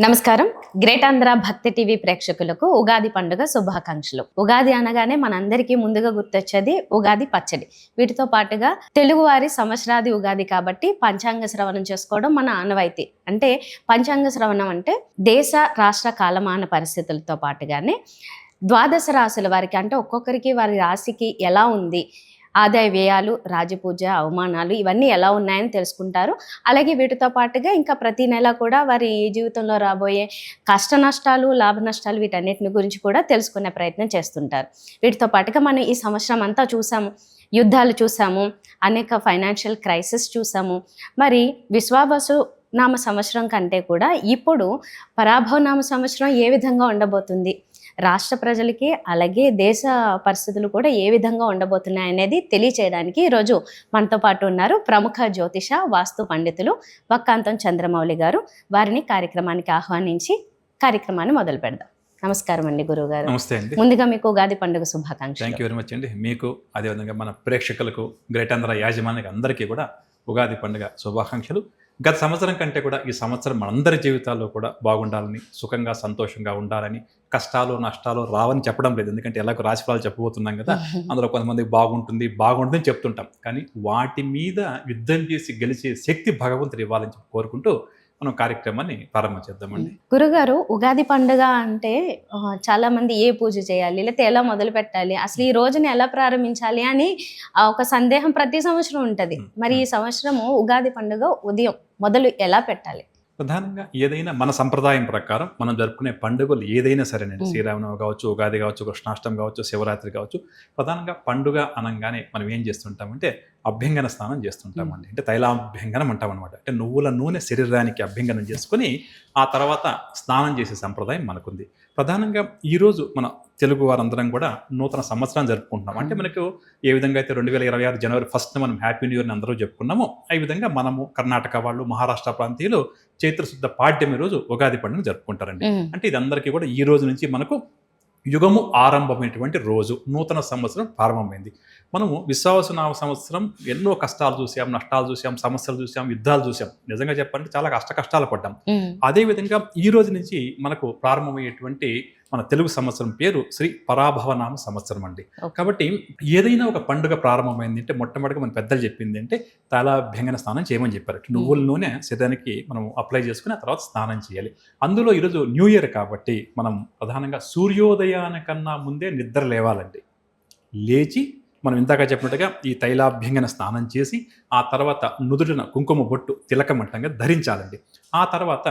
నమస్కారం. గ్రేట్ ఆంధ్ర భక్తి టీవీ ప్రేక్షకులకు ఉగాది పండుగ శుభాకాంక్షలు. ఉగాది అనగానే మనందరికీ ముందుగా గుర్తొచ్చేది ఉగాది పచ్చడి. వీటితో పాటుగా తెలుగువారి సంవత్సరాది ఉగాది కాబట్టి పంచాంగ శ్రవణం చేసుకోవడం మన ఆనవాయితీ. అంటే పంచాంగ శ్రవణం అంటే దేశ రాష్ట్ర కాలమాన పరిస్థితులతో పాటుగానే ద్వాదశ రాశుల వారికి, అంటే ఒక్కొక్కరికి వారి రాశికి ఎలా ఉంది, ఆదాయ వ్యయాలు, రాజపూజ, అవమానాలు ఇవన్నీ ఎలా ఉన్నాయని తెలుసుకుంటారు. అలాగే వీటితో పాటుగా ఇంకా ప్రతి నెల కూడా వారి జీవితంలో రాబోయే కష్ట నష్టాలు, లాభ నష్టాలు వీటన్నిటిని గురించి కూడా తెలుసుకునే ప్రయత్నం చేస్తుంటారు. వీటితో పాటుగా మనం ఈ సంవత్సరం అంతా చూసాము, యుద్ధాలు చూసాము, అనేక ఫైనాన్షియల్ క్రైసిస్ చూసాము. మరి విశ్వావసు నామ సంవత్సరం కంటే కూడా ఇప్పుడు పరాభవ నామ సంవత్సరం ఏ విధంగా ఉండబోతుంది, రాష్ట్ర ప్రజలకి అలాగే దేశ పరిస్థితులు కూడా ఏ విధంగా ఉండబోతున్నాయి అనేది తెలియచేయడానికి ఈరోజు మనతో పాటు ఉన్నారు ప్రముఖ జ్యోతిష వాస్తు పండితులు వక్కాంతం చంద్రమౌళి గారు. వారిని కార్యక్రమానికి ఆహ్వానించి కార్యక్రమాన్ని మొదలు పెడదాం. నమస్కారం అండి గురువు గారు. నమస్తే అండి. ముందుగా మీకు ఉగాది పండుగ శుభాకాంక్షలు. థ్యాంక్ యూ వెరీ మచ్ అండి. మీకు అదేవిధంగా మన ప్రేక్షకులకు, గ్రేట్ ఆంధ్ర యాజమాన్యానికి అందరికీ కూడా ఉగాది పండుగ శుభాకాంక్షలు. గత సంవత్సరం కంటే కూడా ఈ సంవత్సరం మనందరి జీవితాల్లో కూడా బాగుండాలని, సుఖంగా సంతోషంగా ఉండాలని, కష్టాలు నష్టాలు రావని చెప్పడం లేదు. ఎందుకంటే ఎలాగో రాశిఫలాలు చెప్పబోతున్నాం కదా, అందులో కొంతమంది బాగుంటుందని చెప్తుంటాం. కానీ వాటి మీద యుద్ధం చేసి గెలిచే శక్తి భగవంతుడు ఇవ్వాలని చెప్పి కోరుకుంటూ మనం కార్యక్రమాన్ని ప్రారంభం చేద్దామండి. గురుగారు, ఉగాది పండుగ అంటే చాలా మంది ఏ పూజ చేయాలి, లేకపోతే ఎలా మొదలు పెట్టాలి, అసలు ఈ రోజుని ఎలా ప్రారంభించాలి అని ఒక సందేహం ప్రతి సంవత్సరం ఉంటుంది. మరి ఈ సంవత్సరము ఉగాది పండుగ ఉదయం మొదలు ఎలా పెట్టాలి? ప్రధానంగా ఏదైనా మన సంప్రదాయం ప్రకారం మనం జరుపుకునే పండుగలు ఏదైనా సరేనండి, శ్రీరామనవమి కావచ్చు, ఉగాది కావచ్చు, కృష్ణాష్టమి కావచ్చు, శివరాత్రి కావచ్చు, ప్రధానంగా పండుగ అనగానే మనం ఏం చేస్తుంటామంటే అభ్యంగన స్నానం చేస్తుంటామండి. అంటే తైలాభ్యంగనం అంటాం అనమాట. అంటే నువ్వుల నూనె శరీరానికి అభ్యంగనం చేసుకొని ఆ తర్వాత స్నానం చేసే సంప్రదాయం మనకుంది. ప్రధానంగా ఈరోజు మన తెలుగు వారందరం కూడా నూతన సంవత్సరాన్ని జరుపుకుంటున్నాం. అంటే మనకు ఏ విధంగా అయితే 2026 జనవరి 1న మనం హ్యాపీ న్యూ ఇయర్ని అందరూ చెప్పుకున్నామో, ఈ విధంగా మనము కర్ణాటక వాళ్ళు, మహారాష్ట్ర ప్రాంతీయులు చైత్రశుద్ధ పాడ్యమి రోజు ఉగాది పండుగ జరుపుకుంటారండి. అంటే ఇది అందరికీ కూడా ఈ రోజు నుంచి మనకు యుగము ఆరంభమైనటువంటి రోజు, నూతన సంవత్సరం ప్రారంభమైంది. మనము విశ్వావసునామ సంవత్సరం ఎన్నో కష్టాలు చూసాం, నష్టాలు చూసాం, సమస్యలు చూసాం, యుద్ధాలు చూసాం. నిజంగా చెప్పాలంటే చాలా కష్టాలు పడ్డాం. అదేవిధంగా ఈ రోజు నుంచి మనకు ప్రారంభమయ్యేటువంటి మన తెలుగు సంవత్సరం పేరు శ్రీ పరాభవనామ సంవత్సరం అండి. కాబట్టి ఏదైనా ఒక పండుగ ప్రారంభమైంది అంటే మొట్టమొదటిగా మన పెద్దలు చెప్పింది అంటే తైలాభ్యంగన స్నానం చేయమని చెప్పారు. నువ్వుల నూనె శరీరానికి మనం అప్లై చేసుకుని ఆ తర్వాత స్నానం చేయాలి. అందులో ఈరోజు న్యూ ఇయర్ కాబట్టి మనం ప్రధానంగా సూర్యోదయానికన్నా ముందే నిద్ర లేవాలండి. లేచి మనం ఇందాక చెప్పినట్టుగా ఈ తైలాభ్యంగన స్నానం చేసి ఆ తర్వాత నుదుటిన కుంకుమ బొట్టు తిలకమంటంగా ధరించాలండి. ఆ తర్వాత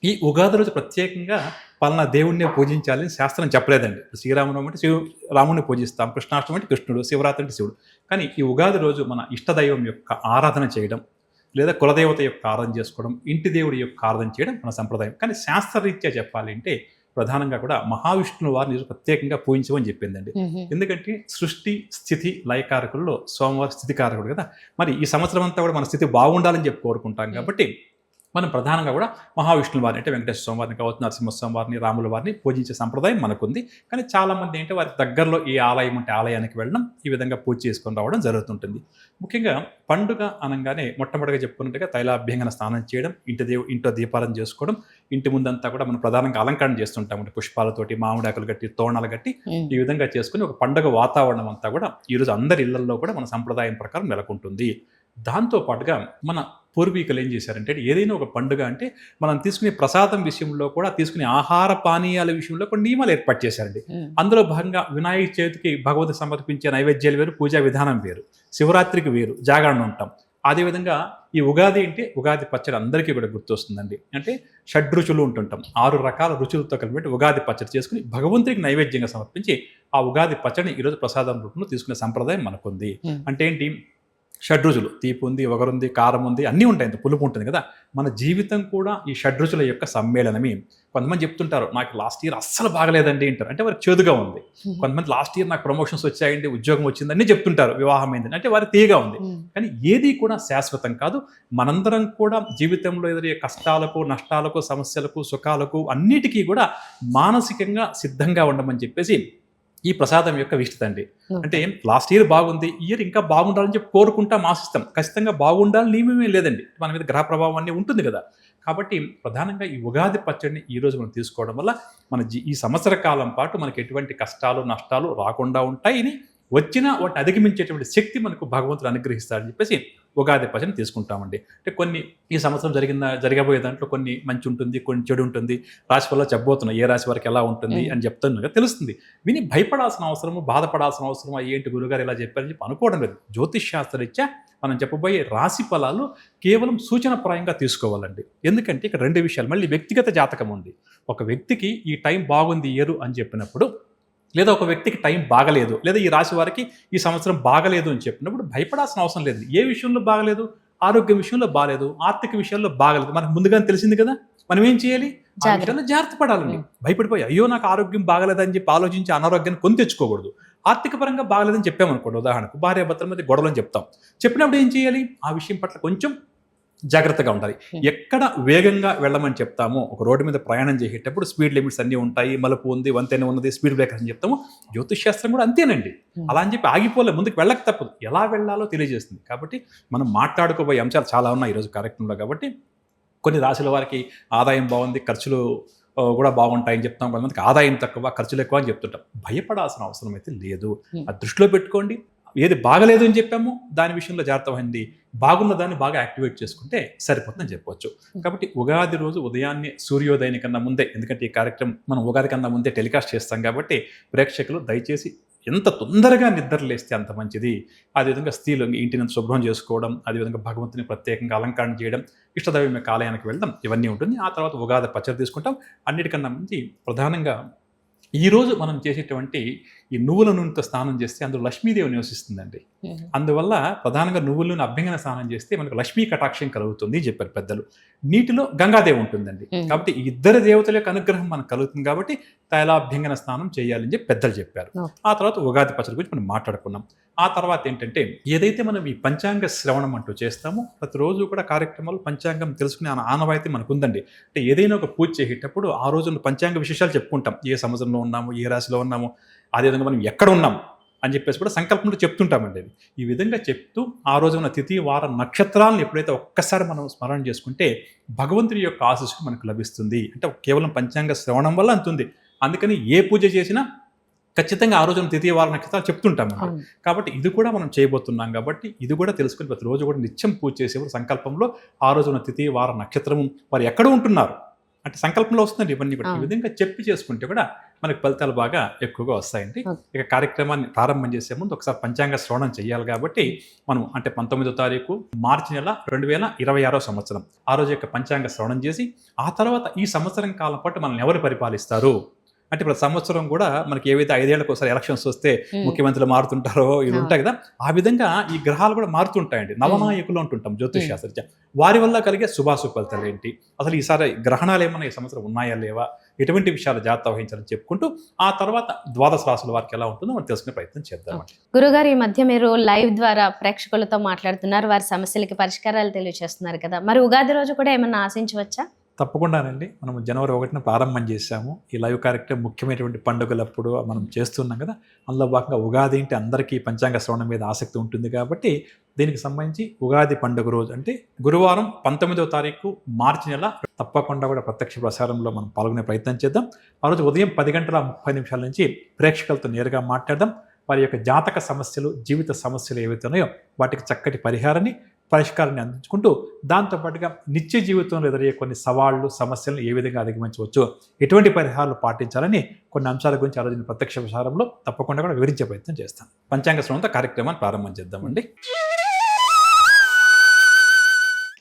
ఈ ఉగాది రోజు ప్రత్యేకంగా పలానా దేవుణ్ణి పూజించాలని శాస్త్రం చెప్పలేదండి. శ్రీరామనవమి అంటే రాముడిని పూజిస్తాం, కృష్ణాష్టమి అంటే కృష్ణుడు, శివరాత్రి అంటే శివుడు. కానీ ఈ ఉగాది రోజు మన ఇష్టదైవం యొక్క ఆరాధన చేయడం, లేదా కులదేవత యొక్క ఆరాధన చేసుకోవడం, ఇంటి దేవుడి యొక్క ఆరాధన చేయడం మన సంప్రదాయం. కానీ శాస్త్రరీత్యా చెప్పాలి అంటే ప్రధానంగా కూడా మహావిష్ణువు వారిని ప్రత్యేకంగా పూజించమని చెప్పిందండి. ఎందుకంటే సృష్టి స్థితి లయకారకుల్లో సోమవారి స్థితికారకుడు కదా. మరి ఈ సంవత్సరం అంతా కూడా మన స్థితి బాగుండాలని చెప్పి కోరుకుంటాం. కాబట్టి మనం ప్రధానంగా కూడా మహావిష్ణువు వారిని అంటే వెంకటేశ్వర స్వామి వారిని కావచ్చు, నరసింహస్వామి వారిని, రాముల వారిని పూజించే సంప్రదాయం మనకుంది. కానీ చాలామంది ఏంటంటే వారి దగ్గరలో ఏ ఆలయం ఉంటే ఆలయానికి వెళ్ళడం, ఈ విధంగా పూజ చేసుకొని రావడం జరుగుతుంటుంది. ముఖ్యంగా పండుగ అనగానే మొట్టమొదటిగా చెప్పుకున్నట్టుగా తైలాభ్యంగన స్నానం చేయడం, ఇంట్లో దీపాలను చేసుకోవడం, ఇంటి ముందంతా కూడా మనం ప్రధానంగా అలంకరణ చేస్తుంటాం. అంటే పుష్పాలతోటి, మామిడాకులు కట్టి, తోరణాలు కట్టి ఈ విధంగా చేసుకుని ఒక పండుగ వాతావరణం అంతా కూడా ఈరోజు అందరి ఇళ్లలో కూడా మన సంప్రదాయం ప్రకారం నెలకొంటుంది. దాంతోపాటుగా మన పూర్వీకులు ఏం చేశారంటే ఏదైనా ఒక పండుగ అంటే మనం తీసుకునే ప్రసాదం విషయంలో కూడా, తీసుకునే ఆహార పానీయాల విషయంలో కొన్ని నియమాలు ఏర్పాటు చేశారండి. అందులో భాగంగా వినాయక చవితికి భగవంతుడికి సమర్పించే నైవేద్యాలు వేరు, పూజా విధానం వేరు, శివరాత్రికి వేరు, జాగరణ ఉంటాం. అదేవిధంగా ఈ ఉగాది అంటే ఉగాది పచ్చడి అందరికీ కూడా గుర్తొస్తుందండి. అంటే షడ్రుచులు ఉంటుంటాం, 6 రకాల రుచులతో కలిపి ఉగాది పచ్చడి చేసుకుని భగవంతుడికి నైవేద్యంగా సమర్పించి ఆ ఉగాది పచ్చడిని ఈరోజు ప్రసాదం రూపంలో తీసుకునే సంప్రదాయం మనకుంది. అంటే ఏంటి, షడ్రుచులు, తీపి ఉంది, వగరుంది, కారం ఉంది, అన్నీ ఉంటాయి, అంత పులుపు ఉంటుంది కదా. మన జీవితం కూడా ఈ షడ్రుచుల యొక్క సమ్మేళనమే. కొంతమంది చెప్తుంటారు నాకు లాస్ట్ ఇయర్ అస్సలు బాగలేదండి అంటారు, అంటే వారికి చేదుగా ఉంది. కొంతమంది లాస్ట్ ఇయర్ నాకు ప్రమోషన్స్ వచ్చాయండి, ఉద్యోగం వచ్చిందని చెప్తుంటారు, వివాహం అయిందని, అంటే వారికి తీయగా ఉంది. కానీ ఏది కూడా శాశ్వతం కాదు. మనందరం కూడా జీవితంలో ఎదురయ్యే కష్టాలకు, నష్టాలకు, సమస్యలకు, సుఖాలకు అన్నిటికీ కూడా మానసికంగా సిద్ధంగా ఉండమని చెప్పేసి ఈ ప్రసాదం యొక్క విశిష్టత అండి. అంటే లాస్ట్ ఇయర్ బాగుంది, ఈ ఇయర్ ఇంకా బాగుండాలని చెప్పి కోరుకుంటాం, ఆశిస్తాం. ఖచ్చితంగా బాగుండాలని నియమమే లేదండి, మన మీద గ్రహ ప్రభావం అన్నీ ఉంటుంది కదా. కాబట్టి ప్రధానంగా ఈ ఉగాది పచ్చడిని ఈ రోజు మనం తీసుకోవడం వల్ల మన ఈ సంవత్సర కాలం పాటు మనకి ఎటువంటి కష్టాలు నష్టాలు రాకుండా ఉంటాయని, వచ్చినా వాటిని అధిగమించేటువంటి శక్తి మనకు భగవంతుడు అనుగ్రహిస్తాడని చెప్పేసి ఉగాది పచ్చడిని తీసుకుంటామండి. అంటే కొన్ని ఈ సంవత్సరం జరగబోయే దాంట్లో కొన్ని మంచి ఉంటుంది, కొన్ని చెడు ఉంటుంది, రాశి వల్ల చెప్పబోతున్నాయి ఏ రాశి వారికి ఎలా ఉంటుంది అని చెప్తున్నా తెలుస్తుంది. విని భయపడాల్సిన అవసరము, బాధపడాల్సిన అవసరం ఏంటి గురుగారు ఇలా చెప్పారని చెప్పి అనుకోవడం లేదు. జ్యోతిష్ శాస్త్రరీత్యా మనం చెప్పబోయే రాశి ఫలాలు కేవలం సూచనప్రాయంగా తీసుకోవాలండి. ఎందుకంటే ఇక్కడ రెండు విషయాలు, మళ్ళీ వ్యక్తిగత జాతకం ఉంది. ఒక వ్యక్తికి ఈ టైం బాగుంది ఇయర్ అని చెప్పినప్పుడు, లేదా ఒక వ్యక్తికి టైం బాగలేదు, లేదా ఈ రాశి వారికి ఈ సంవత్సరం బాగలేదు అని చెప్పినప్పుడు భయపడాల్సిన అవసరం లేదు. ఏ విషయంలో బాగలేదు? ఆరోగ్య విషయంలో బాగలేదు, ఆర్థిక విషయాల్లో బాగలేదు, మనకు ముందుగానే తెలిసింది కదా. మనం ఏం చేయాలి? ఆ విషయాల్లో జాగ్రత్త పడాలండి. భయపడిపోయి అయ్యో నాకు ఆరోగ్యం బాగలేదని చెప్పి ఆలోచించి అనారోగ్యాన్ని కొని తెచ్చుకోకూడదు. ఆర్థిక పరంగా బాగలేదని చెప్పామనుకోండి, ఉదాహరణకు భార్యాభర్తల మధ్య గొడవలని చెప్తాం. చెప్పినప్పుడు ఏం చేయాలి? ఆ విషయం పట్ల కొంచెం జాగ్రత్తగా ఉండాలి. ఎక్కడ వేగంగా వెళ్ళమని చెప్తామో, ఒక రోడ్డు మీద ప్రయాణం చేసేటప్పుడు స్పీడ్ లిమిట్స్ అన్నీ ఉంటాయి, మలుపు ఉంది, వంతెన ఉన్నది, స్పీడ్ బ్రేకర్స్ అని చెప్తాము. జ్యోతిష్ శాస్త్రం కూడా అంతేనండి. అలా అని చెప్పి ఆగిపోలే, ముందుకు వెళ్ళక తప్పదు, ఎలా వెళ్ళాలో తెలియజేస్తుంది. కాబట్టి మనం మాట్లాడుకోబోయే అంశాలు చాలా ఉన్నాయి ఈరోజు కార్యక్రమంలో. కాబట్టి కొన్ని రాశుల వారికి ఆదాయం బాగుంది, ఖర్చులు కూడా బాగుంటాయని చెప్తాం. కొంతమందికి ఆదాయం తక్కువ, ఖర్చులు ఎక్కువ అని చెప్తుంటాం. భయపడాల్సిన అవసరం అయితే లేదు. అది దృష్టిలో పెట్టుకోండి. ఏది బాగలేదు అని చెప్పామో దాని విషయంలో జాగ్రత్త అయింది, బాగున్న దాన్ని బాగా యాక్టివేట్ చేసుకుంటే సరిపోతుందని చెప్పవచ్చు. కాబట్టి ఉగాది రోజు ఉదయాన్నే సూర్యోదయం కన్నా ముందే, ఎందుకంటే ఈ కార్యక్రమం మనం ఉగాది కన్నా ముందే టెలికాస్ట్ చేస్తాం కాబట్టి ప్రేక్షకులు దయచేసి ఎంత తొందరగా నిద్రలేస్తే అంత మంచిది. అదేవిధంగా స్త్రీలు ఇంటిని శుభ్రం చేసుకోవడం, అదేవిధంగా భగవంతుని ప్రత్యేకంగా అలంకరణ చేయడం, ఇష్టదైవం యొక్క ఆలయానికి వెళ్ళడం, ఇవన్నీ ఉంటుంది. ఆ తర్వాత ఉగాది పచ్చడి తీసుకుంటాం. అన్నిటికన్నా మంచి ప్రధానంగా ఈరోజు మనం చేసేటువంటి ఈ నువ్వుల నూనెతో స్నానం చేస్తే అందులో లక్ష్మీదేవి నివసిస్తుందండి. అందువల్ల ప్రధానంగా నువ్వుల నూనె అభ్యంగన స్నానం చేస్తే మనకు లక్ష్మీ కటాక్షం కలుగుతుంది చెప్పారు పెద్దలు. నీటిలో గంగాదేవి ఉంటుందండి. కాబట్టి ఈ ఇద్దరు దేవతల యొక్క అనుగ్రహం మనకు కలుగుతుంది. కాబట్టి తైలాభ్యంగన స్నానం చేయాలని చెప్పి పెద్దలు చెప్పారు. ఆ తర్వాత ఉగాది పచ్చడి గురించి మనం మాట్లాడుకున్నాం. ఆ తర్వాత ఏంటంటే, ఏదైతే మనం ఈ పంచాంగ శ్రవణం అంటూ చేస్తామో, ప్రతిరోజు కూడా కార్యక్రమాలు పంచాంగం తెలుసుకునే ఆనవాయితీ మనకు ఉందండి. అంటే ఏదైనా ఒక పూజ చేసేటప్పుడు ఆ రోజు పంచాంగ విశేషాలు చెప్పుకుంటాం. ఏ సంవత్సరంలో ఉన్నాము, ఏ రాశిలో ఉన్నాము, అదేవిధంగా మనం ఎక్కడ ఉన్నాం అని చెప్పేసి కూడా సంకల్పంలో చెప్తుంటామండి. అది ఈ విధంగా చెప్తూ ఆ రోజు ఉన్న తిథి వార నక్షత్రాలను ఎప్పుడైతే ఒక్కసారి మనం స్మరణ చేసుకుంటే భగవంతుడి యొక్క ఆశీస్సు మనకు లభిస్తుంది. అంటే కేవలం పంచాంగ శ్రవణం వల్ల అంతుంది. అందుకని ఏ పూజ చేసినా ఖచ్చితంగా ఆ రోజున తిథి వార నక్షత్రాలు చెప్తుంటాం. కాబట్టి ఇది కూడా మనం చేయబోతున్నాం. కాబట్టి ఇది కూడా తెలుసుకుని ప్రతిరోజు కూడా నిత్యం పూజ చేసేవారు సంకల్పంలో ఆ రోజున తిథి వార నక్షత్రం వారు ఎక్కడ ఉంటున్నారు అంటే సంకల్పంలో వస్తుందండి. ఇవన్నీ కూడా ఈ విధంగా చెప్పి చేసుకుంటే కూడా మనకి ఫలితాలు బాగా ఎక్కువగా వస్తాయండి. ఇక కార్యక్రమాన్ని ప్రారంభం చేసే ముందు ఒకసారి పంచాంగ శ్రవణం చేయాలి. కాబట్టి మనం అంటే 19వ తారీఖు మార్చి నెల 2026 సంవత్సరం ఆ రోజు యొక్క పంచాంగ శ్రవణం చేసి, ఆ తర్వాత ఈ సంవత్సరం కాలం పాటు మనల్ని ఎవరు పరిపాలిస్తారు అంటే, ప్రతి సంవత్సరం కూడా మనకి ఏవైతే 5 ఏళ్లకు ఒకసారి ఎలక్షన్స్ వస్తే ముఖ్యమంత్రులు మారుతుంటారో ఇవి ఉంటాయి కదా, ఆ విధంగా ఈ గ్రహాలు కూడా మారుతుంటాయండి. నవనాయకులు అంటుంటాం జ్యోతిష్ శాస్త్రజ్ఞ. వారి వల్ల కలిగే శుభాశుభ ఫలితాలు ఏంటి, అసలు ఈసారి గ్రహణాలు ఏమన్నా ఈ సంవత్సరం ఉన్నాయా లేవా, ఎటువంటి విషయాలు జాగ్రత్త వహించాలని చెప్పుకుంటూ ఆ తర్వాత ద్వాదశ రాశుల వారికి ఎలా ఉంటుందో మనం తెలుసుకునే ప్రయత్నం చేద్దాం. గురుగారు, ఈ మధ్య మీరు లైవ్ ద్వారా ప్రేక్షకులతో మాట్లాడుతున్నారు, వారి సమస్యలకి పరిష్కారాలు తెలియజేస్తున్నారు కదా, మరి ఉగాది రోజు కూడా ఏమన్నా ఆశించవచ్చా? తప్పకుండానండి. మనం జనవరి 1న ప్రారంభం చేశాము ఈ లైవ్ కార్యక్రమం. ముఖ్యమైనటువంటి పండుగలప్పుడు మనం చేస్తున్నాం కదా, అందులో భాగంగా ఉగాది అంటే అందరికీ పంచాంగ శ్రవణం మీద ఆసక్తి ఉంటుంది. కాబట్టి దీనికి సంబంధించి ఉగాది పండుగ రోజు అంటే గురువారం 19వ తారీఖు మార్చి నెల తప్పకుండా కూడా ప్రత్యక్ష ప్రసారంలో మనం పాల్గొనే ప్రయత్నం చేద్దాం. ఆ రోజు ఉదయం 10:30 నుంచి ప్రేక్షకులతో నేరుగా మాట్లాడదాం. వారి యొక్క జాతక సమస్యలు, జీవిత సమస్యలు ఏవైతే ఉన్నాయో వాటికి చక్కటి పరిష్కారాన్ని అందించుకుంటూ, దాంతోపాటుగా నిత్య జీవితంలో ఎదురయ్యే కొన్ని సవాళ్లు, సమస్యలను ఏ విధంగా అధిగమించవచ్చు, ఎటువంటి పరిహారాలు పాటించాలని కొన్ని అంశాల గురించి ఆ రోజు ప్రత్యక్ష ప్రసారంలో తప్పకుండా కూడా వివరించే ప్రయత్నం చేస్తాం. పంచాంగ శ్రవణంతో కార్యక్రమాన్ని ప్రారంభం చేద్దామండి.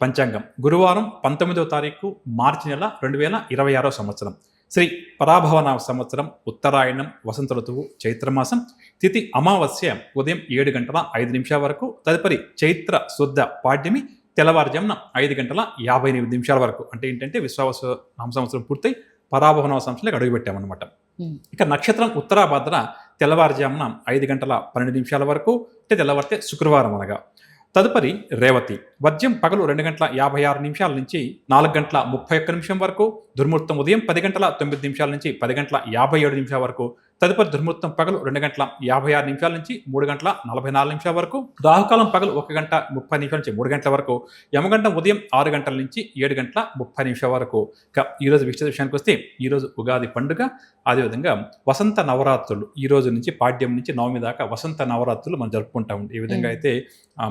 పంచాంగం గురువారం 19వ తారీఖు మార్చి నెల 2026 సంవత్సరం శ్రీ పరాభవనామ సంవత్సరం, ఉత్తరాయణం, వసంత ఋతువు, చైత్రమాసం, తిథి అమావాస్య ఉదయం 7:05 వరకు, తదుపరి చైత్ర శుద్ధ పాడ్యమి తెల్లవారుజామున 5:58 వరకు. అంటే ఏంటంటే విశ్వావస నామ సంవత్సరం పూర్తయి పరాభవనామ సంవత్సరంలో అడుగుపెట్టామన్నమాట. ఇక నక్షత్రం ఉత్తరాభద్ర తెల్లవారుజామున 5:12 వరకు, అంటే తెల్లవారితే శుక్రవారం అనగా. తదుపరి రేవతి వర్జ్యం పగలు 2:56 నుంచి 4:31 వరకు, దుర్ముహూర్తం ఉదయం 10:09 నుంచి 10:57 వరకు, తదుపరి దుర్ముహూర్తం పగలు 2:56 నుంచి 3:44 వరకు, రాహుకాలం పగలు 1:30 నుంచి 3 గంటల వరకు, యమగండం ఉదయం 6 గంటల నుంచి 7:30 వరకు. ఇక ఈరోజు విశేష విషయానికి వస్తే ఈరోజు ఉగాది పండుగ, అదేవిధంగా వసంత నవరాత్రులు ఈ రోజు నుంచి పాడ్యం నుంచి నవమి దాకా వసంత నవరాత్రులు మనం జరుపుకుంటాం. ఏ విధంగా అయితే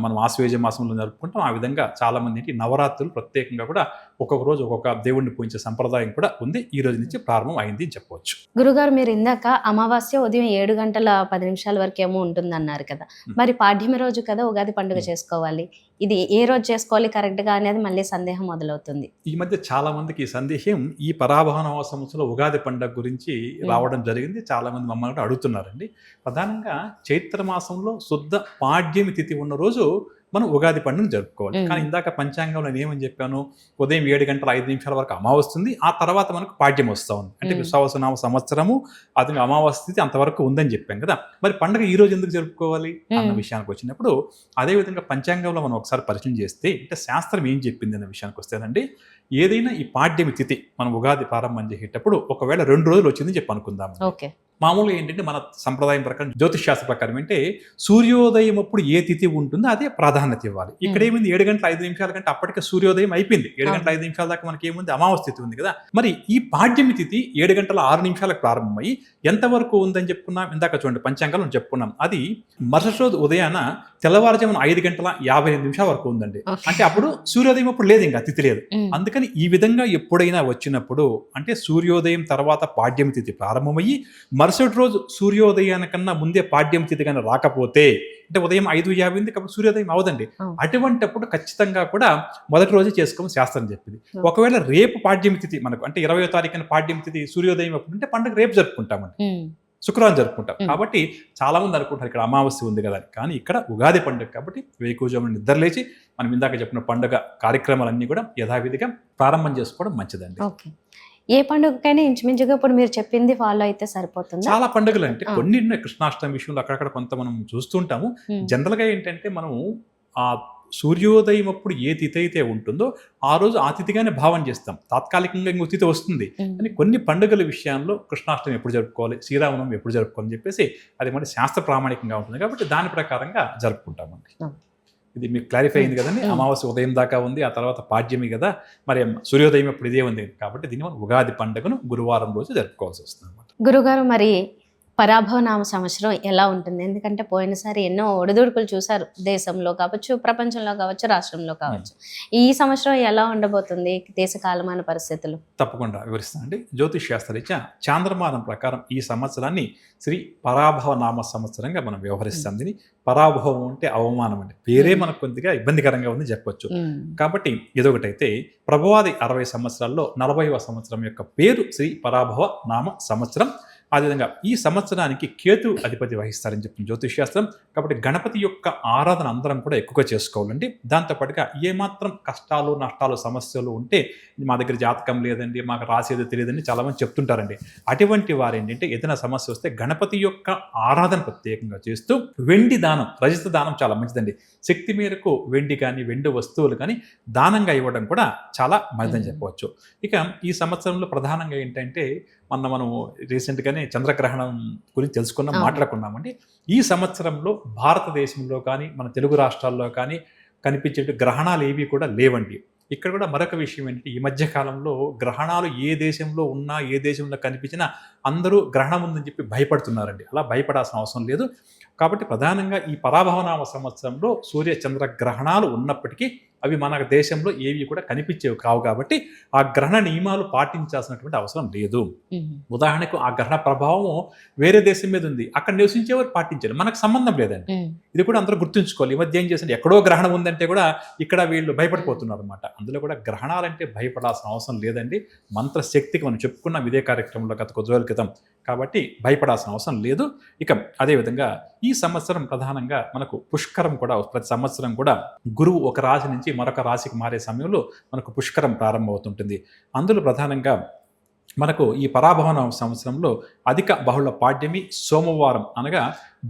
మనం ఆశ్వేజ మాసంలో జరుపుకుంటాం, ఆ విధంగా చాలా మంది నవరాత్రులు ప్రత్యేకంగా కూడా ఒక్కొక్క రోజు ఒక్కొక్క దేవుడిని పూజించే సంప్రదాయం కూడా ఉంది. ఈ రోజు నుంచి ప్రారంభం అయింది అని చెప్పవచ్చు. గురుగారు, మీరు ఇందాక అమావాస్య ఉదయం 7:10 వరకేమో ఉంటుందన్నారు కదా, మరి పాడ్యమి రోజు కదా ఉగాది పండుగ చేసుకోవాలి, ఇది ఏ రోజు చేసుకోవాలి కరెక్ట్ గా అనేది మళ్ళీ సందేహం మొదలవుతుంది. ఈ మధ్య చాలా మందికి ఈ సందేహం ఈ పరాభవన సంవత్సరంలో ఉగాది పండుగ గురించి రావడం జరిగింది. చాలా మంది మమ్మల్ని కూడా అడుగుతున్నారండి. ప్రధానంగా చైత్ర మాసంలో శుద్ధ పాడ్యమి తిథి ఉన్న రోజు మనం ఉగాది పండుగను జరుపుకోవాలి. కానీ ఇందాక పంచాంగంలో నేను ఏమని చెప్పాను, ఉదయం 7:05 వరకు అమావాస్య వస్తుంది, ఆ తర్వాత మనకు పాడ్యం వస్తూ ఉంది. అంటే విశ్వావసునామ సంవత్సరము అది అమావాస్య తిథి అంతవరకు ఉందని చెప్పాం కదా. మరి పండుగ ఈ రోజు ఎందుకు జరుపుకోవాలి అన్న విషయానికి వచ్చినప్పుడు, అదేవిధంగా పంచాంగంలో మనం ఒకసారి పరిశీలన చేస్తే అంటే శాస్త్రం ఏం చెప్పింది అన్న విషయానికి వస్తేనండి, ఏదైనా ఈ పాడ్యమి తిథి మనం ఉగాది ప్రారంభం చేసేటప్పుడు ఒకవేళ 2 రోజులు వచ్చిందని చెప్పి అనుకుందాం. మామూలుగా ఏంటంటే మన సంప్రదాయం ప్రకారం జ్యోతిష్ శాస్త్ర ప్రకారం అంటే సూర్యోదయం అప్పుడు ఏ తిథి ఉంటుందో అదే ప్రాధాన్యత ఇవ్వాలి. ఇక్కడ ఏమైంది, 7:05 కంటే అప్పటికే సూర్యోదయం అయిపోయింది. 7:05 దాకా మనకి ఏముంది, అమావాస్య తిథి ఉంది కదా. మరి ఈ పాడ్యమి తిథి 7:06 ప్రారంభమై ఎంతవరకు ఉందని చెప్పుకున్నాం, ఇందాక చూడండి పంచాంగాలు చెప్పుకున్నాం. అది మరుసటి రోజు ఉదయాన తెల్లవారుజామున 5:58 వరకు ఉందండి. అంటే అప్పుడు సూర్యోదయం అప్పుడు లేదు, ఇంకా తిథి లేదు. అందుకని ఈ విధంగా ఎప్పుడైనా వచ్చినప్పుడు అంటే సూర్యోదయం తర్వాత పాడ్యమి తిథి ప్రారంభమయ్యి మరుసటి రోజు సూర్యోదయానికన్నా ముందే పాడ్యం తిథి కానీ రాకపోతే, అంటే ఉదయం 5:50 కాబట్టి సూర్యోదయం అవదండి. అటువంటిప్పుడు ఖచ్చితంగా కూడా మొదటి రోజు చేసుకోమని శాస్త్రం చెప్పింది. ఒకవేళ రేపు పాడ్యం తిథి మనకు అంటే 20వ తారీఖున పాడ్యం తిథి సూర్యోదయం అప్పుడు అంటే పండుగ రేపు జరుపుకుంటామండి, శుక్రవారం జరుపుకుంటాం. కాబట్టి చాలా మంది అనుకుంటారు ఇక్కడ అమావాస్య ఉంది కదా, కానీ ఇక్కడ ఉగాది పండుగ కాబట్టి వేకువజామున నిద్రలేచి మనం ఇందాక చెప్పిన పండుగ కార్యక్రమాలన్నీ కూడా యథావిధిగా ప్రారంభం చేసుకోవడం మంచిదండి. ఏ పండుగకైనా ఇంచుమించుగా ఇప్పుడు మీరు చెప్పింది ఫాలో అయితే సరిపోతుంది. చాలా పండుగలు అంటే కొన్ని కృష్ణాష్టమి విషయంలో అక్కడక్కడ కొంత మనం చూస్తుంటాము. జనరల్ గా ఏంటంటే మనము ఆ సూర్యోదయం అప్పుడు ఏ తిథి అయితే ఉంటుందో ఆ రోజు ఆ తిథిగానే భావన చేస్తాం. తాత్కాలికంగా ఇంకో తిథి వస్తుంది, కానీ కొన్ని పండుగల విషయాల్లో కృష్ణాష్టమి ఎప్పుడు జరుపుకోవాలి, శ్రీరామనవమి ఎప్పుడు జరుపుకోవాలని చెప్పేసి అది మన శాస్త్ర ప్రామాణికంగా ఉంటుంది కాబట్టి దాని ప్రకారంగా జరుపుకుంటామండి. ఇది మీకు క్లారిఫై అయింది కదండి. అమావాస్య ఉదయం దాకా ఉంది, ఆ తర్వాత పాడ్యమి కదా, మరి సూర్యోదయం ఎప్పుడు ఇదే ఉంది కాబట్టి దీన్ని మనం ఉగాది పండుగను గురువారం రోజు జరుపుకోవాల్సి వస్తుంది అన్నమాట. గురుగారు, మరి పరాభవనామ సంవత్సరం ఎలా ఉంటుంది? ఎందుకంటే పోయినసారి ఎన్నో ఒడిదుడుకులు చూసారు, దేశంలో కావచ్చు, ప్రపంచంలో కావచ్చు, రాష్ట్రంలో కావచ్చు. ఈ సంవత్సరం ఎలా ఉండబోతుంది, దేశ కాలమాన పరిస్థితులు? తప్పకుండా వివరిస్తానండి. జ్యోతిష్ శాస్త్రరీత్యా చాంద్రమానం ప్రకారం ఈ సంవత్సరాన్ని శ్రీ పరాభవ నామ సంవత్సరంగా మనం వ్యవహరిస్తాం. దీన్ని పరాభవం అంటే అవమానం అండి, పేరే మనకు కొద్దిగా ఇబ్బందికరంగా ఉంది చెప్పొచ్చు. కాబట్టి ఇదొకటైతే ప్రభవాది 60 సంవత్సరాల్లో 40వ సంవత్సరం యొక్క పేరు శ్రీ పరాభవ నామ సంవత్సరం. అదేవిధంగా ఈ సంవత్సరానికి కేతు అధిపతి వహిస్తారని చెప్తుంది జ్యోతిష్ శాస్త్రం. కాబట్టి గణపతి యొక్క ఆరాధన అందరం కూడా ఎక్కువగా చేసుకోవాలండి. దాంతోపాటుగా ఏమాత్రం కష్టాలు నష్టాలు సమస్యలు ఉంటే మా దగ్గర జాతకం లేదండి, మాకు రాసేది తెలియదని చాలామంది చెప్తుంటారండి. అటువంటి వారు ఏంటంటే ఏదైనా సమస్య వస్తే గణపతి యొక్క ఆరాధన ప్రత్యేకంగా చేస్తూ వెండి దానం, రజత దానం చాలా మంచిదండి. శక్తి మేరకు వెండి కానీ వెండి వస్తువులు కానీ దానంగా ఇవ్వడం కూడా చాలా మంచిదని చెప్పవచ్చు. ఇక ఈ సంవత్సరంలో ప్రధానంగా ఏంటంటే మనం రీసెంట్గానే చంద్రగ్రహణం గురించి తెలుసుకున్నాం, మాట్లాడుకున్నామండి. ఈ సంవత్సరంలో భారతదేశంలో కానీ మన తెలుగు రాష్ట్రాల్లో కానీ కనిపించే గ్రహణాలు ఏవి కూడా లేవండి. ఇక్కడ కూడా మరొక విషయం ఏంటంటే ఈ మధ్య కాలంలో గ్రహణాలు ఏ దేశంలో ఉన్నా ఏ దేశంలో కనిపించినా అందరూ గ్రహణం ఉందని చెప్పి భయపడుతున్నారండి. అలా భయపడాల్సిన అవసరం లేదు. కాబట్టి ప్రధానంగా ఈ పరాభవనామ సంవత్సరంలో సూర్య చంద్ర గ్రహణాలు ఉన్నప్పటికీ అవి మన దేశంలో ఏవి కూడా కనిపించేవి కావు కాబట్టి ఆ గ్రహణ నియమాలు పాటించాల్సినటువంటి అవసరం లేదు. ఉదాహరణకు ఆ గ్రహణ ప్రభావం వేరే దేశం మీద ఉంది, అక్కడ నివసించేవారు పాటించారు, మనకు సంబంధం లేదండి. ఇది కూడా అందరూ గుర్తుంచుకోవాలి. ఈ మధ్య ఏం చేసింది, ఎక్కడో గ్రహణం ఉందంటే కూడా ఇక్కడ వీళ్ళు భయపడిపోతున్నారు అనమాట. అందులో కూడా గ్రహణాలంటే భయపడాల్సిన అవసరం లేదండి. మంత్రశక్తికి మనం చెప్పుకున్నాం ఇదే కార్యక్రమంలో గత కొద్ది రోజుల క్రితం, కాబట్టి భయపడాల్సిన అవసరం లేదు. ఇక అదేవిధంగా ఈ సంవత్సరం ప్రధానంగా మనకు పుష్కరం కూడా ప్రతి సంవత్సరం కూడా గురువు ఒక రాశి నుంచి మరొక రాశికి మారే సమయంలో మనకు పుష్కరం ప్రారంభమవుతుంటుంది. అందులో ప్రధానంగా మనకు ఈ పరాభవన సంవత్సరంలో అధిక బహుళ పాడ్యమి సోమవారం అనగా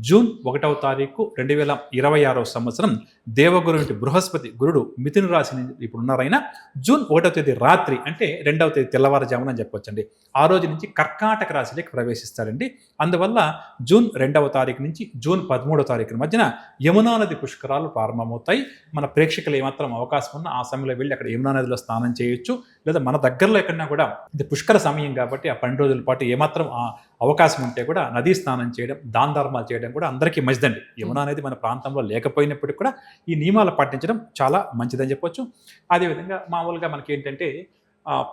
జూన్ 1వ తారీఖు 2026 సంవత్సరం దేవగురు బృహస్పతి గురుడు మిథున రాశి ఇప్పుడు ఉన్నారైనా జూన్ 1వ తేదీ రాత్రి అంటే 2వ తేదీ తెల్లవారుజామున అని చెప్పొచ్చండి. ఆ రోజు నుంచి కర్కాటక రాశిలోకి ప్రవేశిస్తారండి. అందువల్ల జూన్ 2వ తారీఖు నుంచి జూన్ 13వ తారీఖు మధ్యన యమునా నది పుష్కరాలు ప్రారంభమవుతాయి. మన ప్రేక్షకులు ఏమాత్రం అవకాశం ఉన్నా ఆ సమయంలో వెళ్ళి అక్కడ యమునా నదిలో స్నానం చేయొచ్చు. లేదా మన దగ్గరలో ఎక్కడన్నా కూడా ఇది పుష్కర సమయం కాబట్టి ఆ 12 రోజుల పాటు ఏమాత్రం అవకాశం ఉంటే కూడా నదీ స్నానం చేయడం, దాన ధర్మాలు చేయడం కూడా అందరికీ మంచిదండి. యమునా అనేది మన ప్రాంతంలో లేకపోయినప్పటికీ కూడా ఈ నియమాలు పాటించడం చాలా మంచిదని చెప్పొచ్చు. అదేవిధంగా మామూలుగా మనకి ఏంటంటే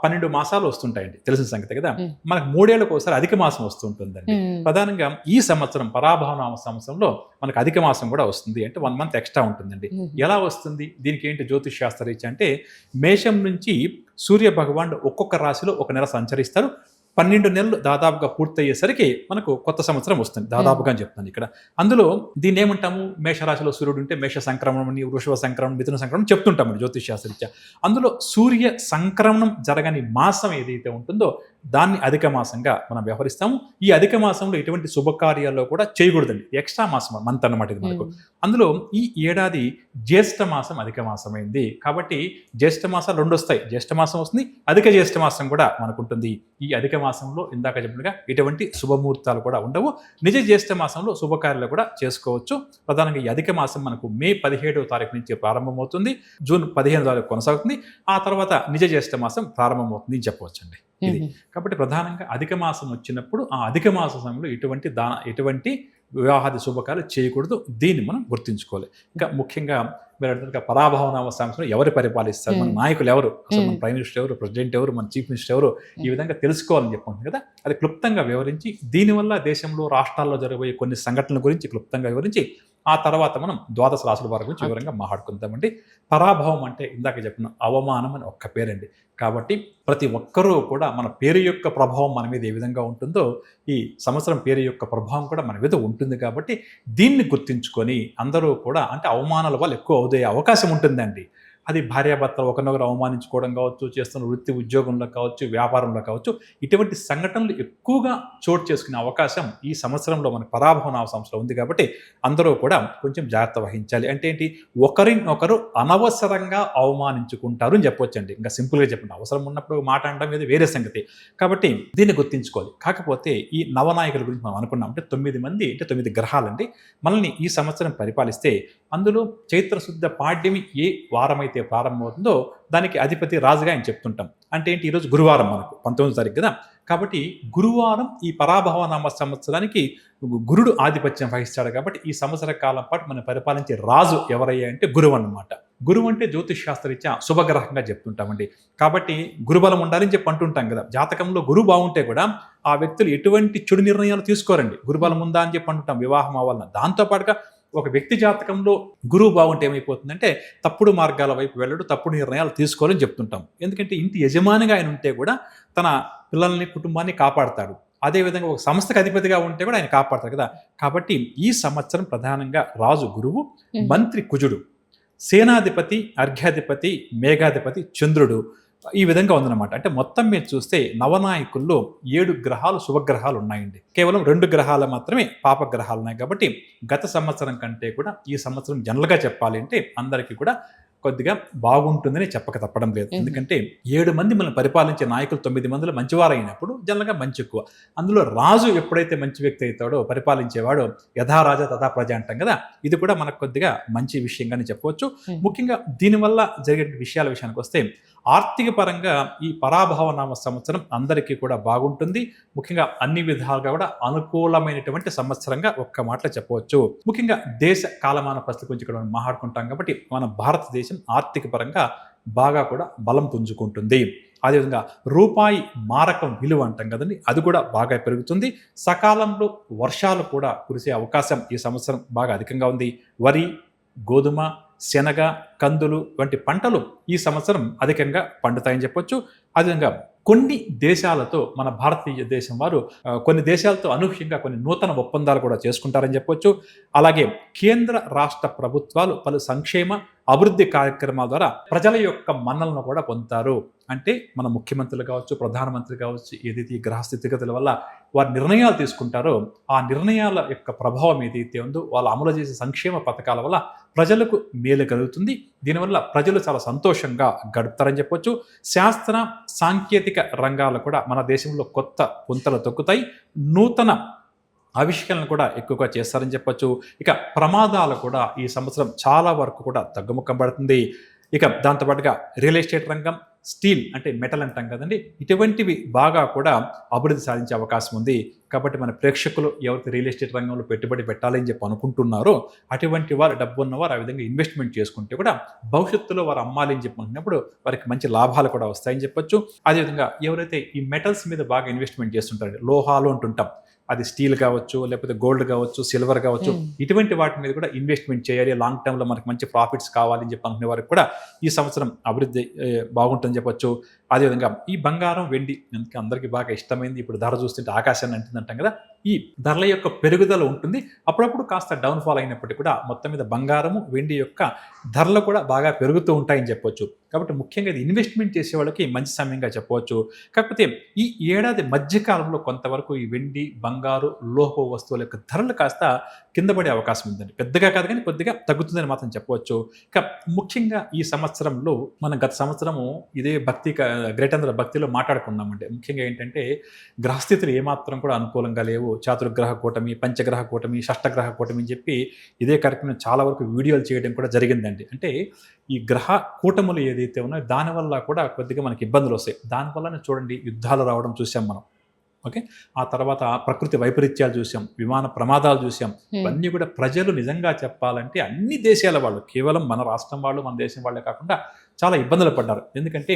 12 మాసాలు వస్తుంటాయండి, తెలిసిన సంగతి కదా. మనకు 3 ఏళ్ళకు ఒకసారి అధిక మాసం వస్తుంటుందండి. ప్రధానంగా ఈ సంవత్సరం పరాభవనామ సంవత్సరంలో మనకు అధిక మాసం కూడా వస్తుంది, అంటే 1 మంత్ ఎక్స్ట్రా ఉంటుందండి. ఎలా వస్తుంది? దీనికి ఏంటి జ్యోతిష్ శాస్త్రరీత్యా అంటే మేషం నుంచి సూర్య భగవానుడు ఒక్కొక్క రాశిలో ఒక నెల సంచరిస్తారు. 12 నెలలు దాదాపుగా పూర్తయ్యేసరికి మనకు కొత్త సంవత్సరం వస్తుంది దాదాపుగా అని చెప్తాను ఇక్కడ. అందులో దీన్ని ఏమంటాము, మేషరాశిలో సూర్యుడు ఉంటే మేష సంక్రమణం, వృషభ సంక్రమణం, మిథున సంక్రమణం చెప్తుంటామండి జ్యోతిష్ శాస్త్రరీత్యా. అందులో సూర్య సంక్రమణం జరగని మాసం ఏదైతే ఉంటుందో దాన్ని అధిక మాసంగా మనం వ్యవహరిస్తాము. ఈ అధిక మాసంలో ఎటువంటి శుభకార్యాల్లో కూడా చేయకూడదండి. ఎక్స్ట్రా మాసం మంత్ అన్నమాట ఇది మనకు. అందులో ఈ ఏడాది జ్యేష్ఠ మాసం అధిక మాసమైంది కాబట్టి జ్యేష్ఠ మాసాలు 2 వస్తాయి. జ్యేష్ఠ మాసం వస్తుంది, అధిక జ్యేష్ఠ మాసం కూడా మనకు ఉంటుంది. ఈ అధిక మాసంలో ఇందాక చెప్పినట్టుగా ఎటువంటి శుభముహూర్తాలు కూడా ఉండవు. నిజ జ్యేష్ఠ మాసంలో శుభకార్యాలు కూడా చేసుకోవచ్చు. ప్రధానంగా ఈ అధిక మాసం మనకు మే 17వ తారీఖు నుంచి ప్రారంభమవుతుంది, జూన్ 15వ తారీఖు కొనసాగుతుంది. ఆ తర్వాత నిజ జ్యేష్ఠ మాసం ప్రారంభమవుతుంది అని చెప్పవచ్చండి ఇది. కాబట్టి ప్రధానంగా అధిక మాసం వచ్చినప్పుడు ఆ అధిక మాస సమయంలో ఎటువంటి వివాహాది శుభకార్యాలు చేయకూడదు. దీన్ని మనం గుర్తుంచుకోవాలి. ఇంకా ముఖ్యంగా మీరు అడుగుతున్న పరాభవనామ సంవత్సరం ఎవరు పరిపాలిస్తారు, మన నాయకులు ఎవరు, అసలు మన ప్రైమ్ మినిస్టర్ ఎవరు, ప్రెసిడెంట్ ఎవరు, మన చీఫ్ మినిస్టర్ ఎవరు, ఈ విధంగా తెలుసుకోవాలని చెప్పుకుంటుంది కదా. అది క్లుప్తంగా వివరించి దీనివల్ల దేశంలో రాష్ట్రాల్లో జరగబోయే కొన్ని సంఘటనల గురించి క్లుప్తంగా వివరించి ఆ తర్వాత మనం ద్వాదశ రాశుల వారి గురించి వివరంగా మాట్లాడుకుందామండి. పరాభవం అంటే ఇందాక చెప్పిన అవమానం అని ఒక్క పేరండి. కాబట్టి ప్రతి ఒక్కరూ కూడా మన పేరు యొక్క ప్రభావం మన మీద ఏ విధంగా ఉంటుందో ఈ సంవత్సరం పేరు యొక్క ప్రభావం కూడా మన మీద ఉంటుంది. కాబట్టి దీన్ని గుర్తించుకొని అందరూ కూడా, అంటే అవమానాల వల్ల ఎక్కువ అవుదే అవకాశం ఉంటుందండి. అది భార్యాభర్తలు ఒకరినొకరు అవమానించుకోవడం కావచ్చు, చేస్తున్న వృత్తి ఉద్యోగంలో కావచ్చు, వ్యాపారంలో కావచ్చు, ఇటువంటి సంఘటనలు ఎక్కువగా చోటు చేసుకునే అవకాశం ఈ సంవత్సరంలో మన పరాభవనామ సంవత్సరం ఉంది. కాబట్టి అందరూ కూడా కొంచెం జాగ్రత్త వహించాలి. అంటే ఏంటి, ఒకరినొకరు అనవసరంగా అవమానించుకుంటారు అని చెప్పొచ్చండి. ఇంకా సింపుల్గా చెప్పండి, అవసరం ఉన్నప్పుడు మాట అనడం మీద వేరే సంగతి. కాబట్టి దీన్ని గుర్తించుకోవాలి. కాకపోతే ఈ నవనాయకుల గురించి మనం అనుకున్నాం అంటే 9 మంది, అంటే 9 గ్రహాలండి మనల్ని ఈ సంవత్సరం పరిపాలిస్తే అందులో చైత్రశుద్ధ పాడ్యమి ఏ వారమైతే ప్రారంభమవుతుందో దానికి అధిపతి రాజుగా ఆయన చెప్తుంటాం. అంటే ఏంటి, ఈరోజు గురువారం మనకు 19వ తారీఖు కదా. కాబట్టి గురువారం ఈ పరాభవనామ సంవత్సరానికి గురుడు ఆధిపత్యం వహిస్తాడు. కాబట్టి ఈ సంవత్సర కాలం పాటు మనం పరిపాలించే రాజు ఎవరయ్యా అంటే గురువు అన్నమాట. గురువు అంటే జ్యోతిష్ శాస్త్రరీత్యా శుభగ్రహంగా చెప్తుంటామండి. కాబట్టి గురుబలం ఉండాలని చెప్పి అంటుంటాం కదా. జాతకంలో గురువు బాగుంటే కూడా ఆ వ్యక్తులు ఎటువంటి చెడు నిర్ణయాలు తీసుకోరండి. గురుబలం ఉందా అని చెప్పి అంటుంటాం వివాహం అవ్వాలన్న. దాంతోపాటుగా ఒక వ్యక్తి జాతకంలో గురువు బాగుంటే ఏమైపోతుందంటే తప్పుడు మార్గాల వైపు వెళ్ళడు, తప్పుడు నిర్ణయాలు తీసుకోవాలని చెప్తుంటాం. ఎందుకంటే ఇంటి యజమానిగా ఆయన ఉంటే కూడా తన పిల్లల్ని, కుటుంబాన్ని కాపాడతాడు. అదేవిధంగా ఒక సంస్థకు అధిపతిగా ఉంటే కూడా ఆయన కాపాడతాడు కదా. కాబట్టి ఈ సంవత్సరం ప్రధానంగా రాజు గురువు, మంత్రి కుజుడు, సేనాధిపతి అర్ఘ్యాధిపతి, మేఘాధిపతి చంద్రుడు, ఈ విధంగా ఉందన్నమాట. అంటే మొత్తం మీద చూస్తే నవనాయకుల్లో 7 గ్రహాలు శుభగ్రహాలు ఉన్నాయండి. కేవలం 2 గ్రహాలు మాత్రమే పాపగ్రహాలు ఉన్నాయి. కాబట్టి గత సంవత్సరం కంటే కూడా ఈ సంవత్సరం జనరల్గా చెప్పాలి అంటే అందరికీ కూడా కొద్దిగా బాగుంటుందని చెప్పక తప్పడం లేదు. ఎందుకంటే 7 మంది మనం పరిపాలించే నాయకులు 9 మందిలో మంచివారైనప్పుడు జనరల్గా మంచి ఎక్కువ. అందులో రాజు ఎప్పుడైతే మంచి వ్యక్తి అవుతాడో, పరిపాలించేవాడో యథా రాజా తథా ప్రజ అంటాం కదా. ఇది కూడా మనకు కొద్దిగా మంచి విషయంగానే చెప్పవచ్చు. ముఖ్యంగా దీనివల్ల జరిగే విషయాల విషయానికి వస్తే ఆర్థిక పరంగా ఈ పరాభవనామ సంవత్సరం అందరికీ కూడా బాగుంటుంది. ముఖ్యంగా అన్ని విధాలుగా కూడా అనుకూలమైనటువంటి సంవత్సరంగా ఒక్క మాటలో చెప్పవచ్చు. ముఖ్యంగా దేశ కాలమాన పరిస్థితి గురించి కూడా మనం మాట్లాడుకుంటాం. కాబట్టి మన భారతదేశం ఆర్థిక పరంగా బాగా కూడా బలం పుంజుకుంటుంది. అదేవిధంగా రూపాయి మారకం విలువ అంటాం కదండి, అది కూడా బాగా పెరుగుతుంది. సకాలంలో వర్షాలు కూడా కురిసే అవకాశం ఈ సంవత్సరం బాగా అధికంగా ఉంది. వరి, గోధుమ, శనగ, కందులు వంటి పంటలు ఈ సంవత్సరం అధికంగా పండుతాయని చెప్పొచ్చు. అదేవిధంగా కొన్ని దేశాలతో మన భారతీయ దేశం వారు కొన్ని దేశాలతో అనూహ్యంగా కొన్ని నూతన ఒప్పందాలు కూడా చేసుకుంటారని చెప్పొచ్చు. అలాగే కేంద్ర రాష్ట్ర ప్రభుత్వాలు పలు సంక్షేమ అభివృద్ధి కార్యక్రమాల ద్వారా ప్రజల యొక్క మన్నలను కూడా పొందుతారు. అంటే మన ముఖ్యమంత్రులు కావచ్చు, ప్రధానమంత్రి కావచ్చు, ఏదైతే ఈ గ్రహ స్థితిగతుల వల్ల వారు నిర్ణయాలు తీసుకుంటారో ఆ నిర్ణయాల యొక్క ప్రభావం ఏదైతే ఉందో వాళ్ళు అమలు చేసే సంక్షేమ పథకాల వల్ల ప్రజలకు మేలు కలుగుతుంది. దీనివల్ల ప్రజలు చాలా సంతోషంగా గడుపుతారని చెప్పొచ్చు. శాస్త్ర సాంకేతిక రంగాలు కూడా మన దేశంలో కొత్త పుంతలు తొక్కుతాయి. నూతన ఆవిష్కరణలు కూడా ఎక్కువగా చేస్తారని చెప్పొచ్చు. ఇక ప్రమాదాలు కూడా ఈ సంవత్సరం చాలా వరకు కూడా తగ్గుముఖం పడుతుంది. ఇక దాంతోపాటుగా రియల్ ఎస్టేట్ రంగం, స్టీల్ అంటే మెటల్ అంటాం కదండి, ఇటువంటివి బాగా కూడా అభివృద్ధి సాధించే అవకాశం ఉంది. కాబట్టి మన ప్రేక్షకులు ఎవరైతే రియల్ ఎస్టేట్ రంగంలో పెట్టుబడి పెట్టాలని చెప్పి అనుకుంటున్నారో అటువంటి వారు, డబ్బు ఉన్నవారు ఆ విధంగా ఇన్వెస్ట్మెంట్ చేసుకుంటే కూడా భవిష్యత్తులో వారు అమ్మాలి అని చెప్పి అనుకున్నప్పుడు వారికి మంచి లాభాలు కూడా వస్తాయని చెప్పొచ్చు. అదేవిధంగా ఎవరైతే ఈ మెటల్స్ మీద బాగా ఇన్వెస్ట్మెంట్ చేస్తుంటారో, లోహాలు అంటుంటాం, అది స్టీల్ కావచ్చు, లేకపోతే గోల్డ్ కావచ్చు, సిల్వర్ కావచ్చు, ఇటువంటి వాటి మీద కూడా ఇన్వెస్ట్మెంట్ చేయాలి, లాంగ్ టర్మ్లో మనకి మంచి ప్రాఫిట్స్ కావాలని చెప్పి అనుకునే వారికి కూడా ఈ సంవత్సరం అభివృద్ధి బాగుంటుందని చెప్పొచ్చు. అదేవిధంగా ఈ బంగారం, వెండి అందరికీ బాగా ఇష్టమైంది. ఇప్పుడు ధర చూస్తుంటే ఆకాశాన్ని అంటుందంటాం కదా, ఈ ధరల యొక్క పెరుగుదల ఉంటుంది. అప్పుడప్పుడు కాస్త డౌన్ఫాల్ అయినప్పటికీ కూడా మొత్తం మీద బంగారము, వెండి యొక్క ధరలు కూడా బాగా పెరుగుతూ ఉంటాయని చెప్పొచ్చు. కాబట్టి ముఖ్యంగా ఇది ఇన్వెస్ట్మెంట్ చేసే వాళ్ళకి మంచి సమయంగా చెప్పవచ్చు. కాకపోతే ఈ ఏడాది మధ్యకాలంలో కొంతవరకు ఈ వెండి, బంగారు, లోహ వస్తువుల యొక్క ధరలు కాస్త కింద పడే అవకాశం ఉందండి. పెద్దగా కాదు కానీ కొద్దిగా తగ్గుతుందని మాత్రం చెప్పవచ్చు. ఇక ముఖ్యంగా ఈ సంవత్సరంలో మనం గత సంవత్సరము ఇదే గ్రేటేంద్ర భక్తిలో మాట్లాడుకున్నామంటే ముఖ్యంగా ఏంటంటే గ్రహస్థితులు ఏమాత్రం కూడా అనుకూలంగా లేవు. చాతుర్గ్రహ కూటమి, పంచగ్రహ కూటమి, షష్టగ్రహ కూటమి అని చెప్పి ఇదే కార్యక్రమం చాలా వరకు వీడియోలు చేయడం కూడా జరిగిందండి. అంటే ఈ గ్రహ కూటములు ఏదైతే ఉన్నాయో దానివల్ల కూడా కొద్దిగా మనకి ఇబ్బందులు వస్తాయి. దానివల్లనే చూడండి యుద్ధాలు రావడం చూసాం మనం. ఓకే, ఆ తర్వాత ప్రకృతి వైపరీత్యాలు చూసాం, విమాన ప్రమాదాలు చూసాం. ఇవన్నీ కూడా ప్రజలు నిజంగా చెప్పాలంటే అన్ని దేశాల వాళ్ళు, కేవలం మన రాష్ట్రం వాళ్ళు, మన దేశం వాళ్ళే కాకుండా చాలా ఇబ్బందులు పడ్డారు. ఎందుకంటే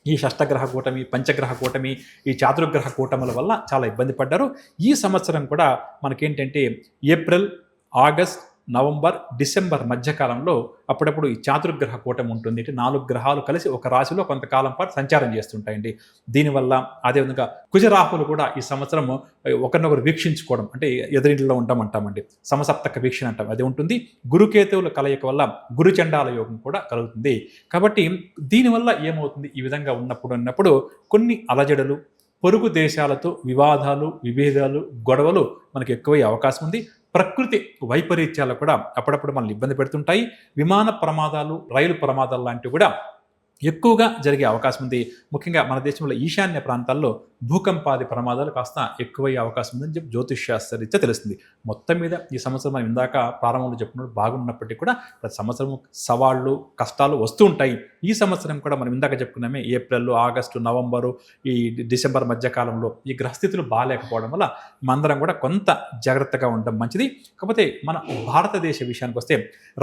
ఈ షష్టగ్రహ కూటమి, పంచగ్రహ కూటమి, ఈ చాతుర్గ్రహ కూటముల వల్ల చాలా ఇబ్బంది పడ్డారు. ఈ సంవత్సరం కూడా మనకేంటంటే ఏప్రిల్, ఆగస్ట్, నవంబర్, డిసెంబర్ మధ్యకాలంలో అప్పుడప్పుడు ఈ చాతుర్గ్రహ కూటమి ఉంటుంది. అంటే 4 గ్రహాలు కలిసి ఒక రాశిలో కొంతకాలం పాటు సంచారం చేస్తుంటాయండి. దీనివల్ల అదేవిధంగా కుజరాహులు కూడా ఈ సంవత్సరం ఒకరినొకరు వీక్షించుకోవడం, అంటే ఎదురింట్లో ఉంటామంటామండి, సమసప్తక వీక్షణ అంటాం, అది ఉంటుంది. గురుకేతువుల కలయిక వల్ల గురుచండాల యోగం కూడా కలుగుతుంది. కాబట్టి దీనివల్ల ఏమవుతుంది, ఈ విధంగా ఉన్నప్పుడు కొన్ని అలజడులు, పొరుగు దేశాలతో వివాదాలు, విభేదాలు, గొడవలు మనకి ఎక్కువయ్యే అవకాశం ఉంది. ప్రకృతి వైపరీత్యాలు కూడా అప్పుడప్పుడు మనల్ని ఇబ్బంది పెడుతుంటాయి. విమాన ప్రమాదాలు, రైలు ప్రమాదాలు లాంటివి కూడా ఎక్కువగా జరిగే అవకాశం ఉంది. ముఖ్యంగా మన దేశంలో ఈశాన్య ప్రాంతాల్లో భూకంపాది ప్రమాదాలు కాస్త ఎక్కువయ్యే అవకాశం ఉందని చెప్పి జ్యోతిష్శాస్త్రరీత్యా తెలుస్తుంది. మొత్తం మీద ఈ సంవత్సరం మనం ఇందాక ప్రారంభంలో చెప్పినప్పుడు బాగున్నప్పటికీ కూడా ప్రతి సంవత్సరం సవాళ్ళు, కష్టాలు వస్తూ ఉంటాయి. ఈ సంవత్సరం కూడా మనం ఇందాక చెప్పుకున్నామే ఏప్రిల్, ఆగస్టు, నవంబరు, ఈ డిసెంబర్ మధ్యకాలంలో ఈ గ్రహస్థితులు బాగాలేకపోవడం వల్ల మనందరం కూడా కొంత జాగ్రత్తగా ఉండడం మంచిది. కాకపోతే మన భారతదేశ విషయానికి వస్తే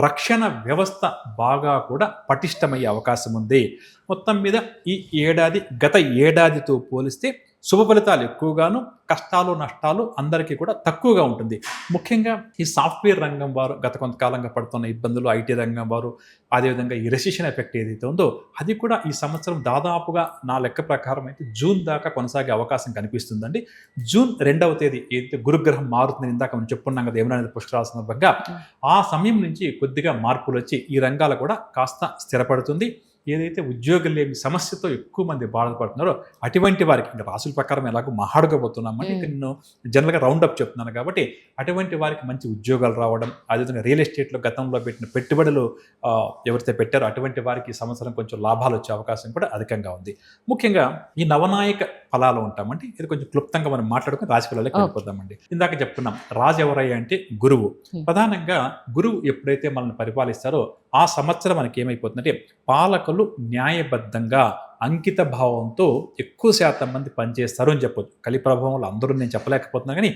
రక్షణ వ్యవస్థ బాగా కూడా పటిష్టమయ్యే అవకాశం ఉంది. మొత్తం మీద ఈ ఏడాది గత ఏడాదితో పోలిస్తే శుభ ఫలితాలు ఎక్కువగాను, కష్టాలు, నష్టాలు అందరికీ కూడా తక్కువగా ఉంటుంది. ముఖ్యంగా ఈ సాఫ్ట్వేర్ రంగం వారు గత కొంతకాలంగా పడుతున్న ఇబ్బందులు, ఐటీ రంగం వారు, అదేవిధంగా ఈ రెసిషన్ ఎఫెక్ట్ ఏదైతే ఉందో అది కూడా ఈ సంవత్సరం దాదాపుగా నా లెక్క ప్రకారం అయితే జూన్ దాకా కొనసాగే అవకాశం కనిపిస్తుందండి. జూన్ 2వ తేదీ ఏదైతే గురుగ్రహం మారుతుందని ఇందాక మనం చెప్పుకున్నాం కదా యమునా నది పుష్కరాల సందర్భంగా, ఆ సమయం నుంచి కొద్దిగా మార్పులు వచ్చి ఈ రంగాలు కూడా కాస్త స్థిరపడుతుంది. ఏదైతే ఉద్యోగం లేని సమస్యతో ఎక్కువ మంది బాధపడుతున్నారో అటువంటి వారికి, ఇంకా రాసుల ప్రకారం ఎలాగో మహాడుకోబోతున్నామంటే నేను జనరల్గా రౌండప్ చెప్తున్నాను కాబట్టి అటువంటి వారికి మంచి ఉద్యోగాలు రావడం, అదేవిధంగా రియల్ ఎస్టేట్లో గతంలో పెట్టిన పెట్టుబడులు ఎవరైతే పెట్టారో అటువంటి వారికి ఈ సంవత్సరం కొంచెం లాభాలు వచ్చే అవకాశం కూడా అధికంగా ఉంది. ముఖ్యంగా ఈ నవనాయక ఫలాలు ఉంటామంటే ఇది కొంచెం క్లుప్తంగా మనం మాట్లాడుకుని రాశి ఫలాలకు వెళ్ళిపోతామండి. ఇందాక చెప్తున్నాం రాజు ఎవరయ్యా అంటే గురువు. ప్రధానంగా గురువు ఎప్పుడైతే మనల్ని పరిపాలిస్తారో ఆ సంవత్సరం మనకి ఏమైపోతుందంటే పాలకులు న్యాయబద్ధంగా, అంకిత భావంతో ఎక్కువ శాతం మంది పనిచేస్తారు అని చెప్పొచ్చు. కలి ప్రభావంలో అందరూ నేను చెప్పలేకపోతున్నా కానీ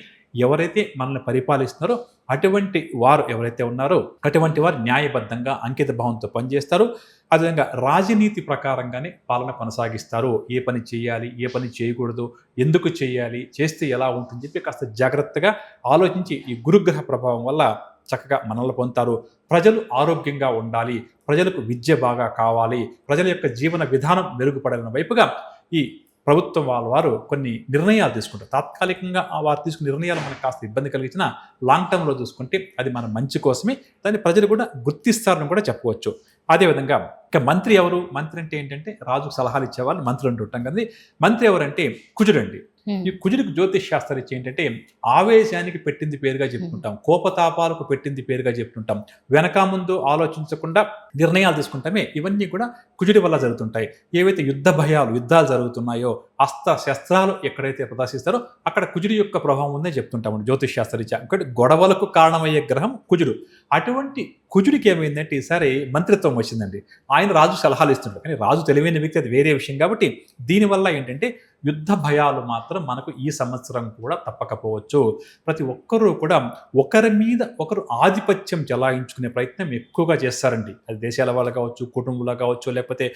ఎవరైతే మనల్ని పరిపాలిస్తున్నారో అటువంటి వారు ఎవరైతే ఉన్నారో అటువంటి వారు న్యాయబద్ధంగా, అంకిత భావంతో పనిచేస్తారు. అదేవిధంగా రాజనీతి ప్రకారంగానే పాలన కొనసాగిస్తారు. ఏ పని చేయాలి, ఏ పని చేయకూడదు, ఎందుకు చేయాలి, చేస్తే ఎలా ఉంటుంది చెప్పి కాస్త జాగ్రత్తగా ఆలోచించి ఈ గురుగ్రహ ప్రభావం వల్ల చక్కగా మనల్ని పొందుతారు. ప్రజలు ఆరోగ్యంగా ఉండాలి, ప్రజలకు విద్య బాగా కావాలి, ప్రజల యొక్క జీవన విధానం మెరుగుపడాలన్న వైపుగా ఈ ప్రభుత్వం వారు కొన్ని నిర్ణయాలు తీసుకుంటారు. తాత్కాలికంగా వారు తీసుకున్న నిర్ణయాలు మనకు కాస్త ఇబ్బంది కలిగించిన లాంగ్ టర్మ్లో చూసుకుంటే అది మన మంచి కోసమే, దాన్ని ప్రజలు కూడా గుర్తిస్తారని కూడా చెప్పవచ్చు. అదేవిధంగా ఇక మంత్రి ఎవరు? మంత్రి అంటే ఏంటంటే రాజుకు సలహాలు ఇచ్చేవాళ్ళు మంత్రులు అంటుంటాం కదా. మంత్రి ఎవరంటే కుజుడండి. ఈ కుజుడికి జ్యోతిష్ శాస్త్రరీత్యా ఏంటంటే ఆవేశానికి పెట్టింది పేరుగా చెప్పుకుంటాం, కోపతాపాలకు పెట్టింది పేరుగా చెప్పుకుంటాం, వెనక ముందు ఆలోచించకుండా నిర్ణయాలు తీసుకుంటామే, ఇవన్నీ కూడా కుజుడి వల్ల జరుగుతుంటాయి. ఏవైతే యుద్ధాలు జరుగుతున్నాయో, అస్త్ర శస్త్రాలు ఎక్కడైతే ప్రదర్శిస్తారో అక్కడ కుజుడి యొక్క ప్రభావం ఉందే చెప్తుంటాము జ్యోతిష్ శాస్త్రరీత్యా. ఒకటి గొడవలకు కారణమయ్యే గ్రహం కుజుడు. అటువంటి కుజుడికి ఏమైందంటే ఈసారి మంత్రిత్వం వచ్చిందండి. ఆయన రాజు సలహాలు ఇస్తుంటారు, కానీ రాజు తెలివైన వ్యక్తి, అది వేరే విషయం. కాబట్టి దీనివల్ల ఏంటంటే యుద్ధ భయాలు మాత్రం మనకు ఈ సంవత్సరం కూడా తప్పకపోవచ్చు. ప్రతి ఒక్కరూ కూడా ఒకరి మీద ఒకరు ఆధిపత్యం చెలాయించుకునే ప్రయత్నం ఎక్కువగా చేస్తారండి. అది దేశాల వాళ్ళు కావచ్చు, కుటుంబంలో కావచ్చు, లేకపోతే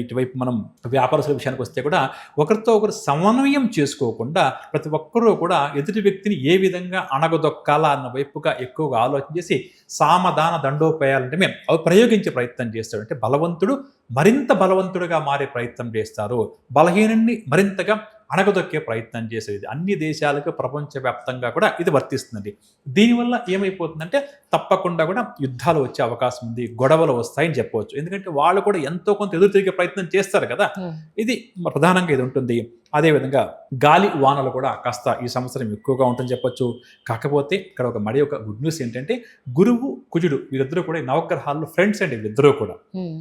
ఇటువైపు మనం వ్యాపారస్తుల విషయానికి వస్తే కూడా ఒకరితో ఒకరు సమన్వయం చేసుకోకుండా ప్రతి ఒక్కరూ కూడా ఎదుటి వ్యక్తిని ఏ విధంగా అణగదొక్కాలా అన్న వైపుగా ఎక్కువగా ఆలోచన చేసి సామధాన దండోపాయాలంటే మేము అవి ప్రయోగించే ప్రయత్నం చేస్తాడు. అంటే బలవంతుడు మరింత బలవంతుడిగా మారే ప్రయత్నం చేస్తారు, బలహీనుడిని మరింతగా అణగదొక్కే ప్రయత్నం చేసేది. అన్ని దేశాలకు ప్రపంచవ్యాప్తంగా కూడా ఇది వర్తిస్తుందండి. దీనివల్ల ఏమైపోతుందంటే తప్పకుండా కూడా యుద్ధాలు వచ్చే అవకాశం ఉంది, గొడవలు వస్తాయని చెప్పవచ్చు. ఎందుకంటే వాళ్ళు కూడా ఎంతో కొంత ఎదురు తిరిగే ప్రయత్నం చేస్తారు కదా. ఇది ప్రధానంగా ఇది ఉంటుంది. అదేవిధంగా గాలి వానలు కూడా కాస్త ఈ సంవత్సరం ఎక్కువగా ఉంటుందని చెప్పొచ్చు. కాకపోతే ఇక్కడ ఒక గుడ్ న్యూస్ ఏంటంటే గురువు కుజుడు వీరిద్దరూ కూడా నవగ్రహాల్లో ఫ్రెండ్స్ అండి వీరిద్దరూ కూడా.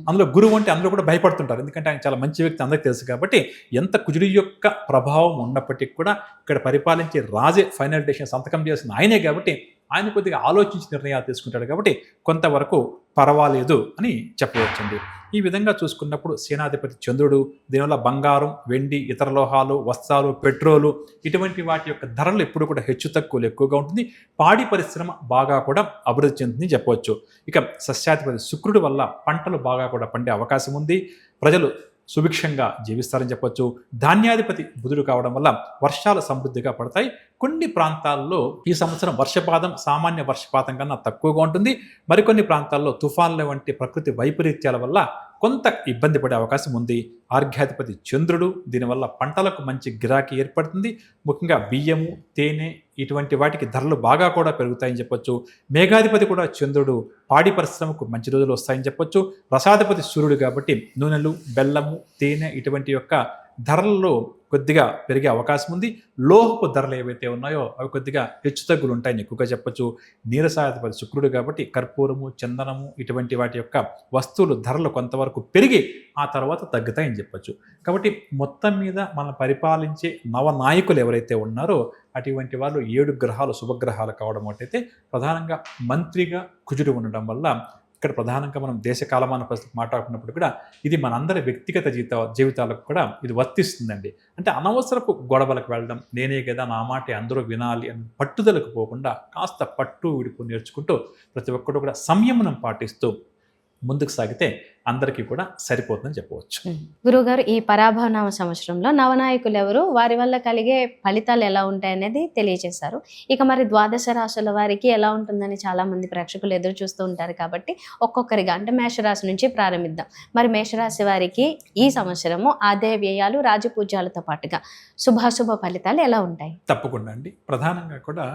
అందులో గురువు అంటే అందరూ కూడా భయపడుతుంటారు, ఎందుకంటే ఆయన చాలా మంచి వ్యక్తి అందరికీ తెలుసు. కాబట్టి ఎంత కుజుడి యొక్క ప్రభావం ఉన్నప్పటికీ కూడా ఇక్కడ పరిపాలించే రాజే ఫైనల్ డెసిషన్ సంతకం చేసిన ఆయనే కాబట్టి ఆయన కొద్దిగా ఆలోచించి నిర్ణయాలు తీసుకుంటాడు. కాబట్టి కొంతవరకు పర్వాలేదు అని చెప్పవచ్చండి. ఈ విధంగా చూసుకున్నప్పుడు సేనాధిపతి చంద్రుడు, దీనివల్ల బంగారం, వెండి, ఇతర లోహాలు, వస్త్రాలు, పెట్రోలు ఇటువంటి వాటి యొక్క ధరలు ఎప్పుడు కూడా హెచ్చు తక్కువలు ఎక్కువగా ఉంటుంది. పాడి పరిశ్రమ బాగా కూడా అభివృద్ధి చెందుతుందని చెప్పవచ్చు. ఇక సస్యాధిపతి శుక్రుడి వల్ల పంటలు బాగా కూడా పండే అవకాశం ఉంది, ప్రజలు సుభిక్షంగా జీవిస్తారని చెప్పొచ్చు. ధాన్యాధిపతి బుధుడు కావడం వల్ల వర్షాలు సమృద్ధిగా పడతాయి. కొన్ని ప్రాంతాల్లో ఈ సంవత్సరం వర్షపాతం సామాన్య వర్షపాతం కన్నా తక్కువగా ఉంటుంది. మరికొన్ని ప్రాంతాల్లో తుఫాన్ల వంటి ప్రకృతి వైపరీత్యాల వల్ల కొంత ఇబ్బంది పడే అవకాశం ఉంది. ఆర్ఘ్యాధిపతి చంద్రుడు, దీనివల్ల పంటలకు మంచి గిరాకీ ఏర్పడుతుంది. ముఖ్యంగా బియ్యము, తేనె ఇటువంటి వాటికి ధరలు బాగా కూడా పెరుగుతాయని చెప్పొచ్చు. మేఘాధిపతి కూడా చంద్రుడు, పాడి పరిశ్రమకు మంచి రోజులు వస్తాయని చెప్పొచ్చు. రసాధిపతి సూర్యుడు కాబట్టి నూనెలు, బెల్లము, తేనె ఇటువంటి యొక్క ధరల్లో కొద్దిగా పెరిగే అవకాశం ఉంది. లోహపు ధరలు ఏవైతే ఉన్నాయో అవి కొద్దిగా హెచ్చు తగ్గులు ఉంటాయని ఎక్కువగా చెప్పొచ్చు. నీరసాధిపతి శుక్రుడు కాబట్టి కర్పూరము, చందనము ఇటువంటి వాటి యొక్క వస్తువులు ధరలు కొంతవరకు పెరిగి ఆ తర్వాత తగ్గుతాయని చెప్పొచ్చు. కాబట్టి మొత్తం మీద మనం పరిపాలించే నవనాయకులు ఎవరైతే ఉన్నారో అటువంటి వాళ్ళు 7 గ్రహాలు శుభగ్రహాలు కావడం ఒకటైతే ప్రధానంగా మంత్రిగా కుజుడు ఉండడం వల్ల ఇక్కడ ప్రధానంగా మనం దేశ కాలమాన పరిస్థితి మాట్లాడుకున్నప్పుడు కూడా ఇది మనందరి వ్యక్తిగత జీవితాలకు కూడా ఇది వర్తిస్తుందండి. అంటే అనవసరపు గొడవలకు వెళ్ళడం, నేనే కదా నా మాట అందరూ వినాలి అని పట్టుదలకు పోకుండా కాస్త పట్టు విడుపు నేర్చుకుంటూ ప్రతి ఒక్కరు కూడా సంయమనం పాటిస్తూ ముందుకు సాగితే అందరికీ కూడా సరిపోతుందని చెప్పవచ్చు. గురువుగారు, ఈ పరాభవనామ సంవత్సరంలో నవనాయకులు ఎవరు, వారి వల్ల కలిగే ఫలితాలు ఎలా ఉంటాయనేది తెలియజేశారు. ఇక మరి ద్వాదశ రాశుల వారికి ఎలా ఉంటుందని చాలా మంది ప్రేక్షకులు ఎదురు చూస్తూ ఉంటారు. కాబట్టి ఒక్కొక్కరిగా అంటే మేషరాశి నుంచి ప్రారంభిద్దాం. మరి మేషరాశి వారికి ఈ సంవత్సరము ఆదాయ వ్యయాలు, రాజపూజ్యాలతో పాటుగా శుభాశుభ ఫలితాలు ఎలా ఉంటాయి? తప్పకుండా అండి. ప్రధానంగా కూడా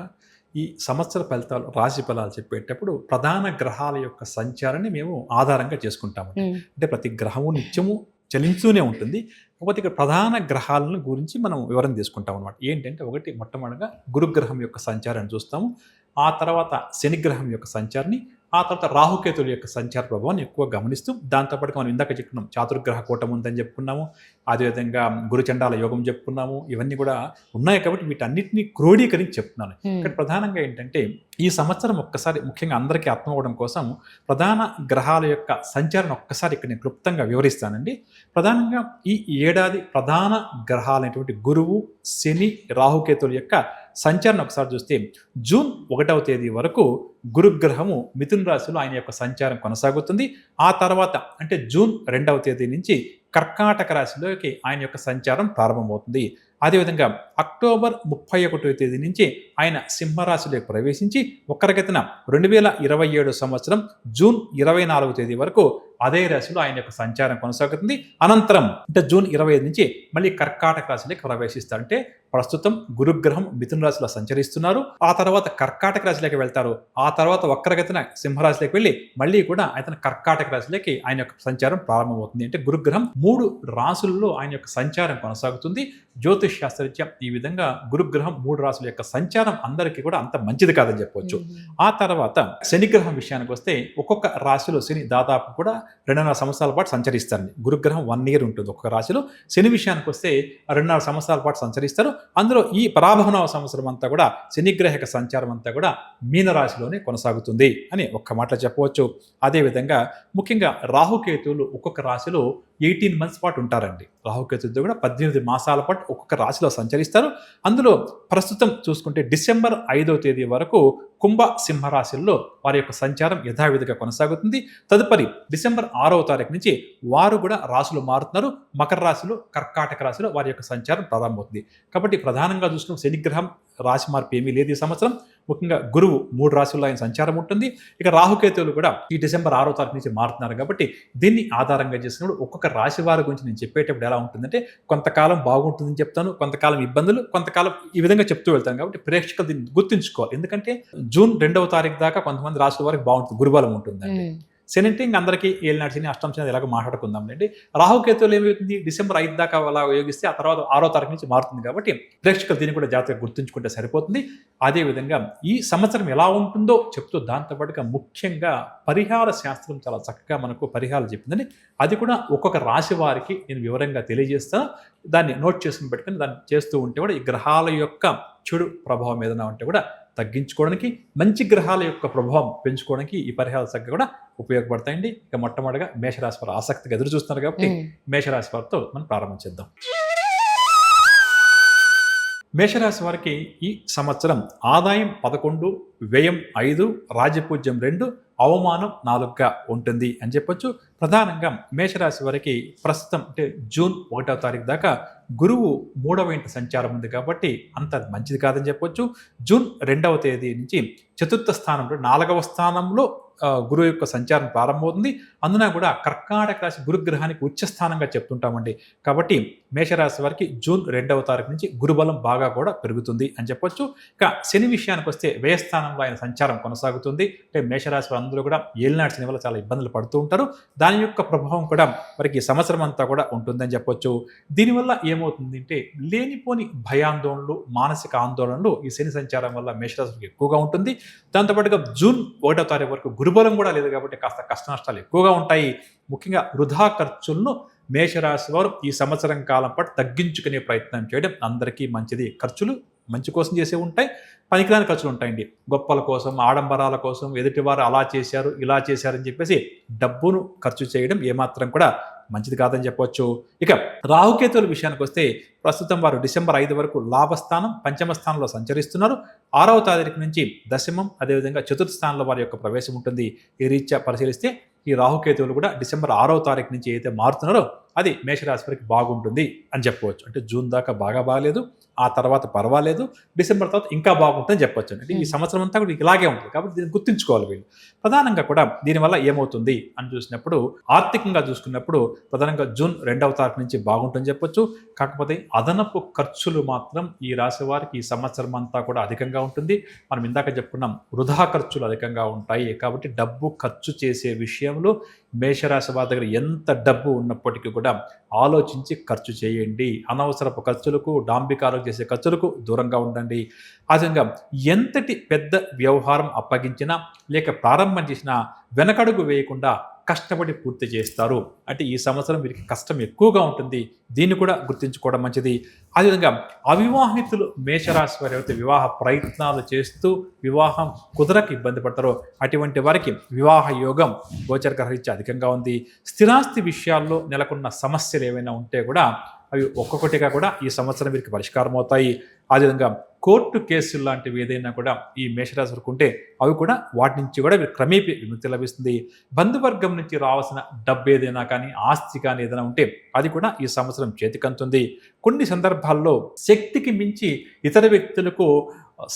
ఈ సంవత్సర ఫలితాలు, రాశి ఫలాలు చెప్పేటప్పుడు ప్రధాన గ్రహాల యొక్క సంచారాన్ని మేము ఆధారంగా చేసుకుంటాము. అంటే ప్రతి గ్రహము నిత్యము చలించుతూనే ఉంటుంది. కాకపోతే ఇక్కడ ప్రధాన గ్రహాలను గురించి మనం వివరణ తీసుకుంటాం అనమాట. ఏంటంటే ఒకటి మొట్టమొదటిగా గురుగ్రహం యొక్క సంచారాన్ని చూస్తాము, ఆ తర్వాత శనిగ్రహం యొక్క సంచారాన్ని, ఆ తర్వాత రాహుకేతుల యొక్క సంచార ప్రభావాన్ని ఎక్కువ గమనిస్తూ దాంతోపాటుగా మనం ఇందాక చెప్పుకున్నాం చాతుర్గ్రహ కూటమి ఉందని చెప్పుకున్నాము, అదేవిధంగా గురుచండాల యోగం చెప్పుకున్నాము. ఇవన్నీ కూడా ఉన్నాయి కాబట్టి వీటన్నిటిని క్రోడీకరించి చెప్తున్నాను. ఇక్కడ ప్రధానంగా ఏంటంటే ఈ సంవత్సరం ఒక్కసారి ముఖ్యంగా అందరికీ అర్థం అవ్వడం కోసం ప్రధాన గ్రహాల యొక్క సంచారం ఒక్కసారి ఇక్కడ నేను క్లుప్తంగా వివరిస్తానండి. ప్రధానంగా ఈ ఏడాది ప్రధాన గ్రహాలైనటువంటి గురువు, శని, రాహుకేతుల యొక్క సంచారం ఒకసారి చూస్తే జూన్ 1వ తేదీ వరకు గురుగ్రహము మిథున రాశిలో ఆయన యొక్క సంచారం కొనసాగుతుంది. ఆ తర్వాత అంటే జూన్ 2వ తేదీ నుంచి కర్కాటక రాశిలోకి ఆయన యొక్క సంచారం ప్రారంభమవుతుంది. అదేవిధంగా అక్టోబర్ 31వ తేదీ నుంచి ఆయన సింహరాశిలోకి ప్రవేశించి ఒక్కరిగతిన 2027 సంవత్సరం జూన్ 24వ తేదీ వరకు అదే రాశిలో ఆయన యొక్క సంచారం కొనసాగుతుంది. అనంతరం అంటే జూన్ 25 నుంచి మళ్ళీ కర్కాటక రాశిలోకి ప్రవేశిస్తారు. అంటే ప్రస్తుతం గురుగ్రహం మిథున రాశిలో సంచరిస్తున్నారు. ఆ తర్వాత కర్కాటక రాశిలోకి వెళ్తారు. ఆ తర్వాత వక్రగతిన సింహరాశిలోకి వెళ్ళి మళ్ళీ కూడా ఆయన కర్కాటక రాశిలోకి ఆయన యొక్క సంచారం ప్రారంభమవుతుంది. అంటే గురుగ్రహం 3 రాశుల్లో ఆయన యొక్క సంచారం కొనసాగుతుంది. జ్యోతిష్ శాస్త్రరీత్యా ఈ విధంగా గురుగ్రహం 3 రాశుల యొక్క సంచారం అందరికీ కూడా అంత మంచిది కాదని చెప్పవచ్చు. ఆ తర్వాత శనిగ్రహం విషయానికి వస్తే ఒక్కొక్క రాశిలో శని దాదాపు కూడా 2.5 సంవత్సరాల పాటు సంచరిస్తారు. గురుగ్రహం 1 year ఉంటుంది ఒక్కొక్క రాశిలో. శని విషయానికి వస్తే 2.5 సంవత్సరాల పాటు సంచరిస్తారు. అందులో ఈ పరాభవనవ సంవత్సరం అంతా కూడా శనిగ్రహ యొక్క సంచారం అంతా కూడా మీనరాశిలోనే కొనసాగుతుంది అని ఒక్క మాటలో చెప్పవచ్చు. అదేవిధంగా ముఖ్యంగా రాహుకేతువులు ఒక్కొక్క రాశిలో 18 months పాటు ఉంటారండి. రాహుకేతువులతో కూడా 18 మాసాల పాటు ఒక్కొక్క రాశిలో సంచరిస్తారు. అందులో ప్రస్తుతం చూసుకుంటే డిసెంబర్ 5వ తేదీ వరకు కుంభ సింహరాశుల్లో వారి యొక్క సంచారం యథావిధిగా కొనసాగుతుంది. తదుపరి డిసెంబర్ 6వ తారీఖు నుంచి వారు కూడా రాశులు మారుతున్నారు. మకర రాశిలో, కర్కాటక రాశిలో వారి యొక్క సంచారం ప్రారంభమవుతుంది. కాబట్టి ప్రధానంగా చూసుకున్న శనిగ్రహం రాశి మార్పు ఏమీ లేదు ఈ సంవత్సరం. ముఖ్యంగా గురువు 3 రాశుల్లో ఆయన సంచారం ఉంటుంది. ఇక రాహుకేతువులు కూడా ఈ డిసెంబర్ 6వ తారీఖు నుంచి మారుతున్నారు. కాబట్టి దీన్ని ఆధారంగా చేసుకున్నప్పుడు ఒక్కొక్క రాశి వారి గురించి నేను చెప్పేటప్పుడు ఎలా ఉంటుందంటే కొంతకాలం బాగుంటుందని చెప్తాను, కొంతకాలం ఇబ్బందులు, కొంతకాలం ఈ విధంగా చెప్తూ వెళ్తాను. కాబట్టి ప్రేక్షకులు దీన్ని గుర్తుంచుకోవాలి. ఎందుకంటే జూన్ 2వ తారీఖు దాకా కొంతమంది రాశుల వారికి బాగుంటుంది, గురుబలం ఉంటుందండి. శని అంటే ఇంక అందరికీ ఏలినాటి శని, అష్టమ శని ఎలాగో మాట్లాడుకుందాం అండి. రాహుకేతువులు ఏమవుతుంది డిసెంబర్ 5 దాకా అలా యోగిస్తే ఆ తర్వాత 6వ తారీఖు నుంచి మారుతుంది. కాబట్టి ప్రేక్షకులు దీన్ని కూడా జాగ్రత్తగా గుర్తుంచుకుంటే సరిపోతుంది. అదేవిధంగా ఈ సంవత్సరం ఎలా ఉంటుందో చెప్తూ దాంతోపాటుగా ముఖ్యంగా పరిహార శాస్త్రం చాలా చక్కగా మనకు పరిహారాలు చెప్పిందని అది కూడా ఒక్కొక్క రాశి వారికి నేను వివరంగా తెలియజేస్తాను. దాన్ని నోట్ చేసుకుని పెట్టుకుని దాన్ని చేస్తూ ఉంటే కూడా ఈ గ్రహాల యొక్క చెడు ప్రభావం ఏదైనా ఉంటే కూడా తగ్గించుకోవడానికి, మంచి గ్రహాల యొక్క ప్రభావం పెంచుకోవడానికి ఈ పరిహారాలు చక్కగా కూడా ఉపయోగపడతాయండి. ఇక మొట్టమొదటిగా మేషరాశి వారు ఆసక్తిగా ఎదురు చూస్తున్నారు కాబట్టి మేషరాశి వారితో మనం ప్రారంభించేద్దాం. మేషరాశి వారికి ఈ సంవత్సరం ఆదాయం 11, వ్యయం 5, రాజపూజ్యం 2, అవమానం 4గా ఉంటుంది అని చెప్పొచ్చు. ప్రధానంగా మేషరాశి వారికి ప్రస్తుతం అంటే జూన్ 1వ తారీఖు దాకా గురువు 3వ ఇంటి సంచారం ఉంది కాబట్టి అంత మంచిది కాదని చెప్పొచ్చు. జూన్ 2వ తేదీ నుంచి 4వ స్థానంలో 4వ స్థానంలో గురువు యొక్క సంచారం ప్రారంభమవుతుంది. అందున కూడా కర్కాటక రాశి గురుగ్రహానికి ఉచ్చ స్థానంగా చెప్తుంటామండి. కాబట్టి మేషరాశి వారికి జూన్ 2వ తారీఖు నుంచి గురుబలం బాగా కూడా పెరుగుతుంది అని చెప్పొచ్చు. ఇక శని విషయానికి వస్తే వ్యయస్థానంలో ఆయన సంచారం కొనసాగుతుంది. అంటే మేషరాశి వారు అందరూ కూడా ఏలినాటి శని వల్ల చాలా ఇబ్బందులు పడుతూ ఉంటారు. దాని యొక్క ప్రభావం కూడా వారికి సంవత్సరం అంతా కూడా ఉంటుందని చెప్పొచ్చు. దీనివల్ల ఏమవుతుంది అంటే లేనిపోని భయాందోళనలు, మానసిక ఆందోళనలు ఈ శని సంచారం వల్ల మేషరాశికి ఎక్కువగా ఉంటుంది. దాంతోపాటుగా జూన్ 1వ తారీఖు వరకు గురుబలం కూడా లేదు కాబట్టి కాస్త కష్ట నష్టాలు ఎక్కువగా ఉంటాయి. ముఖ్యంగా వృధా ఖర్చులను మేషరాశి వారు ఈ సంవత్సరం కాలం పాటు తగ్గించుకునే ప్రయత్నం చేయడం అందరికీ మంచిది. ఖర్చులు మంచి కోసం చేసే ఉంటాయి, పనికిరాని ఖర్చులు ఉంటాయండి. గొప్పల కోసం, ఆడంబరాల కోసం, ఎదుటివారు అలా చేశారు ఇలా చేశారని చెప్పేసి డబ్బును ఖర్చు చేయడం ఏమాత్రం కూడా మంచిది కాదని చెప్పవచ్చు. ఇక రాహుకేతువుల విషయానికి వస్తే ప్రస్తుతం వారు డిసెంబర్ 5 వరకు లాభస్థానం, పంచమ స్థానంలో సంచరిస్తున్నారు. 6వ తారీఖు నుంచి దశమం, అదేవిధంగా 4వ స్థానంలో వారి యొక్క ప్రవేశం ఉంటుంది. ఈ రీత్యా పరిశీలిస్తే ఈ రాహుకేతువులు కూడా డిసెంబర్ 6వ తారీఖు నుంచి ఏదైతే మారుతున్నారో అది మేషరాశి వారికి బాగుంటుంది అని చెప్పవచ్చు. అంటే జూన్ దాకా బాగాలేదు, ఆ తర్వాత పర్వాలేదు, డిసెంబర్ తర్వాత ఇంకా బాగుంటుందని చెప్పొచ్చు. అంటే ఈ సంవత్సరం అంతా కూడా ఇలాగే ఉంటుంది కాబట్టి దీన్ని గుర్తుంచుకోవాలి వీళ్ళు. ప్రధానంగా కూడా దీనివల్ల ఏమవుతుంది అని చూసినప్పుడు ఆర్థికంగా చూసుకున్నప్పుడు ప్రధానంగా జూన్ 2వ తారీఖు నుంచి బాగుంటుందని చెప్పొచ్చు. కాకపోతే అదనపు ఖర్చులు మాత్రం ఈ రాశి వారికి ఈ సంవత్సరం అంతా కూడా అధికంగా ఉంటుంది. మనం ఇందాక చెప్పుకున్నాం వృధా ఖర్చులు అధికంగా ఉంటాయి. కాబట్టి డబ్బు ఖర్చు చేసే విషయంలో మేషరాశి వారి దగ్గర ఎంత డబ్బు ఉన్నప్పటికీ కూడా ఆలోచించి ఖర్చు చేయండి. అనవసరపు ఖర్చులకు, డాంబికాలకు చేసే ఖర్చులకు దూరంగా ఉండండి. అదేవిధంగా ఎంతటి పెద్ద వ్యవహారం అప్పగించినా లేక ప్రారంభం చేసినా వెనకడుగు వేయకుండా కష్టపడి పూర్తి చేస్తారు. అంటే ఈ సంవత్సరం వీరికి కష్టం ఎక్కువగా ఉంటుంది. దీన్ని కూడా గుర్తుంచుకోవడం మంచిది. అదేవిధంగా అవివాహితులు మేషరాశి వారి ఎవరైతే వివాహ ప్రయత్నాలు చేస్తూ వివాహం కుదరక ఇబ్బంది పడతారో అటువంటి వారికి వివాహ యోగం గోచర గ్రహరీత్యా అధికంగా ఉంది. స్థిరాస్తి విషయాల్లో నెలకొన్న సమస్యలు ఏవైనా ఉంటే కూడా అవి ఒక్కొక్కటిగా కూడా ఈ సంవత్సరం వీరికి పరిష్కారం అవుతాయి. అదేవిధంగా కోర్టు కేసులు లాంటివి ఏదైనా కూడా ఈ మేషరాశి వరకు ఉంటే అవి కూడా వాటి నుంచి కూడా క్రమేపీ విముక్తి లభిస్తుంది. బంధువర్గం నుంచి రావాల్సిన డబ్బు ఏదైనా కానీ, ఆస్తి కానీ ఏదైనా ఉంటే అది కూడా ఈ సంవత్సరం చేతికంతుంది. కొన్ని సందర్భాల్లో శక్తికి మించి ఇతర వ్యక్తులకు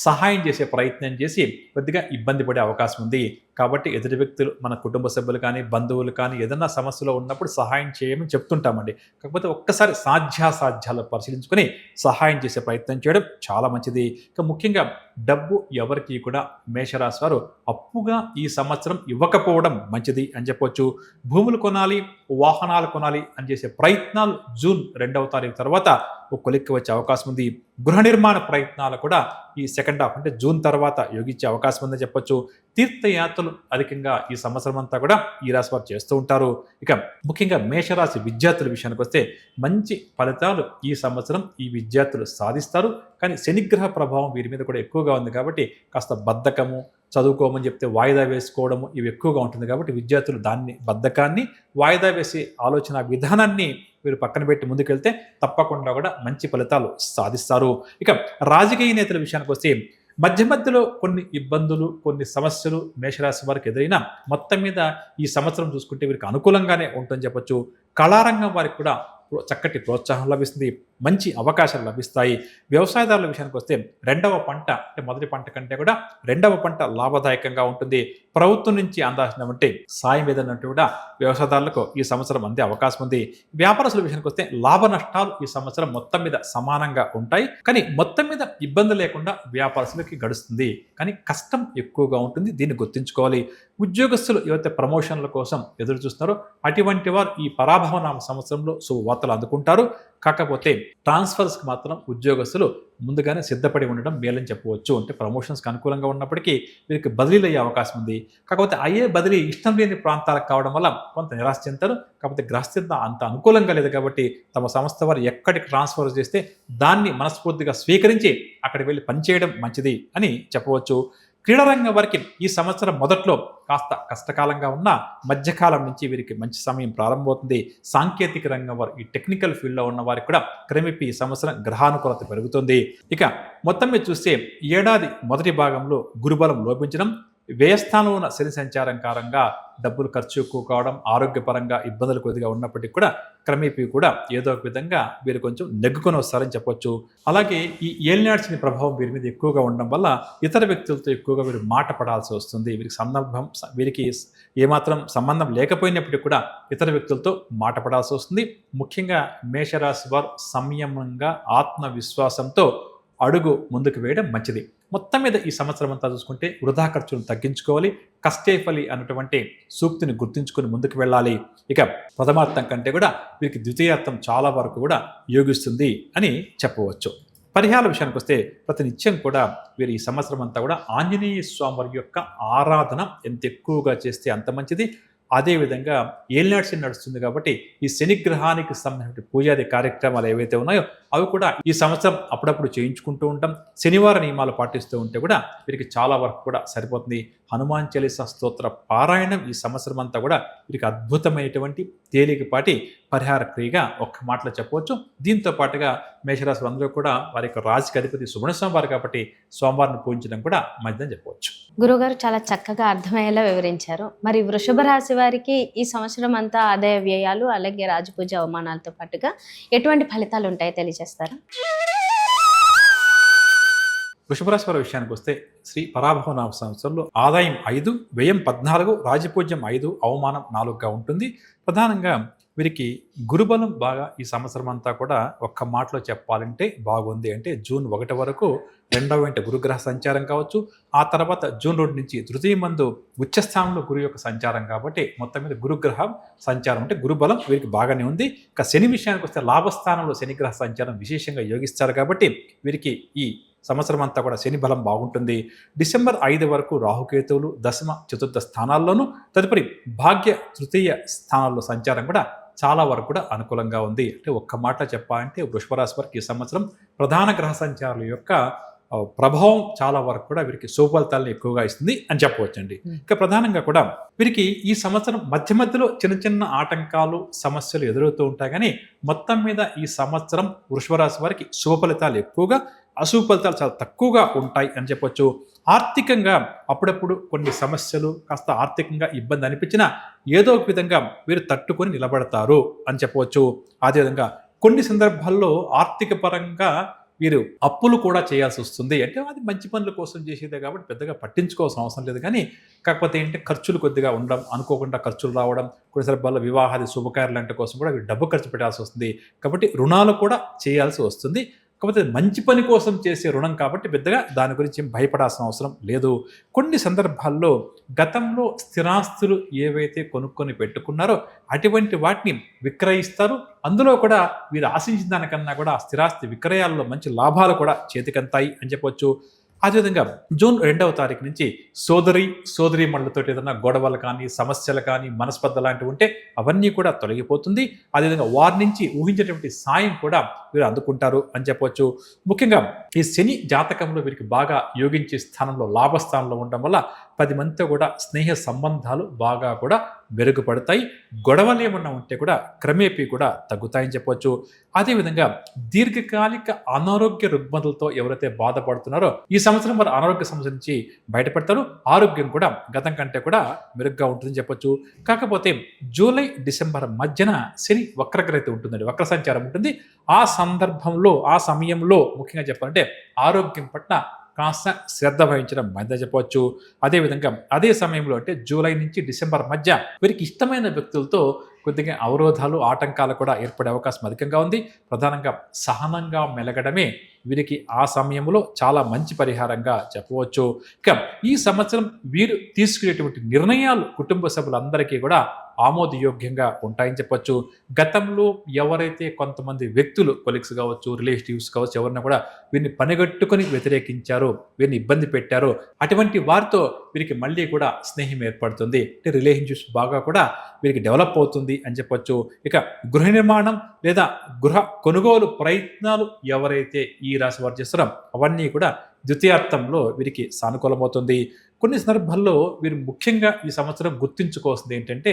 సహాయం చేసే ప్రయత్నం చేసి కొద్దిగా ఇబ్బంది పడే అవకాశం ఉంది. కాబట్టి ఎదుటి వ్యక్తులు మన కుటుంబ సభ్యులు కానీ బంధువులు కానీ ఏదైనా సమస్యలో ఉన్నప్పుడు సహాయం చేయమని చెప్తుంటామండి. కాకపోతే ఒక్కసారి సాధ్యాసాధ్యాలు పరిశీలించుకొని సహాయం చేసే ప్రయత్నం చేయడం చాలా మంచిది. ఇక ముఖ్యంగా డబ్బు ఎవరికి కూడా మేషరాశి వారు అప్పుగా ఈ సంవత్సరం ఇవ్వకపోవడం మంచిది అని చెప్పొచ్చు. భూములు కొనాలి, వాహనాలు కొనాలి అని చేసే ప్రయత్నాలు జూన్ 2వ తారీఖు తర్వాత ఒక కొలిక్కి వచ్చే అవకాశం ఉంది. గృహ నిర్మాణ ప్రయత్నాలు కూడా ఈ సెకండ్ హాఫ్ అంటే జూన్ తర్వాత యోగించే అవకాశం ఉందని చెప్పొచ్చు. తీర్థయాత్రలు అధికంగా ఈ సంవత్సరం అంతా కూడా ఈ రాశి వారు చేస్తూ ఉంటారు. ఇక ముఖ్యంగా మేషరాశి విద్యార్థుల విషయానికి వస్తే మంచి ఫలితాలు ఈ సంవత్సరం ఈ విద్యార్థులు సాధిస్తారు. కానీ శనిగ్రహ ప్రభావం వీరి మీద కూడా ఎక్కువగా ఉంది కాబట్టి కాస్త బద్ధకము, చదువుకోమని చెప్తే వాయిదా వేసుకోవడము ఇవి ఎక్కువగా ఉంటుంది. కాబట్టి విద్యార్థులు దాన్ని బద్ధకాన్ని వాయిదా వేసే ఆలోచన విధానాన్ని మీరు పక్కన పెట్టి ముందుకెళ్తే తప్పకుండా కూడా మంచి ఫలితాలు సాధిస్తారు. ఇక రాజకీయ నేతల విషయానికి వస్తే మధ్య మధ్యలో కొన్ని ఇబ్బందులు, కొన్ని సమస్యలు మేషరాశి వారికి ఎదురైనా మొత్తం మీద ఈ సంవత్సరం చూసుకుంటే వీరికి అనుకూలంగానే ఉంటుందని చెప్పొచ్చు. కళారంగం వారికి కూడా చక్కటి ప్రోత్సాహం లభిస్తుంది, మంచి అవకాశాలు లభిస్తాయి. వ్యవసాయదారుల విషయానికి వస్తే రెండవ పంట అంటే మొదటి పంట కంటే కూడా రెండవ పంట లాభదాయకంగా ఉంటుంది. ప్రభుత్వం నుంచి అందాల్సినటువంటి సాయం ఏదన్నట్టు కూడా వ్యవసాయదారులకు ఈ సంవత్సరం అందే అవకాశం ఉంది. వ్యాపారస్తుల విషయానికి వస్తే లాభ నష్టాలు ఈ సంవత్సరం మొత్తం మీద సమానంగా ఉంటాయి. కానీ మొత్తం మీద ఇబ్బంది లేకుండా వ్యాపారస్తులకి గడుస్తుంది. కానీ కష్టం ఎక్కువగా ఉంటుంది, దీన్ని గుర్తుంచుకోవాలి. ఉద్యోగస్తులు ఎవరైతే ప్రమోషన్ల కోసం ఎదురు చూస్తున్నారో అటువంటి వారు ఈ పరాభవనామ సంవత్సరంలో శుభవార్తలు అందుకుంటారు. కాకపోతే ట్రాన్స్ఫర్స్కి మాత్రం ఉద్యోగస్తులు ముందుగానే సిద్ధపడి ఉండడం మేలని చెప్పవచ్చు. అంటే ప్రమోషన్స్కి అనుకూలంగా ఉన్నప్పటికీ వీరికి బదిలీలు అయ్యే అవకాశం ఉంది. కాకపోతే అయ్యే బదిలీ ఇష్టం లేని ప్రాంతాలకు కావడం వల్ల కొంత నిరాశ చెందుతారు. కాకపోతే గ్రహస్థితి అంత అనుకూలంగా లేదు కాబట్టి తమ సంస్థ వారు ఎక్కడికి ట్రాన్స్ఫర్ చేస్తే దాన్ని మనస్ఫూర్తిగా స్వీకరించి అక్కడికి వెళ్ళి పనిచేయడం మంచిది అని చెప్పవచ్చు. క్రీడారంగం వారికి ఈ సంవత్సరం మొదట్లో కాస్త కష్టకాలంగా ఉన్న మధ్యకాలం నుంచి వీరికి మంచి సమయం ప్రారంభమవుతుంది. సాంకేతిక రంగం వారు ఈ టెక్నికల్ ఫీల్డ్లో ఉన్న వారికి కూడా క్రమేపీ ఈ సంవత్సరం గ్రహానుకూలత పెరుగుతుంది. ఇక మొత్తం మీద చూస్తే ఏడాది మొదటి భాగంలో గురుబలం లోపించడం, వ్యయస్థానంలో ఉన్న శని సంచారం కారణంగా డబ్బులు ఖర్చు ఎక్కువ కావడం, ఆరోగ్యపరంగా ఇబ్బందులు కొద్దిగా ఉన్నప్పటికీ కూడా క్రమేపీ కూడా ఏదో ఒక విధంగా వీరు కొంచెం నెగ్గుకొని వస్తారని చెప్పొచ్చు. అలాగే ఈ ఏలినాటి శని ప్రభావం వీరి మీద ఎక్కువగా ఉండడం వల్ల ఇతర వ్యక్తులతో ఎక్కువగా వీరు మాట పడాల్సి వస్తుంది. వీరికి ఏమాత్రం సంబంధం లేకపోయినప్పటికీ కూడా ఇతర వ్యక్తులతో మాట పడాల్సి వస్తుంది. ముఖ్యంగా మేషరాశి వారు సంయమంగా ఆత్మవిశ్వాసంతో అడుగు ముందుకు వేయడం మంచిది. మొత్తం మీద ఈ సంవత్సరం అంతా చూసుకుంటే వృధా ఖర్చులను తగ్గించుకోవాలి. కష్టే ఫలి అన్నటువంటి సూక్తిని గుర్తుంచుకొని ముందుకు వెళ్ళాలి. ఇక ప్రథమార్థం కంటే కూడా వీరికి ద్వితీయార్థం చాలా వరకు కూడా యోగిస్తుంది అని చెప్పవచ్చు. పరిహార విషయానికి వస్తే ప్రతినిత్యం కూడా వీరు ఈ సంవత్సరం అంతా కూడా ఆంజనేయ స్వామి వారి యొక్క ఆరాధన ఎంత ఎక్కువగా చేస్తే అంత మంచిది. అదేవిధంగా ఏలినాటి శని నడుస్తుంది కాబట్టి ఈ శనిగ్రహానికి సంబంధించిన పూజాది కార్యక్రమాలు ఏవైతే ఉన్నాయో అవి కూడా ఈ సంవత్సరం అప్పుడప్పుడు చేయించుకుంటూ ఉంటాం. శనివార నియమాలు పాటిస్తూ ఉంటే కూడా వీరికి చాలా వరకు కూడా సరిపోతుంది. హనుమాన్ చాలీసా స్తోత్ర పారాయణం ఈ సంవత్సరం అంతా కూడా వీరికి అద్భుతమైనటువంటి తేలికపాటి పరిహార క్రియగా ఒక్క మాటలో చెప్పవచ్చు. దీంతో పాటుగా మేషరాశి అందరూ కూడా వారి యొక్క రాశికి అధిపతి సుబ్రహ్మణ్య స్వామి వారు కాబట్టి సోమవారిని పూజించడం కూడా మంచిదని చెప్పవచ్చు. గురుగారు చాలా చక్కగా అర్థమయ్యేలా వివరించారు. మరి వృషభ రాశి వారికి ఈ సంవత్సరం అంతా ఆదాయ వ్యయాలు అలాగే రాజపూజ అవమానాలతో పాటుగా ఎటువంటి ఫలితాలు ఉంటాయో తెలియజేస్తారా? వృషభ రాశి వారి విషయానికి వస్తే శ్రీ పరాభవనామ సంవత్సరంలో ఆదాయం 5, వ్యయం 14, రాజపూజ్యం 5, అవమానం 4గా ఉంటుంది. ప్రధానంగా వీరికి గురుబలం బాగా ఈ సంవత్సరం అంతా కూడా ఒక్క మాటలో చెప్పాలంటే బాగుంది. అంటే జూన్ 1 వరకు రెండవ వెంట గురుగ్రహ సంచారం కావచ్చు, ఆ తర్వాత జూన్ 2 నుంచి తృతీయ మందు ఉచ్చస్థానంలో గురు యొక్క సంచారం కాబట్టి మొత్తం మీద గురుగ్రహం సంచారం అంటే గురుబలం వీరికి బాగానే ఉంది. ఇక శని విషయానికి వస్తే లాభస్థానంలో శనిగ్రహ సంచారం విశేషంగా యోగిస్తారు కాబట్టి వీరికి ఈ సంవత్సరం అంతా కూడా శని బలం బాగుంటుంది. డిసెంబర్ 5 వరకు రాహుకేతువులు దశమ చతుర్థ స్థానాల్లోనూ తదుపరి భాగ్య తృతీయ స్థానాల్లో సంచారం కూడా చాలా వరకు కూడా అనుకూలంగా ఉంది. అంటే ఒక్క మాట చెప్పాలంటే వృషభ రాశి వారికి ఈ సంవత్సరం ప్రధాన గ్రహ సంచారాల యొక్క ప్రభావం చాలా వరకు కూడా వీరికి శుభఫలితాలను ఎక్కువగా ఇస్తుంది అని చెప్పవచ్చండి. ఇక ప్రధానంగా కూడా వీరికి ఈ సంవత్సరం మధ్య మధ్యలో చిన్న చిన్న ఆటంకాలు సమస్యలు ఎదురవుతూ ఉంటాయి. కానీ మొత్తం మీద ఈ సంవత్సరం వృషభ రాశి వారికి శుభ ఫలితాలు ఎక్కువగా, అశుభ ఫలితాలు చాలా తక్కువగా ఉంటాయి అని చెప్పొచ్చు. ఆర్థికంగా అప్పుడప్పుడు కొన్ని సమస్యలు కాస్త ఆర్థికంగా ఇబ్బంది అనిపించినా ఏదో ఒక విధంగా వీరు తట్టుకొని నిలబడతారు అని చెప్పవచ్చు. అదేవిధంగా కొన్ని సందర్భాల్లో ఆర్థిక పరంగా వీరు అప్పులు కూడా చేయాల్సి వస్తుంది. అంటే అది మంచి పనుల కోసం చేసేదే కాబట్టి పెద్దగా పట్టించుకోవాల్సిన అవసరం లేదు. కానీ కాకపోతే ఏంటంటే ఖర్చులు కొద్దిగా ఉండడం, అనుకోకుండా ఖర్చులు రావడం, కొన్ని సందర్భాల్లో వివాహాది శుభకార్యాలు లాంటి కోసం కూడా వీరు డబ్బు ఖర్చు పెట్టాల్సి వస్తుంది. కాబట్టి రుణాలు కూడా చేయాల్సి వస్తుంది. కాకపోతే మంచి పని కోసం చేసే రుణం కాబట్టి పెద్దగా దాని గురించి ఏం భయపడాల్సిన అవసరం లేదు. కొన్ని సందర్భాల్లో గతంలో స్థిరాస్తులు ఏవైతే కొనుక్కొని పెట్టుకున్నారో అటువంటి వాటిని విక్రయిస్తారు. అందులో కూడా వీరు ఆశించిన దానికన్నా కూడా ఆ స్థిరాస్తి విక్రయాల్లో మంచి లాభాలు కూడా చేతికంతాయి అని చెప్పొచ్చు. అదేవిధంగా జూన్ 2వ తారీఖు నుంచి సోదరీమణులతో ఏదైనా గొడవలు కానీ, సమస్యలు కానీ, మనస్పర్ధ లాంటివి ఉంటే అవన్నీ కూడా తొలగిపోతుంది. అదేవిధంగా వారి నుంచి ఊహించేటువంటి సాయం కూడా వీరు అందుకుంటారు అని చెప్పవచ్చు. ముఖ్యంగా ఈ శని జాతకంలో వీరికి బాగా యోగించే స్థానంలో, లాభస్థానంలో ఉండడం వల్ల 10 మందితో కూడా స్నేహ సంబంధాలు బాగా కూడా మెరుగుపడతాయి. గొడవలు ఏమన్నా ఉంటే కూడా క్రమేపీ కూడా తగ్గుతాయని చెప్పవచ్చు. అదేవిధంగా దీర్ఘకాలిక అనారోగ్య రుగ్మతలతో ఎవరైతే బాధపడుతున్నారో ఈ సంవత్సరం వారు అనారోగ్య సమస్య నుంచి బయటపడతారు. ఆరోగ్యం కూడా గతం కంటే కూడా మెరుగ్గా ఉంటుందని చెప్పొచ్చు. కాకపోతే జూలై, డిసెంబర్ మధ్యన శని వక్రగ్రహతి ఉంటుందండి, వక్ర సంచారం ఉంటుంది. ఆ సందర్భంలో, ఆ సమయంలో ముఖ్యంగా చెప్పాలంటే ఆరోగ్యం పట్ల కాస్త శ్రద్ధ వహించడం మంచిదని చెప్పవచ్చు. అదేవిధంగా అదే సమయంలో అంటే జూలై నుంచి డిసెంబర్ మధ్య వీరికి ఇష్టమైన వ్యక్తులతో కొద్దిగా అవరోధాలు, ఆటంకాలు కూడా ఏర్పడే అవకాశం అధికంగా ఉంది. ప్రధానంగా సహనంగా మెలగడమే వీరికి ఆ సమయంలో చాలా మంచి పరిహారంగా చెప్పవచ్చు. ఇక ఈ సంవత్సరం వీరు తీసుకునేటువంటి నిర్ణయాలు కుటుంబ సభ్యులందరికీ కూడా ఆమోదయోగ్యంగా ఉంటాయని చెప్పొచ్చు. గతంలో ఎవరైతే కొంతమంది వ్యక్తులు, కొలీగ్స్ కావచ్చు, రిలేటివ్స్ కావచ్చు, ఎవరిని కూడా వీరిని పనిగట్టుకొని వ్యతిరేకించారో, వీరిని ఇబ్బంది పెట్టారో అటువంటి వారితో వీరికి మళ్ళీ కూడా స్నేహం ఏర్పడుతుంది. అంటే రిలేషన్షిప్స్ బాగా కూడా వీరికి డెవలప్ అవుతుంది అని చెప్పొచ్చు. ఇక గృహ నిర్మాణం లేదా గృహ కొనుగోలు ప్రయత్నాలు ఎవరైతే ఈ రాశి వారు చేస్తారో అవన్నీ కూడా ద్వితీయార్థంలో వీరికి సానుకూలమవుతుంది. కొన్ని సందర్భాల్లో వీరు ముఖ్యంగా ఈ సంవత్సరం గుర్తుంచుకోవాల్సింది ఏంటంటే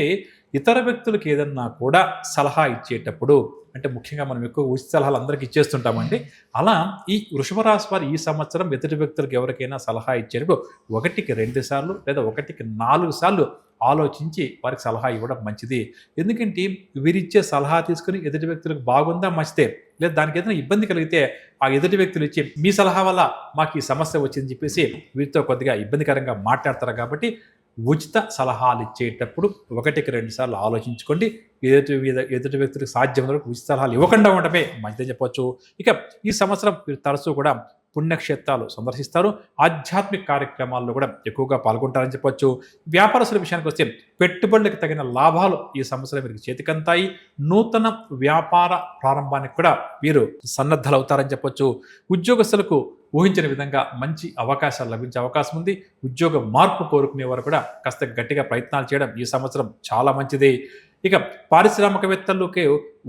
ఇతర వ్యక్తులకు ఏదన్నా కూడా సలహా ఇచ్చేటప్పుడు, అంటే ముఖ్యంగా మనం ఎక్కువ ఉచిత సలహాలు అందరికీ ఇచ్చేస్తుంటామండి. అలా ఈ వృషభ రాశి వారు ఈ సంవత్సరం ఎదుటి వ్యక్తులకు ఎవరికైనా సలహా ఇచ్చేటప్పుడు 1కి 2 సార్లు లేదా 1కి 4 సార్లు ఆలోచించి వారికి సలహా ఇవ్వడం మంచిది. ఎందుకంటే వీరిచ్చే సలహా తీసుకుని ఎదుటి వ్యక్తులకు బాగుందా మంచిదే, లేదా దానికి ఏదైనా ఇబ్బంది కలిగితే ఆ ఎదుటి వ్యక్తులు ఇచ్చి మీ సలహా వల్ల మాకు ఈ సమస్య వచ్చిందని చెప్పేసి వీరితో కొద్దిగా ఇబ్బందికరంగా మాట్లాడతారు. కాబట్టి ఉచిత సలహాలు ఇచ్చేటప్పుడు 1కి 2 సార్లు ఆలోచించుకోండి. ఎదుటి వ్యక్తులకు సాధ్యమైన వరకు ఉచిత సలహాలు ఇవ్వకుండా ఉండటమే మంచిదని చెప్పవచ్చు. ఇక ఈ సంవత్సరం మీరు తరచూ కూడా పుణ్యక్షేత్రాలు సందర్శిస్తారు. ఆధ్యాత్మిక కార్యక్రమాల్లో కూడా ఎక్కువగా పాల్గొంటారని చెప్పొచ్చు. వ్యాపారస్తుల విషయానికి వస్తే పెట్టుబడులకు తగిన లాభాలు ఈ సంవత్సరం వీరికి చేతికంతాయి. నూతన వ్యాపార ప్రారంభానికి కూడా వీరు సన్నద్ధలవుతారని చెప్పొచ్చు. ఉద్యోగస్తులకు ఊహించని విధంగా మంచి అవకాశాలు లభించే అవకాశం ఉంది. ఉద్యోగ మార్పు కోరుకునేవారు కూడా కాస్త గట్టిగా ప్రయత్నాలు చేయడం ఈ సంవత్సరం చాలా మంచిది. ఇక పారిశ్రామికవేత్తలకి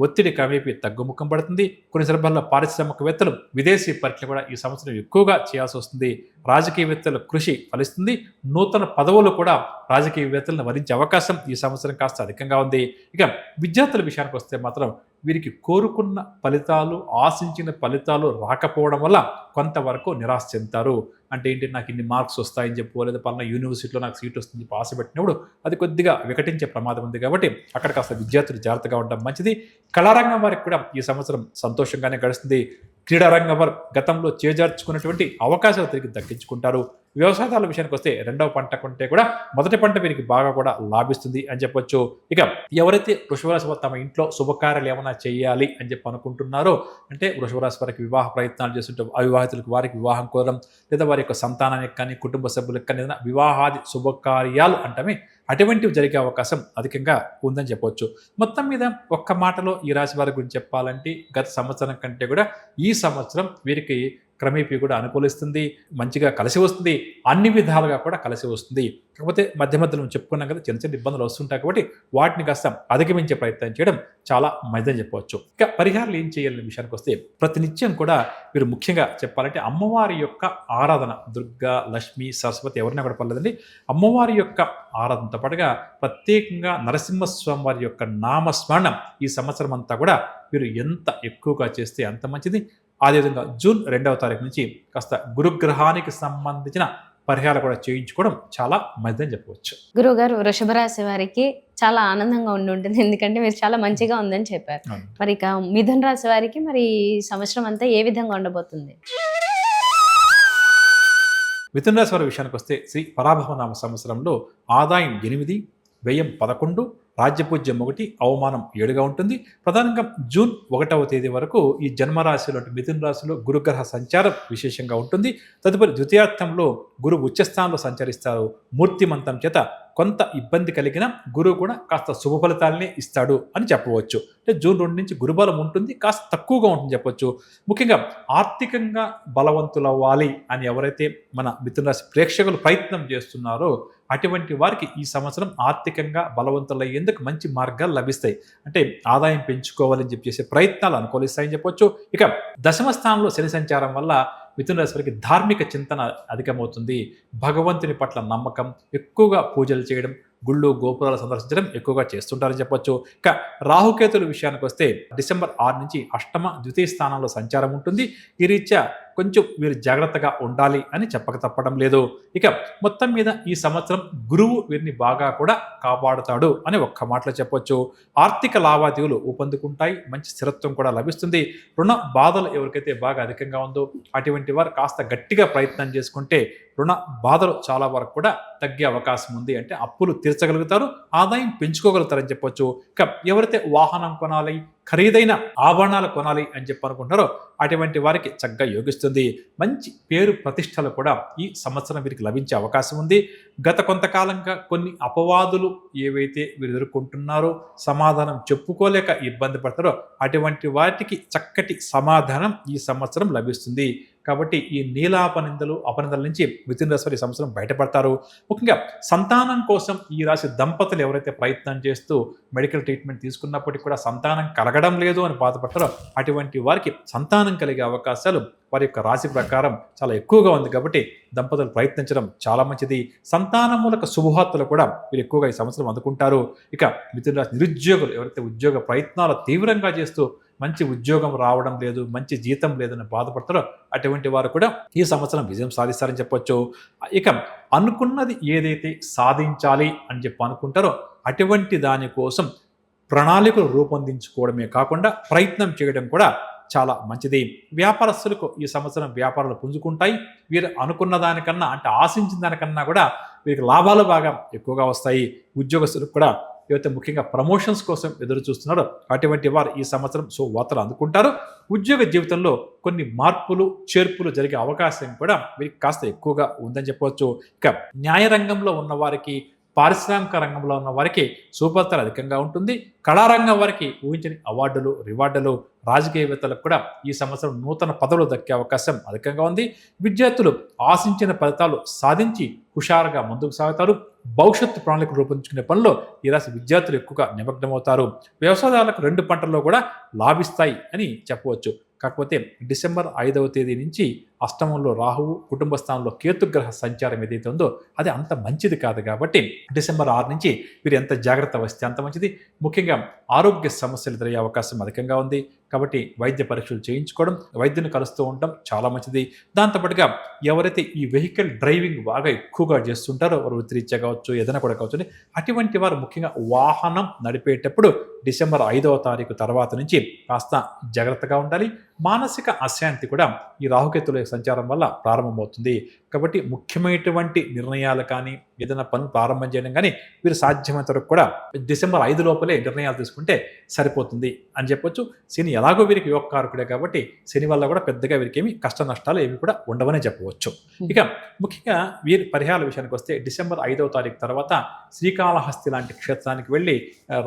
ఒత్తిడి క్రమేపీ తగ్గుముఖం పడుతుంది. కొన్ని సందర్భాల్లో పారిశ్రామికవేత్తలు విదేశీ పర్యటన కూడా ఈ సంవత్సరం ఎక్కువగా చేయాల్సి వస్తుంది. రాజకీయవేత్తల కృషి ఫలిస్తుంది. నూతన పదవులు కూడా రాజకీయవేత్తలను వరించే అవకాశం ఈ సంవత్సరం కాస్త అధికంగా ఉంది. ఇక విద్యార్థుల విషయానికి వస్తే మాత్రం వీరికి కోరుకున్న ఫలితాలు, ఆశించిన ఫలితాలు రాకపోవడం వల్ల కొంతవరకు నిరాశ చెందుతారు. అంటే ఏంటి, నాకు ఇన్ని మార్క్స్ వస్తాయని చెప్పు, లేదా పలానా యూనివర్సిటీలో నాకు సీట్ వస్తుంది చెప్పి ఆశ పెట్టినప్పుడు అది కొద్దిగా వికటించే ప్రమాదం ఉంది. కాబట్టి అక్కడ కాస్త విద్యార్థులు జాగ్రత్తగా ఉండడం మంచిది. కళారంగం వారికి కూడా ఈ సంవత్సరం సంతోషంగానే గడుస్తుంది. క్రీడారంగం వారు గతంలో చేజార్చుకున్నటువంటి అవకాశాలు తిరిగి దక్కించుకుంటారు. వ్యవసాయదారుల విషయానికి వస్తే 2వ పంట కంటే కూడా మొదటి పంట వీరికి బాగా కూడా లాభిస్తుంది అని చెప్పొచ్చు. ఇక ఎవరైతే వృషభరాశి వారు తమ ఇంట్లో శుభకార్యాలు ఏమైనా చేయాలి అని చెప్పి అనుకుంటున్నారో, అంటే వృషభరాశి వారికి వివాహ ప్రయత్నాలు చేస్తుంటే అవివాహితులకు వారికి వివాహం కోరడం, లేదా వారి యొక్క సంతానానికి కానీ కుటుంబ సభ్యులకు కానీ ఏదైనా వివాహాది శుభకార్యాలు అంటమే అటువంటివి జరిగే అవకాశం అధికంగా ఉందని చెప్పవచ్చు. మొత్తం మీద ఒక్క మాటలో ఈ రాశి వారి గురించి చెప్పాలంటే గత సంవత్సరం కంటే కూడా ఈ సంవత్సరం వీరికి క్రమేపీ కూడా అనుకూలిస్తుంది, మంచిగా కలిసి వస్తుంది, అన్ని విధాలుగా కూడా కలిసి వస్తుంది. కాకపోతే మధ్య మధ్యలో చెప్పుకున్నాం కదా, చిన్న చిన్న ఇబ్బందులు వస్తుంటాయి. కాబట్టి వాటిని కాస్త అధిగమించే ప్రయత్నం చేయడం చాలా మంచిదని చెప్పవచ్చు. ఇక పరిహారాలు ఏం చేయాలనే విషయానికి వస్తే ప్రతినిత్యం కూడా మీరు ముఖ్యంగా చెప్పాలంటే అమ్మవారి యొక్క ఆరాధన, దుర్గా, లక్ష్మి, సరస్వతి ఎవరినా కూడా పర్లేదండి, అమ్మవారి యొక్క ఆరాధనతో పాటుగా ప్రత్యేకంగా నరసింహస్వామి వారి యొక్క నామస్మరణం ఈ సంవత్సరం అంతా కూడా మీరు ఎంత ఎక్కువగా చేస్తే అంత మంచిది. అదేవిధంగా జూన్ 2వ తారీఖు నుంచి కాస్త గురుగ్రహానికి సంబంధించిన పరిహారాలు కూడా చేయించుకోవడం చాలా మంచిదని చెప్పవచ్చు. గురువుగారు, వృషభ రాశి వారికి చాలా ఆనందంగా ఉండి ఉంటుంది, ఎందుకంటే మీరు చాలా మంచిగా ఉందని చెప్పారు. మరి ఇక మిథున రాశి వారికి మరి ఈ సంవత్సరం అంతా ఏ విధంగా ఉండబోతుంది? మిథున రాశి వారి విషయానికి వస్తే శ్రీ పరాభవనామ సంవత్సరంలో ఆదాయం 8, వ్యయం 11, రాజ్యపూజ్యం 1, అవమానం 7గా ఉంటుంది. ప్రధానంగా జూన్ 1వ తేదీ వరకు ఈ జన్మరాశిలో మిథున రాశిలో గురుగ్రహ సంచారం విశేషంగా ఉంటుంది. తదుపరి ద్వితీయార్థంలో గురువు ఉచ్చస్థానంలో సంచరిస్తారు. మూర్తిమంతం చేత కొంత ఇబ్బంది కలిగిన గురువు కూడా కాస్త శుభ ఫలితాలనే ఇస్తాడు అని చెప్పవచ్చు. అంటే జూన్ 2 నుంచి గురుబలం ఉంటుంది, కాస్త తక్కువగా ఉంటుంది చెప్పొచ్చు. ముఖ్యంగా ఆర్థికంగా బలవంతులవ్వాలి అని ఎవరైతే మన మిథున రాశి ప్రేక్షకులు ప్రయత్నం చేస్తున్నారో అటువంటి వారికి ఈ సంవత్సరం ఆర్థికంగా బలవంతులయ్యేందుకు మంచి మార్గాలు లభిస్తాయి. అంటే ఆదాయం పెంచుకోవాలని చెప్పి చేసే ప్రయత్నాలు అనుకూలిస్తాయని చెప్పొచ్చు. ఇక దశమ స్థానంలో శని సంచారం వల్ల మిథున రాశి వారికి ధార్మిక చింతన అధికమవుతుంది. భగవంతుని పట్ల నమ్మకం, ఎక్కువగా పూజలు చేయడం, గుళ్ళు గోపురాలు సందర్శించడం ఎక్కువగా చేస్తుంటారని చెప్పొచ్చు. ఇక రాహుకేతుల విషయానికి వస్తే డిసెంబర్ 6 నుంచి అష్టమ ద్వితీయ స్థానంలో సంచారం ఉంటుంది. ఈ రీత్యా కొంచెం వీరు జాగ్రత్తగా ఉండాలి అని చెప్పక తప్పడం లేదు. ఇక మొత్తం మీద ఈ సంవత్సరం గురువు వీరిని బాగా కూడా కాపాడుతాడు అని ఒక్క మాటలో చెప్పొచ్చు. ఆర్థిక లావాదేవీలు ఊపందుకుంటాయి, మంచి స్థిరత్వం కూడా లభిస్తుంది. రుణ బాధలు ఎవరికైతే బాగా అధికంగా ఉందో అటువంటి వారు కాస్త గట్టిగా ప్రయత్నం చేసుకుంటే రుణ బాధలు చాలా వరకు కూడా తగ్గే అవకాశం ఉంది. అంటే అప్పులు తీర్చగలుగుతారు, ఆదాయం పెంచుకోగలుగుతారని చెప్పొచ్చు. ఇక ఎవరైతే వాహనం కొనాలి, ఖరీదైన ఆభరణాలు కొనాలి అని చెప్పి అనుకుంటారో అటువంటి వారికి చక్కగా యోగిస్తుంది. మంచి పేరు ప్రతిష్టలు కూడా ఈ సంవత్సరం వీరికి లభించే అవకాశం ఉంది. గత కొంతకాలంగా కొన్ని అపవాదులు ఏవైతే వీరు ఎదుర్కొంటున్నారో, సమాధానం చెప్పుకోలేక ఇబ్బంది పడతారో అటువంటి వాటికి చక్కటి సమాధానం ఈ సంవత్సరం లభిస్తుంది. కాబట్టి ఈ నీలాపనిందలు అపనిందల నుంచి మిథున రాశి వారు ఈ సంవత్సరం బయటపడతారు. ముఖ్యంగా సంతానం కోసం ఈ రాశి దంపతులు ఎవరైతే ప్రయత్నం చేస్తూ మెడికల్ ట్రీట్మెంట్ తీసుకున్నప్పటికీ కూడా సంతానం కలగడం లేదు అని బాధపడతారో అటువంటి వారికి సంతానం కలిగే అవకాశాలు వారి యొక్క రాశి ప్రకారం చాలా ఎక్కువగా ఉంది. కాబట్టి దంపతులు ప్రయత్నించడం చాలా మంచిది. సంతాన మూలక శుభవార్తలు కూడా వీరు ఎక్కువగా ఈ సంవత్సరం అందుకుంటారు. ఇక మిథున రాశి నిరుద్యోగులు ఎవరైతే ఉద్యోగ ప్రయత్నాలు తీవ్రంగా చేస్తూ మంచి ఉద్యోగం రావడం లేదు, మంచి జీతం లేదని బాధపడతారో అటువంటి వారు కూడా ఈ సంవత్సరం విజయం సాధిస్తారని చెప్పొచ్చు. ఇక అనుకున్నది ఏదైతే సాధించాలి అని చెప్పి అనుకుంటారో అటువంటి దానికోసం ప్రణాళికలు రూపొందించుకోవడమే కాకుండా ప్రయత్నం చేయడం కూడా చాలా మంచిది. వ్యాపారస్తులకు ఈ సంవత్సరం వ్యాపారాలు పుంజుకుంటాయి. వీరు అనుకున్న దానికన్నా అంటే ఆశించిన దానికన్నా కూడా వీరికి లాభాలు బాగా ఎక్కువగా వస్తాయి. ఉద్యోగస్తులకు కూడా ఏవైతే ముఖ్యంగా ప్రమోషన్స్ కోసం ఎదురు చూస్తున్నారో అటువంటి వారు ఈ సంవత్సరం వార్తలు అందుకుంటారు. ఉద్యోగ జీవితంలో కొన్ని మార్పులు చేర్పులు జరిగే అవకాశం కూడా వీరికి కాస్త ఎక్కువగా ఉందని చెప్పవచ్చు. ఇక న్యాయ రంగంలో ఉన్న వారికి, పారిశ్రామిక రంగంలో ఉన్న వారికి శుభఫలితాలు అధికంగా ఉంటుంది. కళారంగం వారికి ఊహించని అవార్డులు, రివార్డులు, రాజకీయవేత్తలకు కూడా ఈ సంవత్సరం నూతన పదవులు దక్కే అవకాశం అధికంగా ఉంది. విద్యార్థులు ఆశించిన ఫలితాలు సాధించి హుషారుగా ముందుకు సాగుతారు. భవిష్యత్తు ప్రణాళికలు రూపొందించుకునే పనిలో ఈ రాశి విద్యార్థులు ఎక్కువగా నిమగ్నమవుతారు. వ్యవసాయదారులకు 2 పంటల్లో కూడా లాభిస్తాయి అని చెప్పవచ్చు. కాకపోతే డిసెంబర్ 5వ తేదీ నుంచి అష్టమంలో రాహువు, కుటుంబ స్థానంలో కేతుగ్రహ సంచారం ఏదైతే ఉందో అది అంత మంచిది కాదు. కాబట్టి డిసెంబర్ 6 నుంచి వీరు ఎంత జాగ్రత్త వస్తే అంత మంచిది. ముఖ్యంగా ఆరోగ్య సమస్యలు ఎదురయ్యే అవకాశం అధికంగా ఉంది. కాబట్టి వైద్య పరీక్షలు చేయించుకోవడం, వైద్యుని కలుస్తూ ఉండడం చాలా మంచిది. దాంతోపాటుగా ఎవరైతే ఈ వెహికల్ డ్రైవింగ్ బాగా ఎక్కువగా చేస్తుంటారో వారు వృత్తిరీత్యా కావచ్చు, ఏదైనా కూడా కావచ్చు, అటువంటి వారు ముఖ్యంగా వాహనం నడిపేటప్పుడు డిసెంబర్ 5వ తారీఖు తర్వాత నుంచి కాస్త జాగ్రత్తగా ఉండాలి. మానసిక అశాంతి కూడా ఈ రాహుకేతుల సంచారం వల్ల ప్రారంభమవుతుంది. కాబట్టి ముఖ్యమైనటువంటి నిర్ణయాలు కానీ ఏదైనా పనులు ప్రారంభం చేయడం కానీ వీరు సాధ్యమైనంత వరకు కూడా డిసెంబర్ 5 లోపలే నిర్ణయాలు తీసుకుంటే సరిపోతుంది అని చెప్పొచ్చు. శని ఎలాగో వీరికి యోగకారకుడే కాబట్టి శని వల్ల కూడా పెద్దగా వీరికి ఏమి కష్ట నష్టాలు ఏమి కూడా ఉండవనే చెప్పవచ్చు. ఇక ముఖ్యంగా వీరి పరిహారాల విషయానికి వస్తే డిసెంబర్ 5వ తారీఖు తర్వాత శ్రీకాళహస్తి లాంటి క్షేత్రానికి వెళ్ళి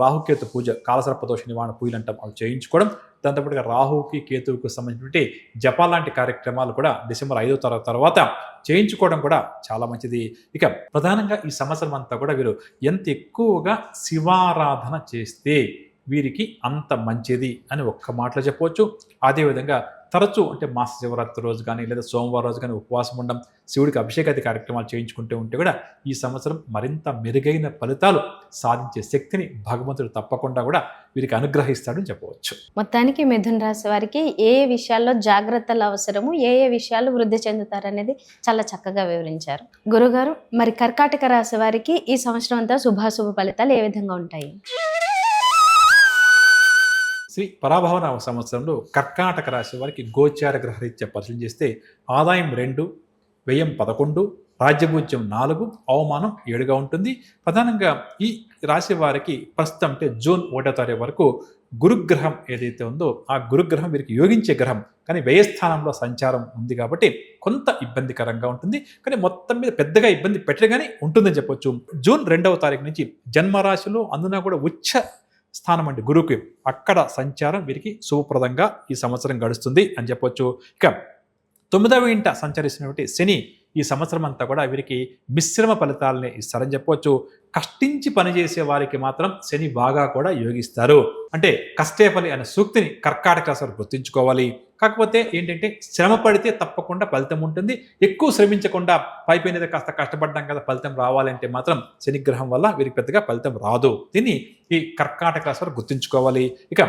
రాహుకేతు పూజ, కాలసర్పదోష నివారణ పూజలు అంటాం, అవి చేయించుకోవడం. దాంతోపాటుగా రాహుకి కేతువుకు సంబంధించినటువంటి జపా లాంటి కార్యక్రమాలు కూడా డిసెంబర్ 5వ తర్వాత చేయించుకోవడం కూడా చాలా మంచిది. ఇక ప్రధానంగా ఈ సంవత్సరం అంతా కూడా వీరు ఎంత ఎక్కువగా శివారాధన చేస్తే వీరికి అంత మంచిది అని ఒక్క మాటలో చెప్పవచ్చు. అదేవిధంగా తరచూ అంటే మాస శివరాత్రి రోజు కానీ లేదా సోమవారం రోజు కానీ ఉపవాసం ఉండడం, శివుడికి అభిషేకాది కార్యక్రమాలు చేయించుకుంటూ ఉంటే కూడా ఈ సంవత్సరం మరింత మెరుగైన ఫలితాలు సాధించే శక్తిని భగవంతుడు తప్పకుండా కూడా వీరికి అనుగ్రహిస్తాడని చెప్పవచ్చు. మొత్తానికి మిథున రాశి వారికి ఏ విషయాల్లో జాగ్రత్తలు అవసరము, ఏ విషయాలు వృద్ధి చెందుతారనేది చాలా చక్కగా వివరించారు గురుగారు. మరి కర్కాటక రాశి వారికి ఈ సంవత్సరం అంతా శుభాశుభ ఫలితాలు ఏ విధంగా ఉంటాయి? శ్రీ పరాభవనామ సంవత్సరంలో కర్కాటక రాశి వారికి గోచార గ్రహరీత్యా పరిశీలన చేస్తే ఆదాయం 2, వ్యయం 11, రాజ్యభూజ్యం 4, అవమానం 7గా ఉంటుంది. ప్రధానంగా ఈ రాశి వారికి ప్రస్తుతం అంటే జూన్ 1వ తారీఖు వరకు గురుగ్రహం ఏదైతే ఉందో ఆ గురుగ్రహం వీరికి యోగించే గ్రహం, కానీ వ్యయస్థానంలో సంచారం ఉంది కాబట్టి కొంత ఇబ్బందికరంగా ఉంటుంది. కానీ మొత్తం మీద పెద్దగా ఇబ్బంది పెట్టగానే ఉంటుందని చెప్పొచ్చు. జూన్ 2వ తారీఖు నుంచి జన్మరాశిలో అందున కూడా ఉచ్చ స్థానం అంటే గురువుకి అక్కడ సంచారం వీరికి శుభప్రదంగా ఈ సంవత్సరం గడుస్తుంది అని చెప్పొచ్చు. ఇక 9వ ఇంట సంచరిస్తున్నటువంటి శని ఈ సంవత్సరం అంతా కూడా వీరికి మిశ్రమ ఫలితాలని ఇస్తారని చెప్పవచ్చు. కష్టించి పనిచేసే వారికి మాత్రం శని బాగా కూడా యోగిస్తారు. అంటే కష్టేఫలి అనే సూక్తిని కర్కాటక రాశి వారు గుర్తుంచుకోవాలి. కాకపోతే ఏంటంటే శ్రమ పడితే తప్పకుండా ఫలితం ఉంటుంది. ఎక్కువ శ్రమించకుండా పైపోయినది కాస్త కష్టపడ్డాం కదా ఫలితం రావాలంటే మాత్రం శనిగ్రహం వల్ల వీరికి పెద్దగా ఫలితం రాదు. దీన్ని ఈ కర్కాటక రాశి వారు గుర్తుంచుకోవాలి. ఇక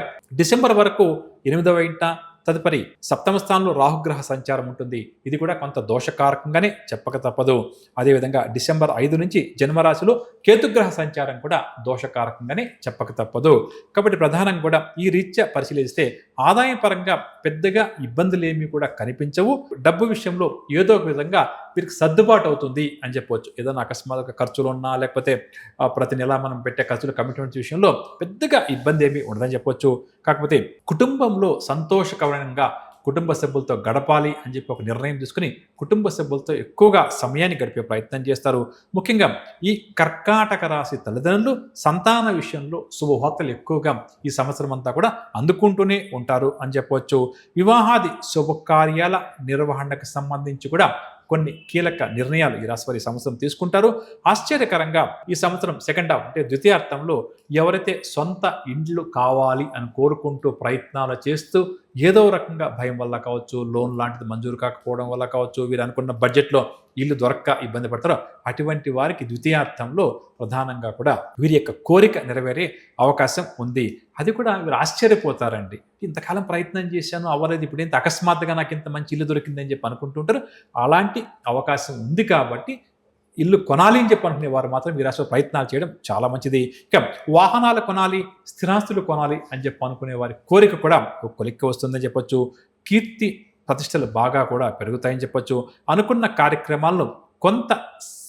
డిసెంబర్ వరకు 8వ ఇంట తదుపరి 7వ స్థానంలో రాహుగ్రహ సంచారం ఉంటుంది. ఇది కూడా కొంత దోషకారకంగానే చెప్పక తప్పదు. అదేవిధంగా డిసెంబర్ 5 నుంచి జన్మరాశిలో కేతుగ్రహ సంచారం కూడా దోషకారకంగానే చెప్పక తప్పదు. కాబట్టి ప్రధానంగా కూడా ఈ రీత్యా పరిశీలిస్తే ఆదాయ పరంగా పెద్దగా ఇబ్బందులు ఏమీ కూడా కనిపించవు. డబ్బు విషయంలో ఏదో ఒక విధంగా వీరికి సర్దుబాటు అవుతుంది అని చెప్పవచ్చు. ఏదైనా అకస్మాత్తుగా ఖర్చులు ఉన్నా లేకపోతే ప్రతి నెల మనం పెట్టే ఖర్చుల కమిట్మెంట్స్ విషయంలో పెద్దగా ఇబ్బంది ఏమీ ఉండదని చెప్పొచ్చు. కాకపోతే కుటుంబంలో సంతోషకరంగా కుటుంబ సభ్యులతో గడపాలి అని చెప్పి ఒక నిర్ణయం తీసుకుని కుటుంబ సభ్యులతో ఎక్కువగా సమయాన్ని గడిపే ప్రయత్నం చేస్తారు. ముఖ్యంగా ఈ కర్కాటక రాశి తల్లిదండ్రులు సంతాన విషయంలో శుభవార్తలు ఎక్కువగా ఈ సంవత్సరం అంతా కూడా అందుకుంటూనే ఉంటారు అని చెప్పవచ్చు. వివాహాది శుభకార్యాల నిర్వహణకు సంబంధించి కూడా కొన్ని కీలక నిర్ణయాలు ఈ రాశి వారి సంవత్సరం తీసుకుంటారు. ఆశ్చర్యకరంగా ఈ సంవత్సరం సెకండ్ హాఫ్ అంటే ద్వితీయార్థంలో ఎవరైతే సొంత ఇండ్లు కావాలి అని కోరుకుంటూ ప్రయత్నాలు చేస్తూ ఏదో రకంగా భయం వల్ల కావచ్చు, లోన్ లాంటిది మంజూరు కాకపోవడం వల్ల కావచ్చు, వీరు అనుకున్న బడ్జెట్లో ఇల్లు దొరక్క ఇబ్బంది పడతారో అటువంటి వారికి ద్వితీయార్థంలో ప్రధానంగా కూడా వీరి యొక్క కోరిక నెరవేరే అవకాశం ఉంది. అది కూడా వీరు ఆశ్చర్యపోతారండి. ఇంతకాలం ప్రయత్నం చేశాను అవ్వలేదు, ఇప్పుడు ఇంత అకస్మాత్తుగా నాకు ఇంత మంచి ఇల్లు దొరికిందని చెప్పి అనుకుంటుంటారు. అలాంటి అవకాశం ఉంది కాబట్టి ఇల్లు కొనాలి అని చెప్పి అనుకునే వారు మాత్రం ఈ రాశిలో ప్రయత్నాలు చేయడం చాలా మంచిది. ఇక వాహనాలు కొనాలి, స్థిరాస్తులు కొనాలి అని చెప్పి అనుకునే వారి కోరిక కూడా ఒక కొలిక్కి వస్తుందని చెప్పొచ్చు. కీర్తి ప్రతిష్టలు బాగా కూడా పెరుగుతాయని చెప్పొచ్చు. అనుకున్న కార్యక్రమాలను కొంత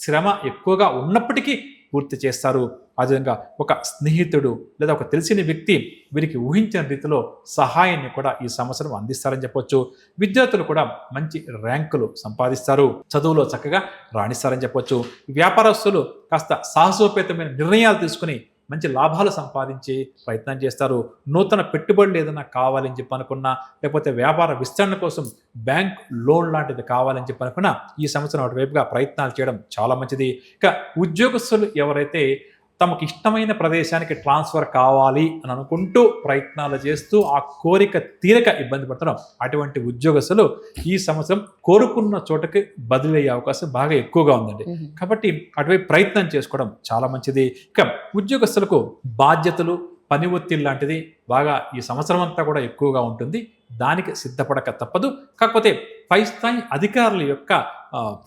శ్రమ ఎక్కువగా ఉన్నప్పటికీ పూర్తి చేస్తారు. అదేవిధంగా ఒక స్నేహితుడు లేదా ఒక తెలిసిన వ్యక్తి వీరికి ఊహించిన రీతిలో సహాయాన్ని కూడా ఈ సంవత్సరం అందిస్తారని చెప్పొచ్చు. విద్యార్థులు కూడా మంచి ర్యాంకులు సంపాదిస్తారు, చదువులో చక్కగా రాణిస్తారని చెప్పొచ్చు. వ్యాపారస్తులు కాస్త సాహసోపేతమైన నిర్ణయాలు తీసుకుని మంచి లాభాలు సంపాదించే ప్రయత్నం చేస్తారు. నూతన పెట్టుబడులు ఏదైనా కావాలని చెప్పి అనుకున్నా, లేకపోతే వ్యాపార విస్తరణ కోసం బ్యాంక్ లోన్ లాంటిది కావాలని చెప్పి అనుకున్నా ఈ సంవత్సరం అటువైపుగా ప్రయత్నాలు చేయడం చాలా మంచిది. ఇక ఉద్యోగస్తులు ఎవరైతే తమకు ఇష్టమైన ప్రదేశానికి ట్రాన్స్ఫర్ కావాలి అని అనుకుంటూ ప్రయత్నాలు చేస్తూ ఆ కోరిక తీరక ఇబ్బంది పడతారు, అటువంటి ఉద్యోగస్తులు ఈ సంవత్సరం కోరుకున్న చోటకి బదిలీ అయ్యే అవకాశం బాగా ఎక్కువగా ఉందండి. కాబట్టి అటువైపు ప్రయత్నం చేసుకోవడం చాలా మంచిది. ఇక ఉద్యోగస్తులకు బాధ్యతలు, పని ఒత్తిడి లాంటిది బాగా ఈ సంవత్సరం అంతా కూడా ఎక్కువగా ఉంటుంది. దానికి సిద్ధపడక తప్పదు. కాకపోతే పై స్థాయి అధికారుల యొక్క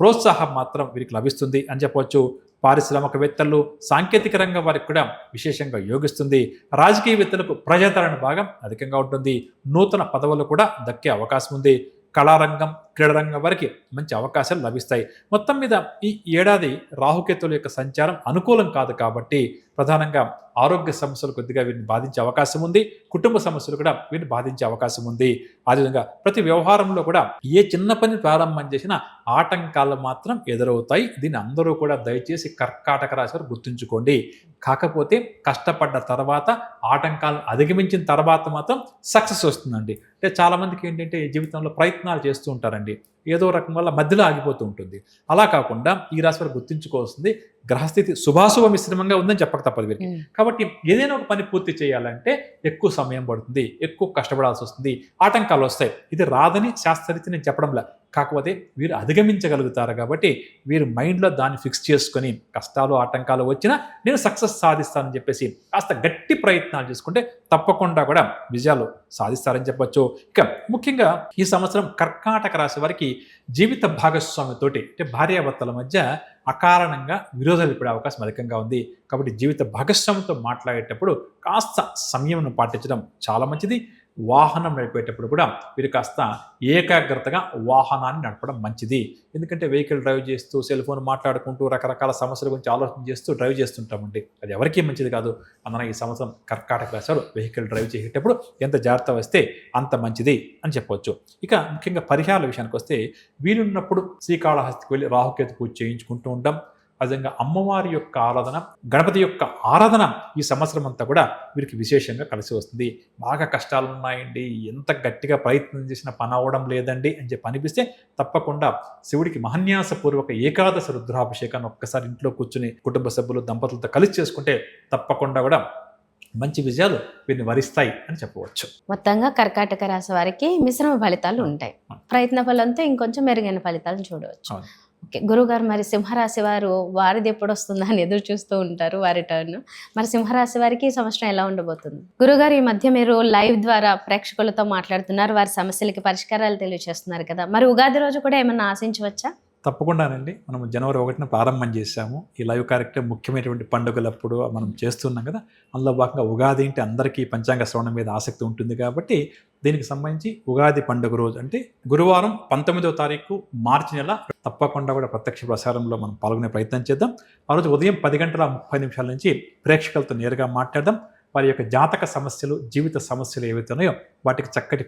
ప్రోత్సాహం మాత్రం వీరికి లభిస్తుంది అని చెప్పవచ్చు. పారిశ్రామికవేత్తలు, సాంకేతిక రంగం వారికి కూడా విశేషంగా యోగిస్తుంది. రాజకీయవేత్తలకు ప్రజాదరణ భాగం అధికంగా ఉంటుంది. నూతన పదవులు కూడా దక్కే అవకాశం ఉంది. కళారంగం, క్రీడారంగం వారికి మంచి అవకాశాలు లభిస్తాయి. మొత్తం మీద ఈ ఏడాది రాహుకేతుల యొక్క సంచారం అనుకూలం కాదు కాబట్టి ప్రధానంగా ఆరోగ్య సమస్యలు కొద్దిగా వీరిని బాధించే అవకాశం ఉంది. కుటుంబ సమస్యలు కూడా వీరిని బాధించే అవకాశం ఉంది. అదేవిధంగా ప్రతి వ్యవహారంలో కూడా ఏ చిన్న పని ప్రారంభం చేసినా ఆటంకాలు మాత్రం ఎదురవుతాయి. దీన్ని అందరూ కూడా దయచేసి కర్కాటక రాశి వారు గుర్తుంచుకోండి. కాకపోతే కష్టపడ్డ తర్వాత, ఆటంకాలను అధిగమించిన తర్వాత మాత్రం సక్సెస్ వస్తుందండి. అంటే చాలామందికి ఏంటంటే జీవితంలో ప్రయత్నాలు చేస్తూ ఉంటారండి, ఏదో రకం వల్ల మధ్యలో ఆగిపోతూ ఉంటుంది. అలా కాకుండా ఈ రాశి వారు గుర్తుంచుకోవాల్సింది గ్రహస్థితి శుభాశుభ మిశ్రమంగా ఉందని చెప్పక తప్పదు వీరికి. కాబట్టి ఏదైనా ఒక పని పూర్తి చేయాలంటే ఎక్కువ సమయం పడుతుంది, ఎక్కువ కష్టపడాల్సి వస్తుంది, ఆటంకాలు వస్తాయి. ఇది రాదని శాస్త్రరీతి నేను చెప్పడంలా, కాకపోతే వీరు అధిగమించగలుగుతారు. కాబట్టి వీరు మైండ్లో దాన్ని ఫిక్స్ చేసుకొని కష్టాలు, ఆటంకాలు వచ్చినా నేను సక్సెస్ సాధిస్తానని చెప్పేసి కాస్త గట్టి ప్రయత్నాలు చేసుకుంటే తప్పకుండా కూడా విజయాలు సాధిస్తారని చెప్పొచ్చు. ఇక ముఖ్యంగా ఈ సంవత్సరం కర్కాటక రాశి వారికి జీవిత భాగస్వామితోటి అంటే భార్యాభర్తల మధ్య అకారణంగా విరోధాలు పడే అవకాశం అధికంగా ఉంది. కాబట్టి జీవిత భాగస్వామితో మాట్లాడేటప్పుడు కాస్త సంయమనం పాటించడం చాలా మంచిది. వాహనం నడిపేటప్పుడు కూడా వీరు కాస్త ఏకాగ్రతగా వాహనాన్ని నడపడం మంచిది. ఎందుకంటే వెహికల్ డ్రైవ్ చేస్తూ సెల్ ఫోన్ మాట్లాడుకుంటూ రకరకాల సమస్యల గురించి ఆలోచన చేస్తూ డ్రైవ్ చేస్తుంటామండి. అది ఎవరికీ మంచిది కాదు. అందున ఈ సంవత్సరం కర్కాటక రాశి వారు వెహికల్ డ్రైవ్ చేసేటప్పుడు ఎంత జాగ్రత్త వస్తే అంత మంచిది అని చెప్పవచ్చు. ఇక ముఖ్యంగా పరిహారాల విషయానికి వస్తే వీలున్నప్పుడు శ్రీకాళహస్తికి వెళ్ళి రాహుకేతు పూజ చేయించుకుంటూ ఉంటాం. అదేవిధంగా అమ్మవారి యొక్క ఆరాధన, గణపతి యొక్క ఆరాధన ఈ సంవత్సరం అంతా కూడా వీరికి విశేషంగా కలిసి వస్తుంది. బాగా కష్టాలు ఉన్నాయండి, ఎంత గట్టిగా ప్రయత్నం చేసినా పని అవ్వడం లేదండి అని చెప్పి అనిపిస్తే తప్పకుండా శివుడికి మహన్యాసపూర్వక ఏకాదశ రుద్రాభిషేకాన్ని ఒక్కసారి ఇంట్లో కూర్చుని కుటుంబ సభ్యులు దంపతులతో కలిసి చేసుకుంటే తప్పకుండా కూడా మంచి విజయాలు వీరిని వరిస్తాయి అని చెప్పవచ్చు. మొత్తంగా కర్కాటక రాశి వారికి మిశ్రమ ఫలితాలు ఉంటాయి. ప్రయత్న ఫలంతో ఇంకొంచెం మెరుగైన ఫలితాలను చూడవచ్చు. ఓకే గురుగారు, మరి సింహరాశి వారిది ఎప్పుడు వస్తుందా అని ఎదురు చూస్తూ ఉంటారు వారి టర్న్. మరి సింహరాశి వారికి ఈ సంవత్సరం ఎలా ఉండబోతుంది? గురుగారు, ఈ మధ్య మీరు లైవ్ ద్వారా ప్రేక్షకులతో మాట్లాడుతున్నారు, వారి సమస్యలకి పరిష్కారాలు తెలియజేస్తున్నారు కదా, మరి ఉగాది రోజు కూడా ఏమన్నా ఆశించవచ్చా? తప్పకుండానండి. మనం జనవరి 1న ప్రారంభం చేశాము. ఈ లైవ్ కార్యక్రమం ముఖ్యమైనటువంటి పండుగలప్పుడు మనం చేస్తున్నాం కదా. అందులో భాగంగా ఉగాది అంటే అందరికీ పంచాంగ శ్రవణం మీద ఆసక్తి ఉంటుంది కాబట్టి దీనికి సంబంధించి ఉగాది పండుగ రోజు అంటే గురువారం 19వ తారీఖు మార్చి నెల తప్పకుండా కూడా ప్రత్యక్ష ప్రసారంలో మనం పాల్గొనే ప్రయత్నం చేద్దాం. ఆ రోజు ఉదయం 10:30 నుంచి ప్రేక్షకులతో నేరుగా మాట్లాడదాం. వారి యొక్క జాతక సమస్యలు, జీవిత సమస్యలు ఏవైతే ఉన్నాయో వాటికి చక్కటి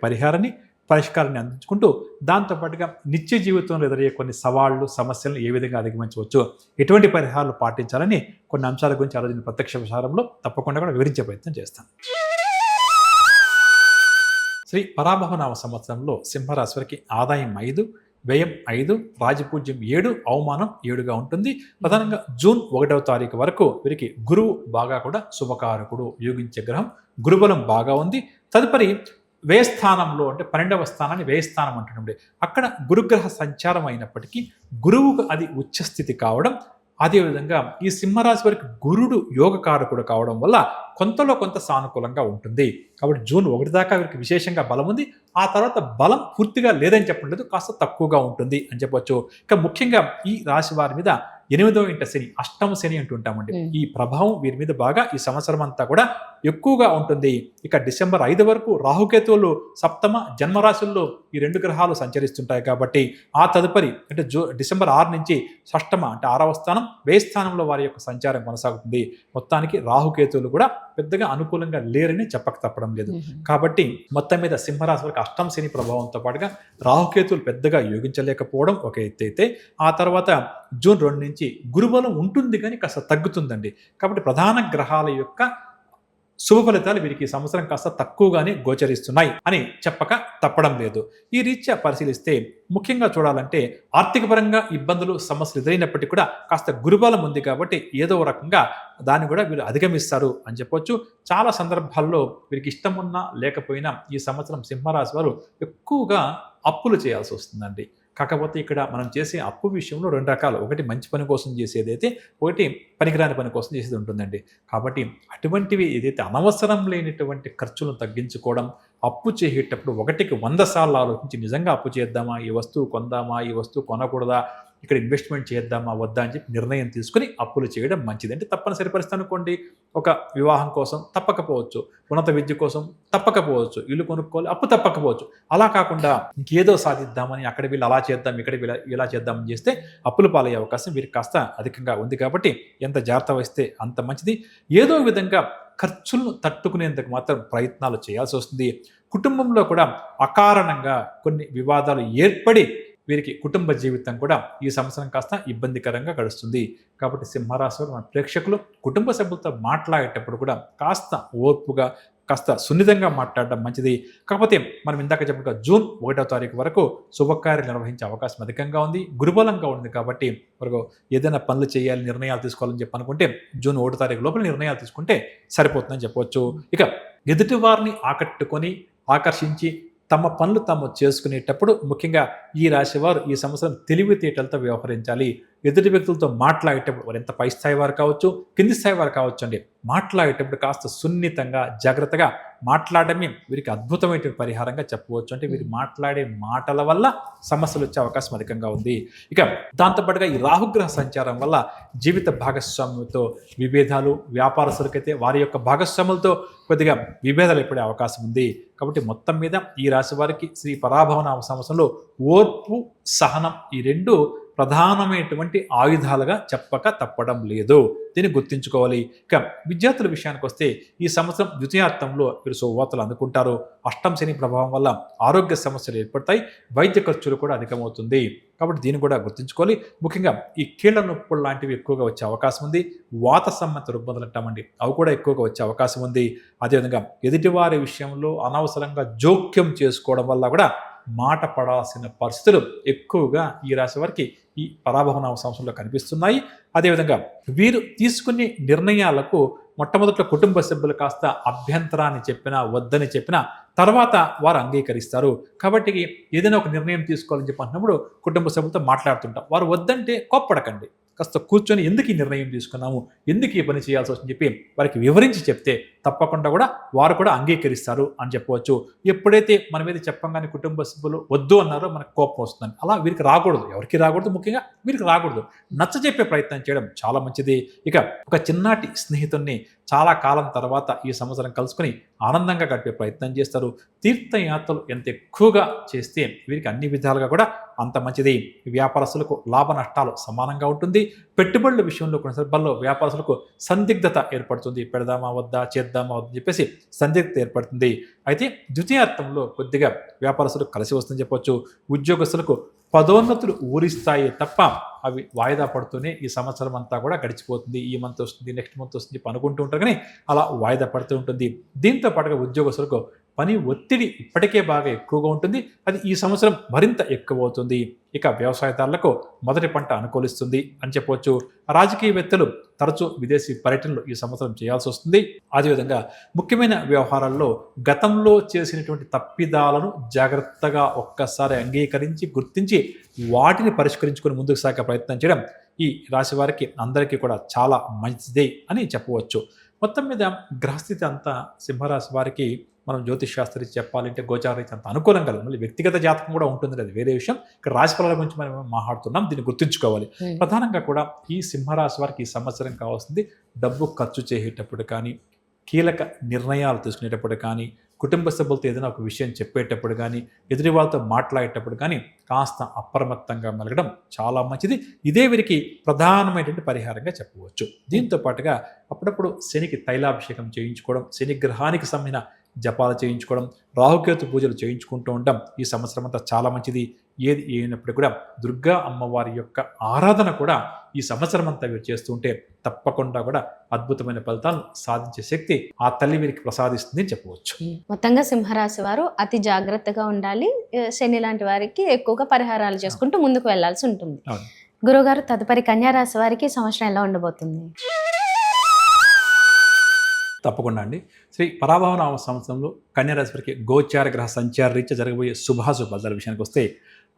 పరిష్కారాన్ని అందించుకుంటూ దాంతోపాటుగా నిత్య జీవితంలో ఎదురయ్యే కొన్ని సవాళ్లు, సమస్యలను ఏ విధంగా అధిగమించవచ్చు, ఎటువంటి పరిహారాలు పాటించాలని కొన్ని అంశాల గురించి ఆ రోజు ప్రత్యక్ష ప్రసారంలో తప్పకుండా కూడా వివరించే ప్రయత్నం చేస్తాను. శ్రీ పరాభవనామ సంవత్సరంలో సింహరాశి వారికి ఆదాయం 5, వ్యయం 5, రాజపూజ్యం 7, అవమానం 7గా ఉంటుంది. ప్రధానంగా జూన్ 1వ తారీఖు వరకు వీరికి గురువు బాగా కూడా శుభకారకుడు, యోగించే గ్రహం, గురుబలం బాగా ఉంది. తదుపరి వ్యయస్థానంలో అంటే 12వ స్థానాన్ని వ్యయస్థానం అంటున్నాం. అక్కడ గురుగ్రహ సంచారం అయినప్పటికీ గురువుకు అది ఉచ్చస్థితి కావడం, అదేవిధంగా ఈ సింహరాశి వారికి గురుడు యోగకారకుడు కావడం వల్ల కొంతలో కొంత సానుకూలంగా ఉంటుంది. కాబట్టి జూన్ 1 దాకా వీరికి విశేషంగా బలం ఉంది. ఆ తర్వాత బలం పూర్తిగా లేదని చెప్పడం లేదు, కాస్త తక్కువగా ఉంటుంది అని చెప్పొచ్చు. ఇక ముఖ్యంగా ఈ రాశి వారి మీద 8వ ఇంట శని, అష్టమ శని అంటుంటామండి. ఈ ప్రభావం వీరి మీద బాగా ఈ సంవత్సరం అంతా కూడా ఎక్కువగా ఉంటుంది. ఇక డిసెంబర్ 5 వరకు రాహుకేతువులు సప్తమ జన్మరాశుల్లో ఈ 2 గ్రహాలు సంచరిస్తుంటాయి కాబట్టి ఆ తదుపరి అంటే డిసెంబర్ 6 నుంచి షష్టమ అంటే 6వ స్థానం వ్యయస్థానంలో వారి యొక్క సంచారం కొనసాగుతుంది. మొత్తానికి రాహుకేతువులు కూడా పెద్దగా అనుకూలంగా లేరని చెప్పక తప్పడం లేదు. కాబట్టి మొత్తం మీద సింహరాశి వారికి అష్టమ శని ప్రభావంతో పాటుగా రాహుకేతువులు పెద్దగా యోగించలేకపోవడం ఒక ఎత్తు అయితే, ఆ తర్వాత జూన్ 2 నుంచి గురుబలం ఉంటుంది కానీ కాస్త తగ్గుతుందండి. కాబట్టి ప్రధాన గ్రహాల యొక్క శుభ ఫలితాలు వీరికి ఈ సంవత్సరం కాస్త తక్కువగానే గోచరిస్తున్నాయి అని చెప్పక తప్పడం లేదు. ఈ రీత్యా పరిశీలిస్తే ముఖ్యంగా చూడాలంటే ఆర్థిక పరంగా ఇబ్బందులు, సమస్యలు ఎదురైనప్పటికీ కూడా కాస్త గురుబలం ఉంది కాబట్టి ఏదో రకంగా దాన్ని కూడా వీరు అధిగమిస్తారు అని చెప్పొచ్చు. చాలా సందర్భాల్లో వీరికి ఇష్టం ఉన్నా లేకపోయినా ఈ సంవత్సరం సింహరాశి వారు ఎక్కువగా అప్పులు చేయాల్సి వస్తుందండి. కాకపోతే ఇక్కడ మనం చేసే అప్పు విషయంలో 2 రకాలు. ఒకటి మంచి పని కోసం చేసేదైతే, ఒకటి పనికిరాని పని కోసం చేసేది ఉంటుందండి. కాబట్టి అటువంటివి ఏదైతే అనవసరం లేనటువంటి ఖర్చులను తగ్గించుకోవడం, అప్పు చేసేటప్పుడు 1కి 100 సార్లు ఆలోచించి నిజంగా అప్పు చేద్దామా, ఈ వస్తువు కొందామా, ఈ వస్తువు కొనకూడదా, ఇక్కడ ఇన్వెస్ట్మెంట్ చేద్దామా వద్దా అని చెప్పి నిర్ణయం తీసుకుని అప్పులు చేయడం మంచిది. అంటే తప్పనిసరి పరిస్థితి అనుకోండి, ఒక వివాహం కోసం తప్పకపోవచ్చు, ఉన్నత విద్య కోసం తప్పకపోవచ్చు, ఇల్లు కొనుక్కోవాలి అప్పు తప్పకపోవచ్చు. అలా కాకుండా ఇంకేదో సాధిద్దామని అక్కడ వీళ్ళు అలా చేద్దాం, ఇక్కడ వీళ్ళు ఇలా చేద్దామని చేస్తే అప్పులు పాలయ్యే అవకాశం వీరికి కాస్త అధికంగా ఉంది. కాబట్టి ఎంత జాగ్రత్త వహిస్తే అంత మంచిది. ఏదో విధంగా ఖర్చులను తట్టుకునేందుకు మాత్రం ప్రయత్నాలు చేయాల్సి వస్తుంది. కుటుంబంలో కూడా అకారణంగా కొన్ని వివాదాలు ఏర్పడి వీరికి కుటుంబ జీవితం కూడా ఈ సంవత్సరం కాస్త ఇబ్బందికరంగా గడుస్తుంది. కాబట్టి సింహరాశి వారు మన ప్రేక్షకులు కుటుంబ సభ్యులతో మాట్లాడేటప్పుడు కూడా కాస్త ఓర్పుగా, కాస్త సున్నితంగా మాట్లాడడం మంచిది. కాకపోతే మనం ఇందాక చెప్పిన జూన్ 1వ తారీఖు వరకు శుభకార్యాలు నిర్వహించే అవకాశం అధికంగా ఉంది, గురుబలంగా ఉంది. కాబట్టి వరకు ఏదైనా పనులు చేయాలి, నిర్ణయాలు తీసుకోవాలని చెప్పి అనుకుంటే జూన్ 1వ తారీఖు లోపల నిర్ణయాలు తీసుకుంటే సరిపోతుందని చెప్పవచ్చు. ఇక ఎదుటి వారిని ఆకర్షించి తమ పనులు తాము చేసుకునేటప్పుడు ముఖ్యంగా ఈ రాశి వారు ఈ సంవత్సరం తెలివితేటలతో వ్యవహరించాలి. ఎదుటి వ్యక్తులతో మాట్లాడేటప్పుడు వారు ఎంత పై స్థాయి వారు కావచ్చు, కింది స్థాయి వారు కావచ్చు అండి, మాట్లాడేటప్పుడు కాస్త సున్నితంగా జాగ్రత్తగా మాట్లాడమే వీరికి అద్భుతమైన పరిహారంగా చెప్పవచ్చు. అంటే వీరు మాట్లాడే మాటల వల్ల సమస్యలు వచ్చే అవకాశం అధికంగా ఉంది. ఇక దాంతోపాటుగా ఈ రాహుగ్రహ సంచారం వల్ల జీవిత భాగస్వామ్యంతో విభేదాలు, వ్యాపారస్తులకైతే వారి యొక్క భాగస్వాములతో కొద్దిగా విభేదాలు ఏర్పడే అవకాశం ఉంది. కాబట్టి మొత్తం మీద ఈ రాశి వారికి శ్రీ పరాభవనామ సంవత్సరంలో ఓర్పు, సహనం ఈ రెండు ప్రధానమైనటువంటి ఆయుధాలుగా చెప్పక తప్పడం లేదు. దీన్ని గుర్తుంచుకోవాలి. ఇక విద్యార్థుల విషయానికి వస్తే ఈ సంవత్సరం ద్వితీయార్థంలో వీరు శుభవార్తలు అందుకుంటారు. అష్టం శని ప్రభావం వల్ల ఆరోగ్య సమస్యలు ఏర్పడతాయి, వైద్య ఖర్చులు కూడా అధికమవుతుంది. కాబట్టి దీన్ని కూడా గుర్తుంచుకోవాలి. ముఖ్యంగా ఈ కీళ్ల నొప్పులు లాంటివి ఎక్కువగా వచ్చే అవకాశం ఉంది. వాత సంబంధిత రుగ్మతలు అంటామండి, అవి కూడా ఎక్కువగా వచ్చే అవకాశం ఉంది. అదేవిధంగా ఎదుటివారి విషయంలో అనవసరంగా జోక్యం చేసుకోవడం వల్ల కూడా మాట పడాల్సిన పరిస్థితులు ఎక్కువగా ఈ రాశి వారికి ఈ పరాభవనామ సంవత్సరంలో కనిపిస్తున్నాయి. అదేవిధంగా వీరు తీసుకునే నిర్ణయాలకు మొట్టమొదట కుటుంబ సభ్యులు కాస్త అభ్యంతరాన్ని చెప్పినా, వద్దని చెప్పినా తర్వాత వారు అంగీకరిస్తారు. కాబట్టి ఏదైనా ఒక నిర్ణయం తీసుకోవాలని చెప్పి అంటున్నప్పుడు కుటుంబ సభ్యులతో మాట్లాడుతుంటాం. వారు వద్దంటే కోప్పడకండి, కాస్త కూర్చొని ఎందుకు ఈ నిర్ణయం తీసుకున్నాము, ఎందుకు ఈ పని చేయాల్సి వస్తుందని చెప్పి వారికి వివరించి చెప్తే తప్పకుండా కూడా వారు కూడా అంగీకరిస్తారు అని చెప్పవచ్చు. ఎప్పుడైతే మన మీద చెప్పంగానే కుటుంబ సభ్యులు వద్దు అన్నారో మనకు కోపం వస్తుందని, అలా వీరికి రాకూడదు, ఎవరికి రాకూడదు, ముఖ్యంగా వీరికి రాకూడదు. నచ్చజెప్పే ప్రయత్నం చేయడం చాలా మంచిది. ఇక ఒక చిన్నటి స్నేహితుడిని చాలా కాలం తర్వాత ఈ సంవత్సరం కలుసుకొని ఆనందంగా గడిపే ప్రయత్నం చేస్తారు. తీర్థయాత్రలు ఎంత ఎక్కువగా చేస్తే వీరికి అన్ని విధాలుగా కూడా అంత మంచిది. వ్యాపారస్తులకు లాభ నష్టాలు సమానంగా ఉంటుంది. పెట్టుబడుల విషయంలో కొన్ని సందర్భాల్లో వ్యాపారస్తులకు సందిగ్ధత ఏర్పడుతుంది. పెడదామా వద్దా, చేద్దామా వద్దని చెప్పేసి సందిగ్ధత ఏర్పడుతుంది. అయితే ద్వితీయార్థంలో కొద్దిగా వ్యాపారస్తులకు కలిసి వస్తుందని చెప్పొచ్చు. ఉద్యోగస్తులకు పదోన్నతులు ఊరిస్తాయి తప్ప అవి వాయిదా పడుతూనే ఈ సంవత్సరం అంతా కూడా గడిచిపోతుంది. ఈ మంత్ వస్తుంది, నెక్స్ట్ మంత్ వస్తుంది చెప్పి అనుకుంటూ ఉంటారు, కానీ అలా వాయిదా పడుతూ ఉంటుంది. దీంతో పాటుగా ఉద్యోగస్తులకు పని ఒత్తిడి ఇప్పటికే బాగా ఎక్కువగా ఉంటుంది, అది ఈ సంవత్సరం మరింత ఎక్కువ అవుతుంది. ఇక వ్యవసాయదారులకు మొదటి పంట అనుకూలిస్తుంది అని చెప్పవచ్చు. రాజకీయవేత్తలు తరచూ విదేశీ పర్యటనలు ఈ సంవత్సరం చేయాల్సి వస్తుంది. అదేవిధంగా ముఖ్యమైన వ్యవహారాల్లో గతంలో చేసినటువంటి తప్పిదాలను జాగ్రత్తగా ఒక్కసారి అంగీకరించి గుర్తించి వాటిని పరిష్కరించుకొని ముందుకు సాగే ప్రయత్నం చేయడం ఈ రాశి వారికి అందరికీ కూడా చాలా మంచిదే అని చెప్పవచ్చు. మొత్తం మీద గ్రహస్థితి అంతా సింహరాశి వారికి మనం జ్యోతిష్ శాస్త్రి చెప్పాలంటే గోచారీతి అంత అనుకూలంగా లేదు. మళ్ళీ వ్యక్తిగత జాతకం కూడా ఉంటుంది, అది వేరే విషయం. ఇక్కడ రాశి ఫలాల గురించి మనం మాట్లాడుతున్నాం, దీన్ని గుర్తుంచుకోవాలి. ప్రధానంగా కూడా ఈ సింహరాశి వారికి ఈ సంవత్సరం కావాల్సింది డబ్బు ఖర్చు చేసేటప్పుడు కానీ, కీలక నిర్ణయాలు తీసుకునేటప్పుడు కానీ, కుటుంబ సభ్యులతో ఏదైనా ఒక విషయం చెప్పేటప్పుడు కానీ, ఎదుటి వాళ్ళతో మాట్లాడేటప్పుడు కానీ కాస్త అప్రమత్తంగా మెలగడం చాలా మంచిది. ఇదే వీరికి ప్రధానమైనటువంటి పరిహారంగా చెప్పవచ్చు. దీంతో పాటుగా అప్పుడప్పుడు శనికి తైలాభిషేకం చేయించుకోవడం, శని గ్రహానికి సంబంధించిన జపాలు చేయించుకోవడం, రాహుకేతు పూజలు చేయించుకుంటూ ఉండడం ఈ సంవత్సరం అంతా చాలా మంచిది. ఏది అయినప్పుడు కూడా దుర్గా అమ్మవారి యొక్క ఆరాధన కూడా ఈ సంవత్సరం అంతా వీరు చేస్తూ ఉంటే తప్పకుండా కూడా అద్భుతమైన ఫలితాలను సాధించే శక్తి ఆ తల్లి వీరికి ప్రసాదిస్తుంది అని చెప్పవచ్చు. మొత్తంగా సింహరాశి వారు అతి జాగ్రత్తగా ఉండాలి. శని లాంటి వారికి ఎక్కువగా పరిహారాలు చేసుకుంటూ ముందుకు వెళ్లాల్సి ఉంటుంది. గురుగారు, తదుపరి కన్యా రాశి వారికి సంవత్సరం ఎలా ఉండబోతుంది? తప్పకుండా అండి. శ్రీ పరాభవనామ సంవత్సరంలో కన్యా రాశి వారికి గోచార గ్రహ సంచార రీత్యా జరగబోయే శుభాశుభ ఫలితాల విషయానికి వస్తే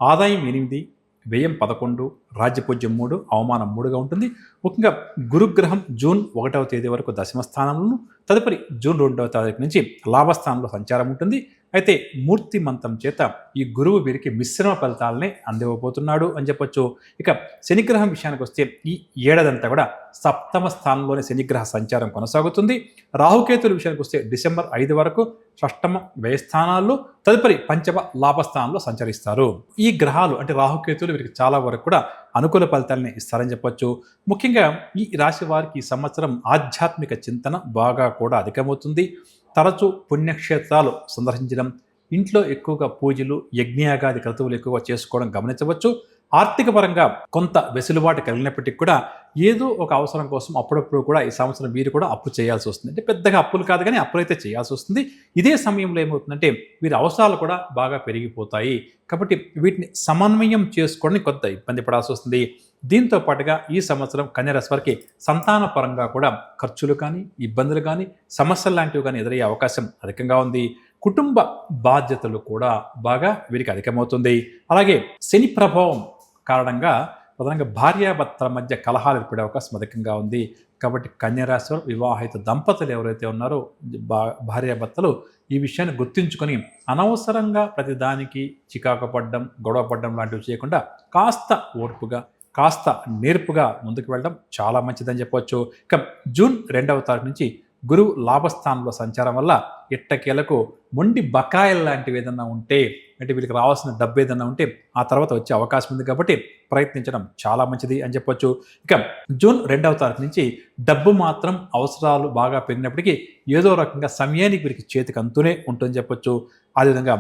ఆదాయం 8, వ్యయం 11, రాజ్యపూజ్యం 3, అవమానం 3గా ఉంటుంది. ముఖ్యంగా గురుగ్రహం జూన్ 1వ తేదీ వరకు దశమ స్థానంలోను, తదుపరి జూన్ 2వ తారీఖు నుంచి లాభస్థానంలో సంచారం ఉంటుంది. అయితే మూర్తి మంత్రం చేత ఈ గురువు వీరికి మిశ్రమ ఫలితాలనే అందివ్వబోతున్నాడు అని చెప్పొచ్చు. ఇక శనిగ్రహం విషయానికి వస్తే ఈ ఏడాదంతా కూడా సప్తమ స్థానంలోనే శనిగ్రహ సంచారం కొనసాగుతుంది. రాహుకేతుల విషయానికి వస్తే డిసెంబర్ 5 వరకు షష్టమ వ్యయస్థానాల్లో, తదుపరి పంచమ లాభస్థానంలో సంచరిస్తారు. ఈ గ్రహాలు అంటే రాహుకేతులు వీరికి చాలా వరకు కూడా అనుకూల ఫలితాలని ఇస్తారని చెప్పొచ్చు. ముఖ్యంగా ఈ రాశి వారికి ఈ సంవత్సరం ఆధ్యాత్మిక చింతన బాగా కూడా అధికమవుతుంది. తరచూ పుణ్యక్షేత్రాలు సందర్శించడం, ఇంట్లో ఎక్కువగా పూజలు, యజ్ఞయాగాది క్రతువులు ఎక్కువగా చేసుకోవడం గమనించవచ్చు. ఆర్థిక పరంగా కొంత వెసులుబాటు కలిగినప్పటికీ కూడా ఏదో ఒక అవసరం కోసం అప్పుడప్పుడు కూడా ఈ సంవత్సరం వీరు కూడా అప్పు చేయాల్సి వస్తుంది. అంటే పెద్దగా అప్పులు కాదు, కానీ అప్పులైతే చేయాల్సి వస్తుంది. ఇదే సమయంలో ఏమవుతుందంటే వీరి అవసరాలు కూడా బాగా పెరిగిపోతాయి. కాబట్టి వీటిని సమన్వయం చేసుకోవడానికి కొంత ఇబ్బంది పడాల్సి వస్తుంది. దీంతో పాటుగా ఈ సంవత్సరం కన్యా రాశి వారికి సంతాన పరంగా కూడా ఖర్చులు కానీ, ఇబ్బందులు కానీ, సమస్యలు లాంటివి కానీ ఎదురయ్యే అవకాశం అధికంగా ఉంది. కుటుంబ బాధ్యతలు కూడా బాగా వీరికి అధికమవుతుంది. అలాగే శని ప్రభావం కారణంగా ప్రధానంగా భార్యాభర్తల మధ్య కలహాలు ఏర్పడే అవకాశం అధికంగా ఉంది. కాబట్టి కన్యరాశి వారు వివాహిత దంపతులు ఎవరైతే ఉన్నారో భార్యాభర్తలు ఈ విషయాన్ని గుర్తుంచుకొని అనవసరంగా ప్రతిదానికి చికాకు పడడం, గొడవ పడడం లాంటివి చేయకుండా కాస్త ఓర్పుగా, కాస్త నేర్పుగా ముందుకు వెళ్ళడం చాలా మంచిదని చెప్పవచ్చు. ఇక జూన్ 2వ తారీఖు నుంచి గురువు లాభస్థానంలో సంచారం వల్ల ఎట్టకేలకు మొండి బకాయిలు లాంటివి ఏదన్నా ఉంటే, అంటే వీళ్ళకి రావాల్సిన డబ్బు ఏదన్నా ఉంటే ఆ తర్వాత వచ్చే అవకాశం ఉంది. కాబట్టి ప్రయత్నించడం చాలా మంచిది అని చెప్పొచ్చు. ఇక జూన్ 2వ తారీఖు నుంచి డబ్బు మాత్రం అవసరాలు బాగా పెరిగినప్పటికీ ఏదో రకంగా సమయానికి వీరికి చేతికి అంతూనే ఉంటుందని చెప్పొచ్చు. అదేవిధంగా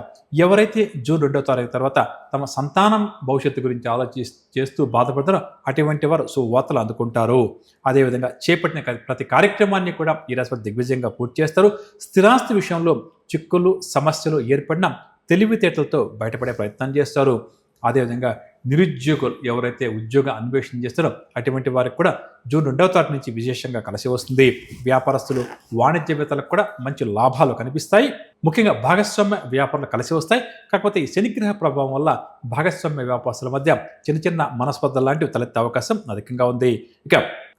ఎవరైతే జూన్ 2వ తారీఖు తర్వాత తమ సంతానం భవిష్యత్తు గురించి చేస్తూ బాధపడతారో అటువంటి వారు సువార్తలు అందుకుంటారు. అదేవిధంగా చేపట్టిన ప్రతి కార్యక్రమాన్ని కూడా ఈ రాశి వారు దిగ్విజయంగా పూర్తి చేస్తారు. స్థిరాస్తి విషయంలో చిక్కులు, సమస్యలు ఏర్పడినా తెలివితేటలతో బయటపడే ప్రయత్నం చేస్తారు. అదేవిధంగా నిరుద్యోగులు ఎవరైతే ఉద్యోగ అన్వేషణ చేస్తారో అటువంటి వారికి కూడా జూన్ 2వ తారీఖు నుంచి విశేషంగా కలిసి వస్తుంది. వ్యాపారస్తులు, వాణిజ్యవేత్తలకు కూడా మంచి లాభాలు కనిపిస్తాయి. ముఖ్యంగా భాగస్వామ్య వ్యాపారాలు కలిసి వస్తాయి. కాకపోతే ఈ శనిగ్రహ ప్రభావం వల్ల భాగస్వామ్య వ్యాపారస్తుల మధ్య చిన్న చిన్న మనస్పర్ధలు లాంటివి తలెత్తే అవకాశం అధికంగా ఉంది. ఇక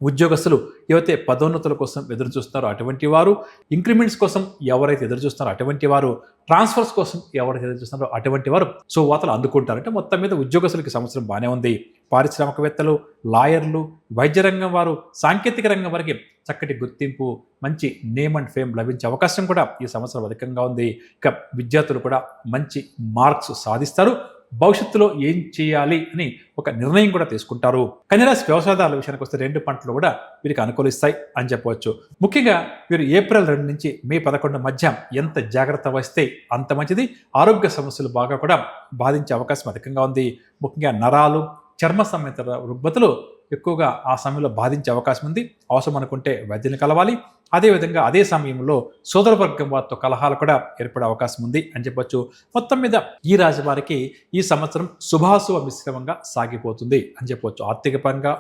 ఉద్యోగస్తులు ఎవరైతే పదోన్నతుల కోసం ఎదురు చూస్తున్నారో అటువంటి వారు, ఇంక్రిమెంట్స్ కోసం ఎవరైతే ఎదురు చూస్తున్నారో అటువంటి వారు, ట్రాన్స్ఫర్స్ కోసం ఎవరైతే ఎదురు చూస్తున్నారో అటువంటి వారు సువార్తలు అందుకుంటారు. అంటే మొత్తం మీద ఉద్యోగస్తులకి సంవత్సరం బాగానే ఉంది. పారిశ్రామికవేత్తలు, లాయర్లు, వైద్య రంగం వారు, సాంకేతిక రంగం వారికి చక్కటి గుర్తింపు, మంచి నేమ్ అండ్ ఫేమ్ లభించే అవకాశం కూడా ఈ సంవత్సరం అధికంగా ఉంది. ఇక విద్యార్థులు కూడా మంచి మార్క్స్ సాధిస్తారు. భవిష్యత్తులో ఏం చేయాలి అని ఒక నిర్ణయం కూడా తీసుకుంటారు. కన్యరాశి వ్యవసాయదారుల విషయానికి వస్తే 2 పంటలు కూడా వీరికి అనుకూలిస్తాయి అని చెప్పవచ్చు. ముఖ్యంగా వీరు ఏప్రిల్ 2 నుంచి మే 11 మధ్య ఎంత జాగ్రత్త వహిస్తే అంత మంచిది. ఆరోగ్య సమస్యలు బాగా కూడా బాధించే అవకాశం అధికంగా ఉంది. ముఖ్యంగా నరాలు, చర్మ సంబంధిత రుగ్మతలు ఎక్కువగా ఆ సమయంలో బాధించే అవకాశం ఉంది. అవసరం అనుకుంటే వైద్యుని కలవాలి. అదేవిధంగా అదే సమయంలో సోదరవర్గం వారితో కలహాలు కూడా ఏర్పడే అవకాశం ఉంది అని చెప్పొచ్చు. మొత్తం మీద ఈ రాశి వారికి ఈ సంవత్సరం శుభాశుభ మిశ్రమంగా సాగిపోతుంది అని చెప్పవచ్చు. ఆర్థిక పరంగా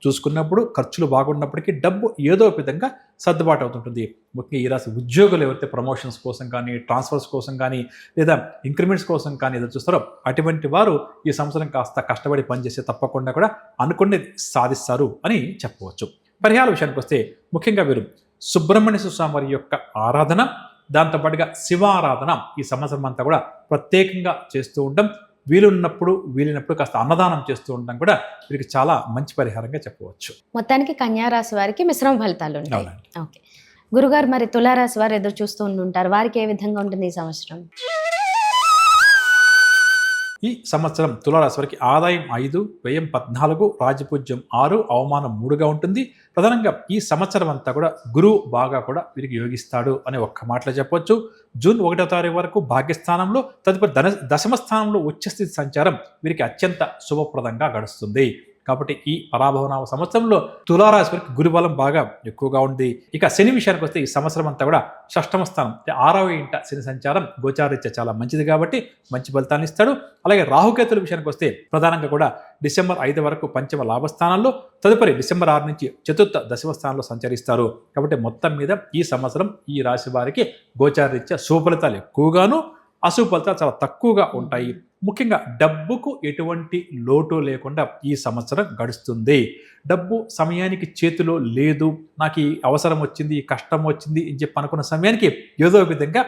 చూసుకున్నప్పుడు ఖర్చులు బాగున్నప్పటికీ డబ్బు ఏదో ఒక విధంగా సర్దుబాటు అవుతుంటుంది. ముఖ్యంగా ఈ రాశి ఉద్యోగులు ఎవరైతే ప్రమోషన్స్ కోసం కానీ, ట్రాన్స్ఫర్స్ కోసం కానీ, లేదా ఇంక్రిమెంట్స్ కోసం కానీ ఎదురు చూస్తారో అటువంటి వారు ఈ సంవత్సరం కాస్త కష్టపడి పనిచేస్తే తప్పకుండా కూడా అనుకునేది సాధిస్తారు అని చెప్పవచ్చు. పరిహార విషయానికి వస్తే ముఖ్యంగా వీరు సుబ్రహ్మణ్య స్వామి వారి యొక్క ఆరాధన, దాంతోపాటుగా శివారాధన ఈ సంవత్సరం అంతా కూడా ప్రత్యేకంగా చేస్తూ ఉంటాం. వీలైనప్పుడు కాస్త అన్నదానం చేస్తూ ఉండడం కూడా వీరికి చాలా మంచి పరిహారంగా చెప్పవచ్చు. మొత్తానికి కన్యా రాశి వారికి మిశ్రమ ఫలితాలు ఉంటాయి. ఓకే గురుగారు, మరి తులారాశి వారు ఎదురు చూస్తూ ఉంటారు, వారికి ఏ విధంగా ఉంటుంది ఈ సంవత్సరం? ఈ సంవత్సరం తులారాశి వారికి ఆదాయం 5, వ్యయం 14, రాజపూజ్యం 6, అవమానం 3గా ఉంటుంది. ప్రధానంగా ఈ సంవత్సరం అంతా కూడా గురువు బాగా కూడా వీరికి యోగిస్తాడు అని ఒక్క మాటలో చెప్పొచ్చు. జూన్ 1వ తారీఖు వరకు భాగ్యస్థానంలో, తదుపరి దశమ స్థానంలో ఉచ్చస్థితి సంచారం వీరికి అత్యంత శుభప్రదంగా గడుస్తుంది. కాబట్టి ఈ పరాభవనామ సంవత్సరంలో తులారాశి వారికి గురుబలం బాగా ఎక్కువగా ఉంది. ఇక శని విషయానికి వస్తే ఈ సంవత్సరం అంతా కూడా షష్టమ స్థానం, 6వ ఇంట శని సంచారం గోచారీత్యా చాలా మంచిది కాబట్టి మంచి ఫలితాన్ని ఇస్తాడు. అలాగే రాహుకేతుల విషయానికి వస్తే ప్రధానంగా కూడా డిసెంబర్ 5 వరకు పంచమ లాభస్థానంలో, తదుపరి డిసెంబర్ 6 నుంచి చతుర్థ దశమ స్థానంలో సంచరిస్తారు. కాబట్టి మొత్తం మీద ఈ సంవత్సరం ఈ రాశి వారికి గోచారీత్యా శుభ ఫలితాలు ఎక్కువగాను, అశుభ ఫలితాలు చాలా తక్కువగా ఉంటాయి. ముఖ్యంగా డబ్బుకు ఎటువంటి లోటు లేకుండా ఈ సంవత్సరం గడుస్తుంది. డబ్బు సమయానికి చేతిలో లేదు, నాకు ఈ అవసరం వచ్చింది, ఈ కష్టం వచ్చింది అని చెప్పి అనుకున్న సమయానికి ఏదో విధంగా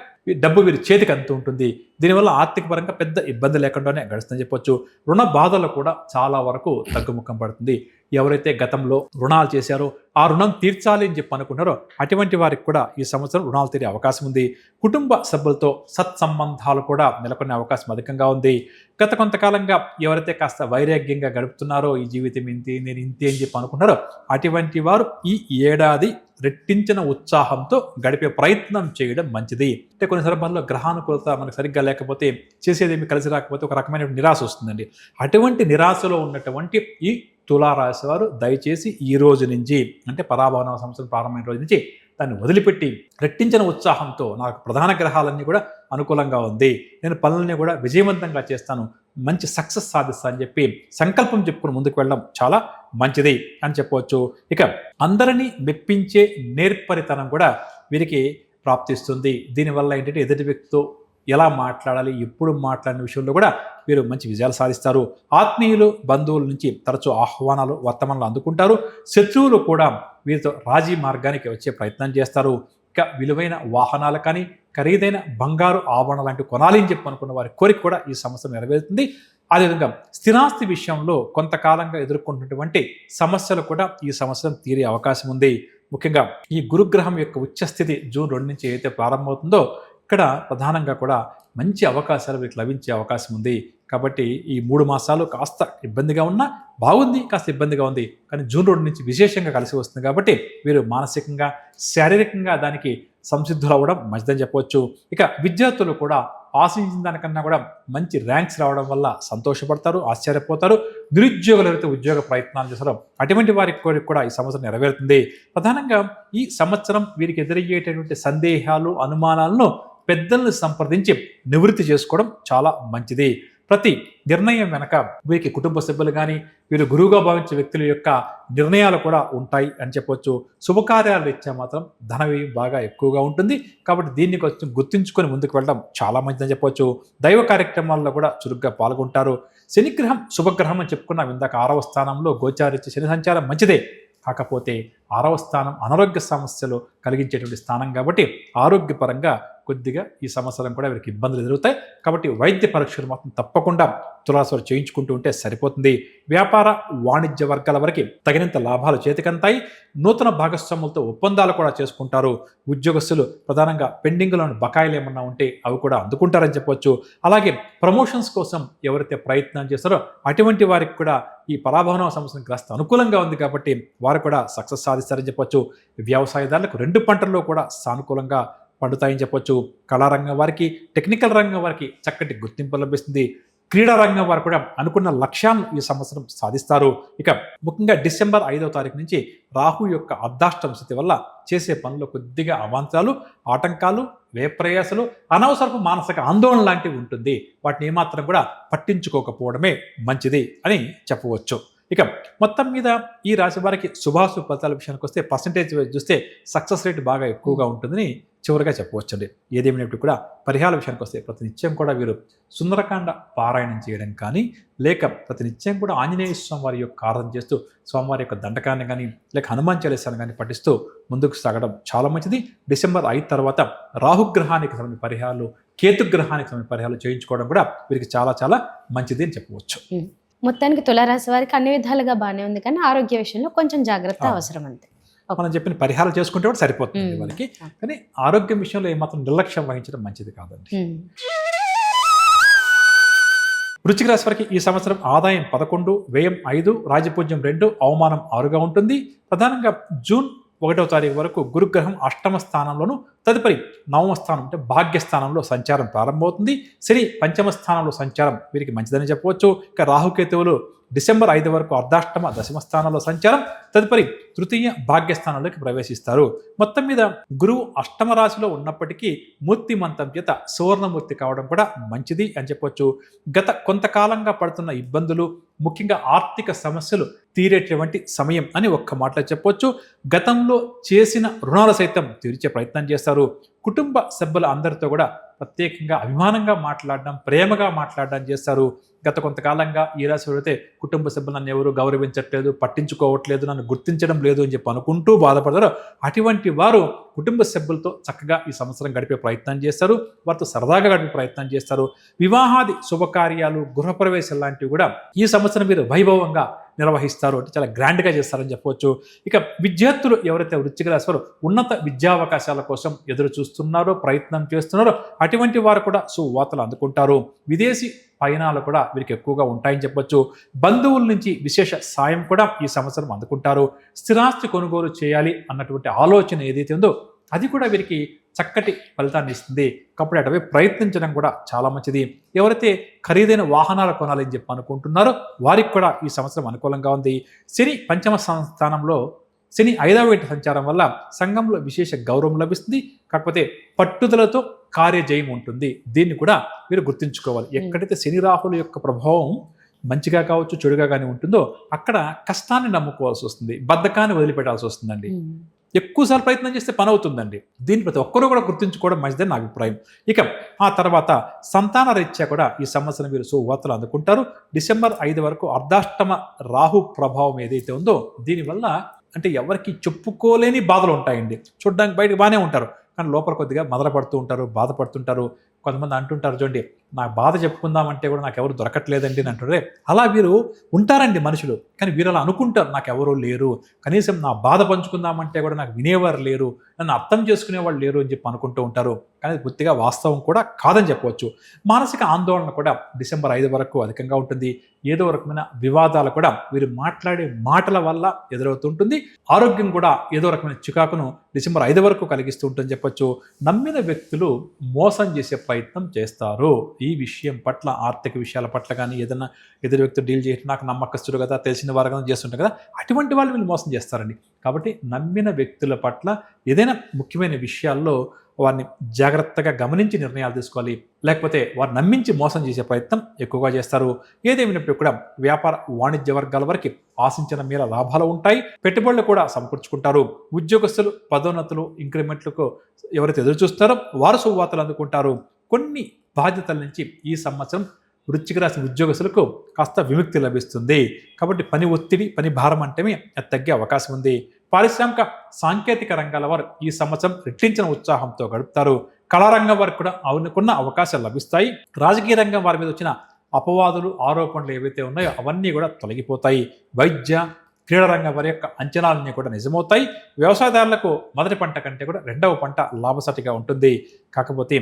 డబ్బు వీరి చేతికి అంతూ ఉంటుంది. దీనివల్ల ఆర్థిక పరంగా పెద్ద ఇబ్బంది లేకుండానే గడుస్తుందని చెప్పొచ్చు. రుణ బాధలు కూడా చాలా వరకు తగ్గుముఖం పడుతుంది. ఎవరైతే గతంలో రుణాలు చేశారో ఆ రుణం తీర్చాలి అని చెప్పి అనుకున్నారో అటువంటి వారికి కూడా ఈ సంవత్సరం రుణాలు తీరే అవకాశం ఉంది. కుటుంబ సభ్యులతో సత్సంబంధాలు కూడా నెలకొనే అవకాశం అధికంగా ఉంది. గత కొంతకాలంగా ఎవరైతే కాస్త వైరాగ్యంగా గడుపుతున్నారో, ఈ జీవితం ఇంతే, నేను ఇంతే అని చెప్పి అనుకున్నారో అటువంటి వారు ఈ ఏడాది రెట్టించిన ఉత్సాహంతో గడిపే ప్రయత్నం చేయడం మంచిది. అంటే కొన్ని సందర్భాల్లో గ్రహానుకూలత మనకు సరిగ్గా లేకపోతే, చేసేదేమి కలిసి రాకపోతే ఒక రకమైన నిరాశ వస్తుందండి. అటువంటి నిరాశలో ఉన్నటువంటి ఈ తులారాశి వారు దయచేసి ఈ రోజు నుంచి, అంటే పరాభవన సంవత్సరం ప్రారంభమైన రోజు నుంచి దాన్ని వదిలిపెట్టి రెట్టించిన ఉత్సాహంతో నాకు ప్రధాన గ్రహాలన్నీ కూడా అనుకూలంగా ఉంది, నేను పనులన్నీ కూడా విజయవంతంగా చేస్తాను, మంచి సక్సెస్ సాధిస్తా అని చెప్పి సంకల్పం చెప్పుకుని ముందుకు వెళ్ళడం చాలా మంచిది అని చెప్పవచ్చు. ఇక అందరినీ మెప్పించే నేర్పరితనం కూడా వీరికి ప్రాప్తిస్తుంది. దీనివల్ల ఏంటంటే ఎదుటి వ్యక్తితో ఎలా మాట్లాడాలి, ఎప్పుడు మాట్లాడిన విషయంలో కూడా వీరు మంచి విజయాలు సాధిస్తారు. ఆత్మీయులు, బంధువుల నుంచి తరచూ ఆహ్వానాలు, వర్తమానాలు అందుకుంటారు. శత్రువులు కూడా వీరితో రాజీ మార్గానికి వచ్చే ప్రయత్నం చేస్తారు. ఇక విలువైన వాహనాలు కానీ, ఖరీదైన బంగారు ఆభరణాలు లాంటివి కొనాలి అని చెప్పి అనుకున్న వారి కోరిక కూడా ఈ సంవత్సరం నెరవేరుతుంది. అదేవిధంగా స్థిరాస్తి విషయంలో కొంతకాలంగా ఎదుర్కొంటున్నటువంటి సమస్యలు కూడా ఈ సంవత్సరం తీరే అవకాశం ఉంది. ముఖ్యంగా ఈ గురుగ్రహం యొక్క ఉచ్చస్థితి జూన్ 2 నుంచి ఏదైతే ప్రారంభమవుతుందో ఇక్కడ ప్రధానంగా కూడా మంచి అవకాశాలు వీరికి లభించే అవకాశం ఉంది. కాబట్టి ఈ 3 మాసాలు కాస్త ఇబ్బందిగా ఉన్నా బాగుంది, కాస్త ఇబ్బందిగా ఉంది. కానీ జూన్ 2 నుంచి విశేషంగా కలిసి వస్తుంది కాబట్టి వీరు మానసికంగా, శారీరకంగా దానికి సంసిద్ధులు అవ్వడం మంచిదని చెప్పవచ్చు. ఇక విద్యార్థులు కూడా ఆశించిన దానికన్నా కూడా మంచి ర్యాంక్స్ రావడం వల్ల సంతోషపడతారు, ఆశ్చర్యపోతారు. నిరుద్యోగులు ఎవరైతే ఉద్యోగ ప్రయత్నాలు చేస్తారో అటువంటి వారికి కోరిక కూడా ఈ సంవత్సరం నెరవేరుతుంది. ప్రధానంగా ఈ సంవత్సరం వీరికి ఎదురయ్యేటటువంటి సందేహాలు, అనుమానాలను పెద్దలను సంప్రదించి నివృత్తి చేసుకోవడం చాలా మంచిది. ప్రతి నిర్ణయం వెనక వీరికి కుటుంబ సభ్యులు కానీ, వీరు గురువుగా భావించే వ్యక్తుల యొక్క నిర్ణయాలు కూడా ఉంటాయి అని చెప్పొచ్చు. శుభకార్యాలు ఇచ్చే మాత్రం ధన వ్యయం బాగా ఎక్కువగా ఉంటుంది. కాబట్టి దీన్ని కొంచెం గుర్తుంచుకొని ముందుకు వెళ్ళడం చాలా మంచిదని చెప్పొచ్చు. దైవ కార్యక్రమాల్లో కూడా చురుగ్గా పాల్గొంటారు. శనిగ్రహం శుభగ్రహం అని చెప్పుకున్నాం ఇందాక. 6వ స్థానంలో గోచారించే శని సంచారం మంచిదే. కాకపోతే 6వ స్థానం అనారోగ్య సమస్యలు కలిగించేటువంటి స్థానం కాబట్టి ఆరోగ్యపరంగా కొద్దిగా ఈ సంవత్సరం కూడా వీరికి ఇబ్బందులు ఎదురవుతాయి. కాబట్టి వైద్య పరీక్షలు మాత్రం తప్పకుండా తులాసులు చేయించుకుంటూ ఉంటే సరిపోతుంది. వ్యాపార, వాణిజ్య వర్గాల వరకు తగినంత లాభాలు చేతికంతాయి. నూతన భాగస్వాములతో ఒప్పందాలు కూడా చేసుకుంటారు. ఉద్యోగస్తులు ప్రధానంగా పెండింగ్లోని బకాయిలు ఏమన్నా ఉంటే అవి కూడా అందుకుంటారని చెప్పవచ్చు. అలాగే ప్రమోషన్స్ కోసం ఎవరైతే ప్రయత్నం చేస్తారో అటువంటి వారికి కూడా ఈ పరాభవన సంవత్సరం కాస్త అనుకూలంగా ఉంది కాబట్టి వారు కూడా సక్సెస్ సాధిస్తారని చెప్పొచ్చు. వ్యవసాయదారులకు 2 పంటల్లో కూడా సానుకూలంగా పండుతాయని చెప్పొచ్చు. కళారంగం వారికి, టెక్నికల్ రంగం వారికి చక్కటి గుర్తింపు లభిస్తుంది. క్రీడా రంగం వారు కూడా అనుకున్న లక్ష్యాలను ఈ సంవత్సరం సాధిస్తారు. ఇక ముఖ్యంగా డిసెంబర్ 5వ తారీఖు నుంచి రాహు యొక్క అర్ధాష్టమ స్థితి వల్ల చేసే పనులు కొద్దిగా అవాంతరాలు, ఆటంకాలు, వ్యయప్రయాసలు, అనవసరపు మానసిక ఆందోళన లాంటివి ఉంటుంది. వాటిని ఏమాత్రం కూడా పట్టించుకోకపోవడమే మంచిది అని చెప్పవచ్చు. ఇక మొత్తం మీద ఈ రాశి వారికి శుభాశుభ ఫలితాల విషయానికి వస్తే పర్సంటేజ్ చూస్తే సక్సెస్ రేట్ బాగా ఎక్కువగా ఉంటుందని చివరిగా చెప్పవచ్చండి. ఏదేమైనప్పుడు కూడా పరిహార విషయానికి వస్తే ప్రతినిత్యం కూడా వీరు సుందరకాండ పారాయణం చేయడం కానీ, లేక ప్రతినిత్యం కూడా ఆంజనేయ స్వామి వారి యొక్క ఆరాధన చేస్తూ స్వామివారి యొక్క దండకాన్ని కానీ, లేక హనుమాన్ చాలీసాను కానీ పఠిస్తూ ముందుకు సాగడం చాలా మంచిది. డిసెంబర్ 5 తర్వాత రాహుగ్రహానికి సంబంధించిన పరిహారాలు, కేతుగ్రహానికి సంబంధించిన పరిహారాలు చేయించుకోవడం కూడా వీరికి చాలా చాలా మంచిది అని చెప్పవచ్చు. మొత్తానికి తులారాశి వారికి అన్ని విధాలుగా బాగానే ఉంది, కానీ ఆరోగ్య విషయంలో కొంచెం జాగ్రత్త అవసరం అంతే. మనం చెప్పిన పరిహారాలు చేసుకుంటే కూడా సరిపోతుంది వాళ్ళకి. కానీ ఆరోగ్యం విషయంలో ఏమాత్రం నిర్లక్ష్యం వహించడం మంచిది కాదండి. వృశ్చిక రాశి వారికి ఈ సంవత్సరం ఆదాయం 11, వ్యయం 5, రాజపూజ్యం 2, అవమానం 6గా ఉంటుంది. ప్రధానంగా జూన్ 1వ తారీఖు వరకు గురుగ్రహం 8వ స్థానంలోను, తదుపరి 9వ స్థానం అంటే భాగ్యస్థానంలో సంచారం ప్రారంభమవుతుంది. శని 5వ స్థానంలో సంచారం వీరికి మంచిదని చెప్పవచ్చు. ఇక రాహుకేతువులు డిసెంబర్ 5 వరకు అర్ధాష్టమ, దశమ స్థానంలో సంచారం, తదుపరి తృతీయ భాగ్యస్థానంలోకి ప్రవేశిస్తారు. మొత్తం మీద గురువు 8వ రాశిలో ఉన్నప్పటికీ మూర్తిమంతం చేత సువర్ణమూర్తి కావడం కూడా మంచిది అని చెప్పొచ్చు. గత కొంతకాలంగా పడుతున్న ఇబ్బందులు, ముఖ్యంగా ఆర్థిక సమస్యలు తీరేటువంటి సమయం అని ఒక్క మాటలో చెప్పొచ్చు. గతంలో చేసిన రుణాలు సైతం తీర్చే ప్రయత్నం చేస్తారు. కుటుంబ సభ్యుల అందరితో కూడా ప్రత్యేకంగా అభిమానంగా మాట్లాడడం, ప్రేమగా మాట్లాడడం చేస్తారు. గత కొంతకాలంగా ఈ రాశి అయితే కుటుంబ సభ్యులు నన్ను ఎవరు గౌరవించట్లేదు, పట్టించుకోవట్లేదు, నన్ను గుర్తించడం లేదు అని చెప్పి అనుకుంటూ బాధపడతారు. అటువంటి వారు కుటుంబ సభ్యులతో చక్కగా ఈ సంవత్సరం గడిపే ప్రయత్నం చేస్తారు. వారితో సరదాగా గడిపే ప్రయత్నం చేస్తారు. వివాహాది శుభకార్యాలు, గృహప్రవేశాలు లాంటివి కూడా ఈ సంవత్సరం మీరు వైభవంగా నిర్వహిస్తారు, అంటే చాలా గ్రాండ్గా చేస్తారని చెప్పవచ్చు. ఇక విద్యార్థులు ఎవరైతే వృశ్చిక రాశి వారు ఉన్నత విద్యావకాశాల కోసం ఎదురు చూస్తున్నారో, ప్రయత్నం చేస్తున్నారో అటువంటి వారు కూడా సువార్తలు అందుకుంటారు. విదేశీ పయనాలు కూడా వీరికి ఎక్కువగా ఉంటాయని చెప్పొచ్చు. బంధువుల నుంచి విశేష సాయం కూడా ఈ సంవత్సరం అందుకుంటారు. స్థిరాస్తి కొనుగోలు చేయాలి అన్నటువంటి ఆలోచన ఏదైతే ఉందో అది కూడా వీరికి చక్కటి ఫలితాన్ని ఇస్తుంది. కాబట్టి అటువైపు ప్రయత్నించడం కూడా చాలా మంచిది. ఎవరైతే ఖరీదైన వాహనాలు కొనాలని చెప్పి అనుకుంటున్నారో వారికి కూడా ఈ సంవత్సరం అనుకూలంగా ఉంది. శని 5వ స్థానంలో, శని 5వ ఇంటి సంచారం వల్ల సంఘంలో విశేష గౌరవం లభిస్తుంది. కాకపోతే పట్టుదలతో కార్యజయం ఉంటుంది. దీన్ని కూడా మీరు గుర్తుంచుకోవాలి. ఎక్కడైతే శని రాహుల యొక్క ప్రభావం మంచిగా కావచ్చు, చెడుగా కానీ ఉంటుందో అక్కడ కష్టాన్ని నమ్ముకోవాల్సి వస్తుంది, బద్ధకాన్ని వదిలిపెట్టాల్సి వస్తుందండి. ఎక్కువసార్లు ప్రయత్నం చేస్తే పని అవుతుందండి. దీన్ని ప్రతి ఒక్కరూ కూడా గుర్తుంచుకోవడం మంచిదని నా అభిప్రాయం. ఇక ఆ తర్వాత సంతాన రీత్యా కూడా ఈ సంవత్సరం మీరు శుభవార్తలు అందుకుంటారు. డిసెంబర్ 5 వరకు అర్ధాష్టమ రాహు ప్రభావం ఏదైతే ఉందో దీనివల్ల అంటే ఎవరికి చెప్పుకోలేని బాధలు ఉంటాయండి. చూడడానికి బయటకు బాగానే ఉంటారు, కానీ లోపల కొద్దిగా మదనపడుతూ ఉంటారు, బాధపడుతుంటారు. కొంతమంది అంటుంటారు చూడండి, నా బాధ చెప్పుకుందామంటే కూడా నాకు ఎవరు దొరకట్లేదండి అని అంటారే. అలా వీరు ఉంటారండి మనుషులు, కానీ వీరు అలా అనుకుంటారు, నాకు ఎవరూ లేరు, కనీసం నా బాధ పంచుకుందామంటే కూడా నాకు వినేవారు లేరు, నన్ను అర్థం చేసుకునేవాళ్ళు లేరు అని చెప్పి అనుకుంటూ ఉంటారు. కానీ పూర్తిగా వాస్తవం కూడా కాదని చెప్పవచ్చు. మానసిక ఆందోళన కూడా డిసెంబర్ 5 వరకు అధికంగా ఉంటుంది. ఏదో రకమైన వివాదాలు కూడా వీరు మాట్లాడే మాటల వల్ల ఎదురవుతుంటుంది. ఆరోగ్యం కూడా ఏదో రకమైన చికాకును డిసెంబర్ 5 వరకు కలిగిస్తూ ఉంటుందని చెప్పొచ్చు. నమ్మిన వ్యక్తులు మోసం చేసే ప్రయత్నం చేస్తారు. ఈ విషయం పట్ల, ఆర్థిక విషయాల పట్ల కానీ ఏదైనా ఎదురు వ్యక్తులు డీల్ చేయడం, నాకు నమ్మకస్తుడు కదా, తెలిసిన వారు కదా చేస్తుంటారు కదా, అటువంటి వాళ్ళు వీళ్ళు మోసం చేస్తారండి. కాబట్టి నమ్మిన వ్యక్తుల పట్ల ఏదైనా ముఖ్యమైన విషయాల్లో వారిని జాగ్రత్తగా గమనించి నిర్ణయాలు తీసుకోవాలి. లేకపోతే వారు నమ్మించి మోసం చేసే ప్రయత్నం ఎక్కువగా చేస్తారు. ఏదేమైనప్పుడు కూడా వ్యాపార వాణిజ్య వర్గాల వరకు ఆశించిన మేర లాభాలు ఉంటాయి. పెట్టుబడులు కూడా సమకూర్చుకుంటారు. ఉద్యోగస్తులు పదోన్నతులు, ఇంక్రిమెంట్లకు ఎవరైతే ఎదురు చూస్తారో వారు శుభవార్తలు అందుకుంటారు. కొన్ని బాధ్యతల నుంచి ఈ సంవత్సరం వృశ్చిక రాశి ఉద్యోగస్తులకు కాస్త విముక్తి లభిస్తుంది. కాబట్టి పని ఒత్తిడి, పని భారం అంటే అది తగ్గే అవకాశం ఉంది. పారిశ్రామిక సాంకేతిక రంగాల వారు ఈ సంవత్సరం రెట్టించిన ఉత్సాహంతో గడుపుతారు. కళారంగం వారికి కూడా అనుకున్న అవకాశాలు లభిస్తాయి. రాజకీయ రంగం వారి మీద వచ్చిన అపవాదులు, ఆరోపణలు ఏవైతే ఉన్నాయో అవన్నీ కూడా తొలగిపోతాయి. వైద్య, క్రీడారంగం వారి యొక్క అంచనాలన్నీ కూడా నిజమవుతాయి. వ్యవసాయదారులకు మొదటి పంట కంటే కూడా రెండవ పంట లాభసాటిగా ఉంటుంది. కాకపోతే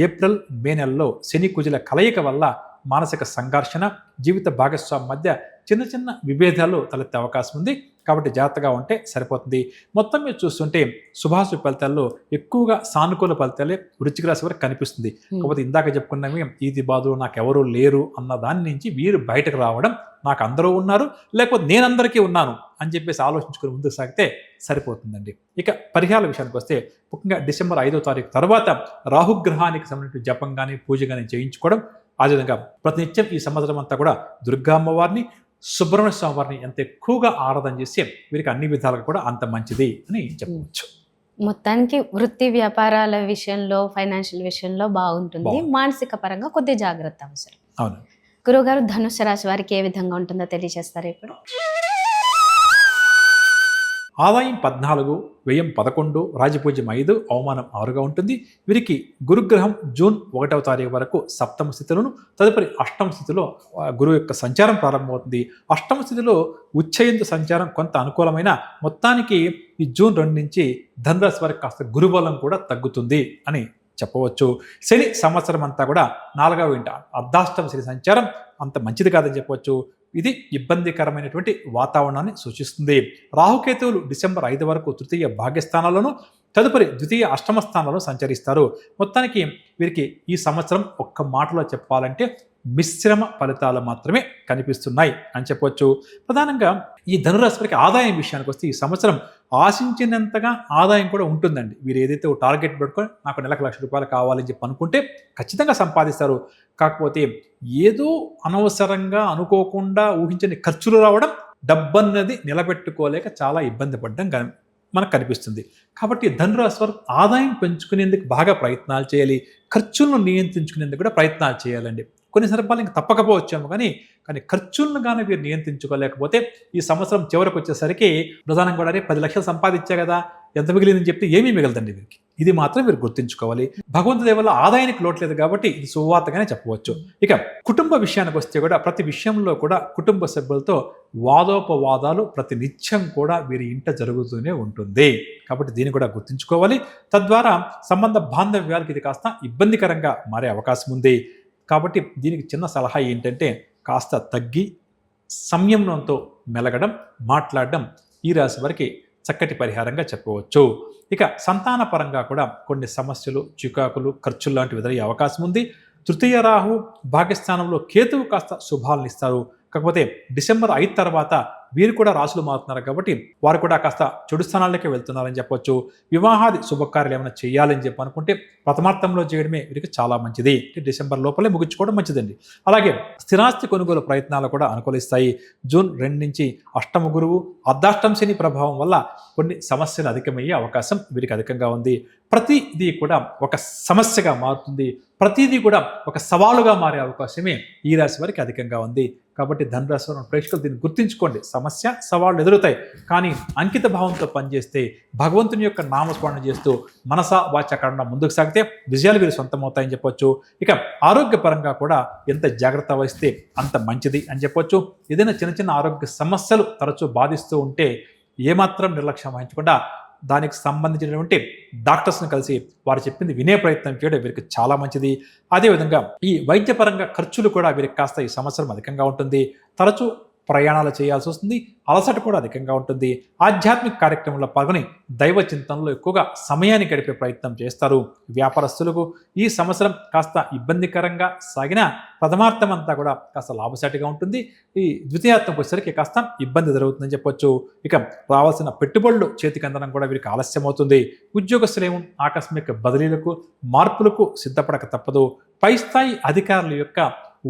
ఏప్రిల్, మే నెలలో శని కుజుల కలయిక వల్ల మానసిక సంఘర్షణ, జీవిత భాగస్వామి మధ్య చిన్న చిన్న విభేదాలు తలెత్తే అవకాశం ఉంది. కాబట్టి జాగ్రత్తగా ఉంటే సరిపోతుంది. మొత్తం మీరు చూస్తుంటే శుభాశుభ ఫలితాల్లో ఎక్కువగా సానుకూల ఫలితాలే వృశ్చిక రాశి వరకు కనిపిస్తుంది. కాకపోతే ఇందాక చెప్పుకున్నవి ఇది బాధలు, నాకు ఎవరు లేరు అన్న దాని నుంచి వీరు బయటకు రావడం, నాకు అందరూ ఉన్నారు, లేకపోతే నేను అందరికీ ఉన్నాను అని చెప్పేసి ఆలోచించుకుని ముందుకు సాగితే సరిపోతుందండి. ఇక పరిహార విషయానికి వస్తే ముఖ్యంగా డిసెంబర్ 5వ తారీఖు తర్వాత రాహుగ్రహానికి సంబంధించిన జపం కానీ, పూజ కానీ చేయించుకోవడం, అదేవిధంగా ప్రతినిత్యం ఈ సంవత్సరం అంతా కూడా దుర్గా అమ్మవారిని, సుబ్రహ్మణ్య స్వామి వారిని ఎంత ఎక్కువగా ఆరాధన చేస్తే వీరికి అన్ని విధాలుగా కూడా అంత మంచిది అని చెప్పవచ్చు. మొత్తానికి వృత్తి వ్యాపారాల విషయంలో, ఫైనాన్షియల్ విషయంలో బాగుంటుంది. మానసిక పరంగా కొద్ది జాగ్రత్త అవసరం. అవును గురువుగారు, ధనుస్సు రాశి వారికి ఏ విధంగా ఉంటుందో తెలియజేస్తారు ఇప్పుడు. ఆదాయం 14, వ్యయం 11, రాజపూజ్యం 5, అవమానం 6గా ఉంటుంది. వీరికి గురుగ్రహం జూన్ 1వ తారీఖు వరకు సప్తమ స్థితిలోను, తదుపరి అష్టమ స్థితిలో గురువు యొక్క సంచారం ప్రారంభమవుతుంది. అష్టమ స్థితిలో ఉచ్చయందు సంచారం కొంత అనుకూలమైన, మొత్తానికి ఈ జూన్ 2 నుంచి ధనురాశి వారికి కాస్త గురుబలం కూడా తగ్గుతుంది అని చెప్పవచ్చు. శని సంవత్సరం అంతా కూడా 4వ ఇంట అర్ధాష్టమ శని సంచారం అంత మంచిది కాదని చెప్పవచ్చు. ఇది ఇబ్బందికరమైనటువంటి వాతావరణాన్ని సూచిస్తుంది. రాహుకేతువులు డిసెంబర్ 5 వరకు తృతీయ భాగ్యస్థానాల్లోనూ, తదుపరి ద్వితీయ అష్టమ స్థానాల్లో సంచరిస్తారు. మొత్తానికి వీరికి ఈ సంవత్సరం ఒక్క మాటలో చెప్పాలంటే మిశ్రమ ఫలితాలు మాత్రమే కనిపిస్తున్నాయి అని చెప్పవచ్చు. ప్రధానంగా ఈ ధనురాశి వారికి ఆదాయం విషయానికి వస్తే ఈ సంవత్సరం ఆశించినంతగా ఆదాయం కూడా ఉంటుందండి. వీరు ఏదైతే టార్గెట్ పెట్టుకొని నాకు నెలకు ₹1,00,000 కావాలని చెప్పి అనుకుంటే ఖచ్చితంగా సంపాదిస్తారు. కాకపోతే ఏదో అనవసరంగా, అనుకోకుండా ఊహించని ఖర్చులు రావడం, డబ్బన్నది నిలబెట్టుకోలేక చాలా ఇబ్బంది పడడం మనకు కనిపిస్తుంది. కాబట్టి ధనురాశి వారు ఆదాయం పెంచుకునేందుకు బాగా ప్రయత్నాలు చేయాలి. ఖర్చులను నియంత్రించుకునేందుకు కూడా ప్రయత్నాలు చేయాలండి. కొన్ని సందర్భాలు ఇంకా తప్పకపోవచ్చాము, కానీ ఖర్చులను కానీ వీరు నియంత్రించుకోలేకపోతే ఈ సంవత్సరం చివరికి వచ్చేసరికి ప్రధానంగా కూడా 10 లక్షలు సంపాదించా కదా, ఎంత మిగిలిందని చెప్తే ఏమీ మిగలదండి వీరికి. ఇది మాత్రం మీరు గుర్తుంచుకోవాలి. భగవంతుడి వల్ల ఆదాయానికి లోట్లేదు కాబట్టి ఇది సువార్తగానే చెప్పవచ్చు. ఇక కుటుంబ విషయానికి వస్తే కూడా ప్రతి విషయంలో కూడా కుటుంబ సభ్యులతో వాదోపవాదాలు ప్రతి నిత్యం కూడా వీరి ఇంట జరుగుతూనే ఉంటుంది. కాబట్టి దీన్ని కూడా గుర్తుంచుకోవాలి. తద్వారా సంబంధ బాంధవ్యాలకి ఇది కాస్త ఇబ్బందికరంగా మారే అవకాశం ఉంది. కాబట్టి దీనికి చిన్న సలహా ఏంటంటే కాస్త తగ్గి సంయమనంతో మెలగడం, మాట్లాడడం ఈ రాశి వారికి చక్కటి పరిహారంగా చెప్పవచ్చు. ఇక సంతాన పరంగా కూడా కొన్ని సమస్యలు, చికాకులు, ఖర్చులు లాంటివి ఎదురయ్యే అవకాశం ఉంది. తృతీయ రాహు భాగ్యస్థానంలో కేతువు కాస్త శుభాలను ఇస్తారు. కాకపోతే డిసెంబర్ 5 తర్వాత వీరు కూడా రాసులు మారుతున్నారు కాబట్టి వారు కూడా కాస్త చెడు స్థానాలకే వెళ్తున్నారని చెప్పొచ్చు. వివాహాది శుభకార్యాలు ఏమైనా చేయాలని చెప్పి అనుకుంటే ప్రథమార్థంలో చేయడమే వీరికి చాలా మంచిది. డిసెంబర్ లోపలే ముగించుకోవడం మంచిదండి. అలాగే స్థిరాస్తి కొనుగోలు ప్రయత్నాలు కూడా అనుకూలిస్తాయి. జూన్ 2 నుంచి అష్టమ గురువు అర్ధాష్టమ శని ప్రభావం వల్ల కొన్ని సమస్యలు అధికమయ్యే అవకాశం వీరికి అధికంగా ఉంది. ప్రతిదీ కూడా ఒక సమస్యగా మారుతుంది. ప్రతిదీ కూడా ఒక సవాలుగా మారే అవకాశమే ఈ రాశి వారికి అధికంగా ఉంది. కాబట్టి ధనురాశి వారి ప్రేక్షకులు దీన్ని గుర్తుంచుకోండి. సమస్య సవాళ్ళు ఎదురుతాయి, కానీ అంకిత భావంతో పనిచేస్తే, భగవంతుని యొక్క నామస్మరణ చేస్తూ మనస వాచ కర్మ ముందుకు సాగితే విజయాలు వీరు సొంతమవుతాయని చెప్పొచ్చు. ఇక ఆరోగ్యపరంగా కూడా ఎంత జాగ్రత్త వహిస్తే అంత మంచిది అని చెప్పొచ్చు. ఏదైనా చిన్న చిన్న ఆరోగ్య సమస్యలు తరచూ బాధిస్తూ ఉంటే ఏమాత్రం నిర్లక్ష్యం వహించకుండా దానికి సంబంధించినటువంటి డాక్టర్స్ని కలిసి వారు చెప్పింది వినే ప్రయత్నం చేయడం వీరికి చాలా మంచిది. అదేవిధంగా ఈ వైద్యపరంగా ఖర్చులు కూడా వీరికి కాస్త ఈ సంవత్సరం అధికంగా ఉంటుంది. తరచూ ప్రయాణాలు చేయాల్సి వస్తుంది. అలసట కూడా అధికంగా ఉంటుంది. ఆధ్యాత్మిక కార్యక్రమంలో పాల్గొని దైవ చింతనలో ఎక్కువగా సమయాన్ని గడిపే ప్రయత్నం చేస్తారు. వ్యాపారస్తులకు ఈ సంవత్సరం కాస్త ఇబ్బందికరంగా సాగిన ప్రథమార్థం అంతా కూడా కాస్త లాభసాటిగా ఉంటుంది. ఈ ద్వితీయార్థం వచ్చేసరికి కాస్త ఇబ్బంది జరుగుతుందని చెప్పొచ్చు. ఇక రావాల్సిన పెట్టుబడులు చేతికి అందడం కూడా వీరికి ఆలస్యం అవుతుంది. ఉద్యోగస్తులేమో ఆకస్మిక బదిలీలకు మార్పులకు సిద్ధపడక తప్పదు. పై స్థాయి అధికారుల యొక్క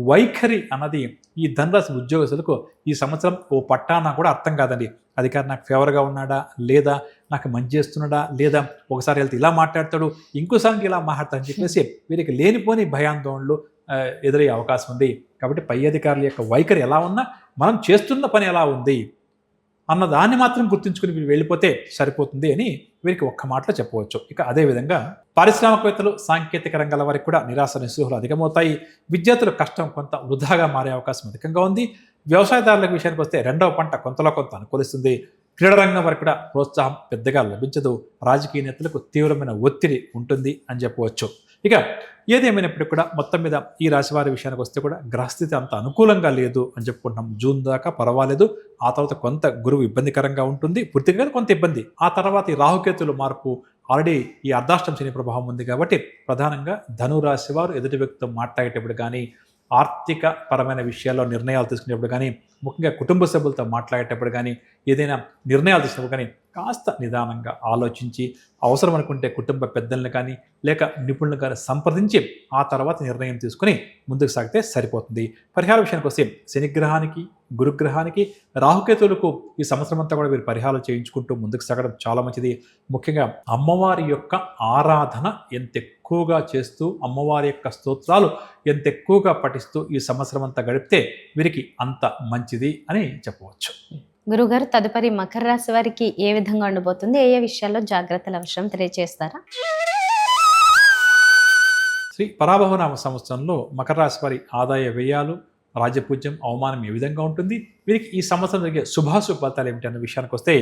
వైఖరి అన్నది ఈ ధనురాశి ఉద్యోగస్తులకు ఈ సంవత్సరం ఓ పట్టానా కూడా అర్థం కాదండి. అధికారి నాకు ఫేవర్గా ఉన్నాడా లేదా, నాకు మంచి చేస్తున్నాడా లేదా, ఒకసారి వెళ్తే ఇలా మాట్లాడతాడు, ఇంకోసారికి ఇలా మాట్లాడతాడు అని చెప్పేసి వీరికి లేనిపోని భయాందోళనలు ఎదురయ్యే అవకాశం ఉంది. కాబట్టి పై అధికారుల యొక్క వైఖరి ఎలా ఉన్నా మనం చేస్తున్న పని ఎలా ఉంది అన్న దాన్ని మాత్రం గుర్తుంచుకుని వీరు వెళ్ళిపోతే సరిపోతుంది అని వీరికి ఒక్క మాటలో చెప్పవచ్చు. ఇక అదేవిధంగా పారిశ్రామికవేత్తలు, సాంకేతిక రంగాల వారికి కూడా నిరాశ నిస్పృహలు అధికమవుతాయి. విద్యార్థుల కష్టం కొంత వృధాగా మారే అవకాశం అధికంగా ఉంది. వ్యవసాయదారుల విషయానికి వస్తే రెండవ పంట కొంతలో కొంత అనుకూలిస్తుంది. క్రీడారంగం వారికి కూడా ప్రోత్సాహం పెద్దగా లభించదు. రాజకీయ నేతలకు తీవ్రమైన ఒత్తిడి ఉంటుంది అని చెప్పవచ్చు. ఇక ఏదేమైనప్పటికీ కూడా మొత్తం మీద ఈ రాశి వారి విషయానికి వస్తే కూడా గ్రహస్థితి అంత అనుకూలంగా లేదు అని చెప్పుకుంటున్నాం. జూన్ దాకా పర్వాలేదు. ఆ తర్వాత కొంత గురువు ఇబ్బందికరంగా ఉంటుంది, పూర్తిగా కొంత ఇబ్బంది. ఆ తర్వాత ఈ రాహుకేతుల మార్పు, ఆల్రెడీ ఈ అర్ధాష్టమ శని ప్రభావం ఉంది కాబట్టి ప్రధానంగా ధనురాశి వారు ఎదుటి వ్యక్తితో మాట్లాడేటప్పుడు కానీ, ఆర్థిక పరమైన విషయాల్లో నిర్ణయాలు తీసుకునేటప్పుడు కానీ, ముఖ్యంగా కుటుంబ సభ్యులతో మాట్లాడేటప్పుడు కానీ, ఏదైనా నిర్ణయాలు తీసుకున్నప్పుడు కానీ కాస్త నిదానంగా ఆలోచించి అవసరం అనుకుంటే కుటుంబ పెద్దలను కానీ లేక నిపుణులను కానీ సంప్రదించి ఆ తర్వాత నిర్ణయం తీసుకుని ముందుకు సాగితే సరిపోతుంది. పరిహార విషయానికి వస్తే శనిగ్రహానికి, గురుగ్రహానికి, రాహుకేతులకు ఈ సంవత్సరం అంతా కూడా వీరు పరిహారాలు చేయించుకుంటూ ముందుకు సాగడం చాలా మంచిది. ముఖ్యంగా అమ్మవారి యొక్క ఆరాధన ఎంత ఎక్కువగా చేస్తూ, అమ్మవారి యొక్క స్తోత్రాలు ఎంత ఎక్కువగా పఠిస్తూ ఈ సంవత్సరం అంతా గడిపితే వీరికి అంత మంచిది అని చెప్పవచ్చు. గురుగారు, తదుపరి మకర రాశి వారికి ఏ విధంగా ఉండబోతుంది, ఏ ఏ విషయాల్లో జాగ్రత్తలు అవసరం తెలియజేస్తారా? శ్రీ పరాభవనామ సంవత్సరంలో మకర రాశి వారి ఆదాయ వ్యయాలు, రాజ్యపూజ్యం, అవమానం ఏ విధంగా ఉంటుంది, వీరికి ఈ సంవత్సరం జరిగే శుభాశుభ ఫలితాలు ఏమిటి అన్న విషయానికి వస్తే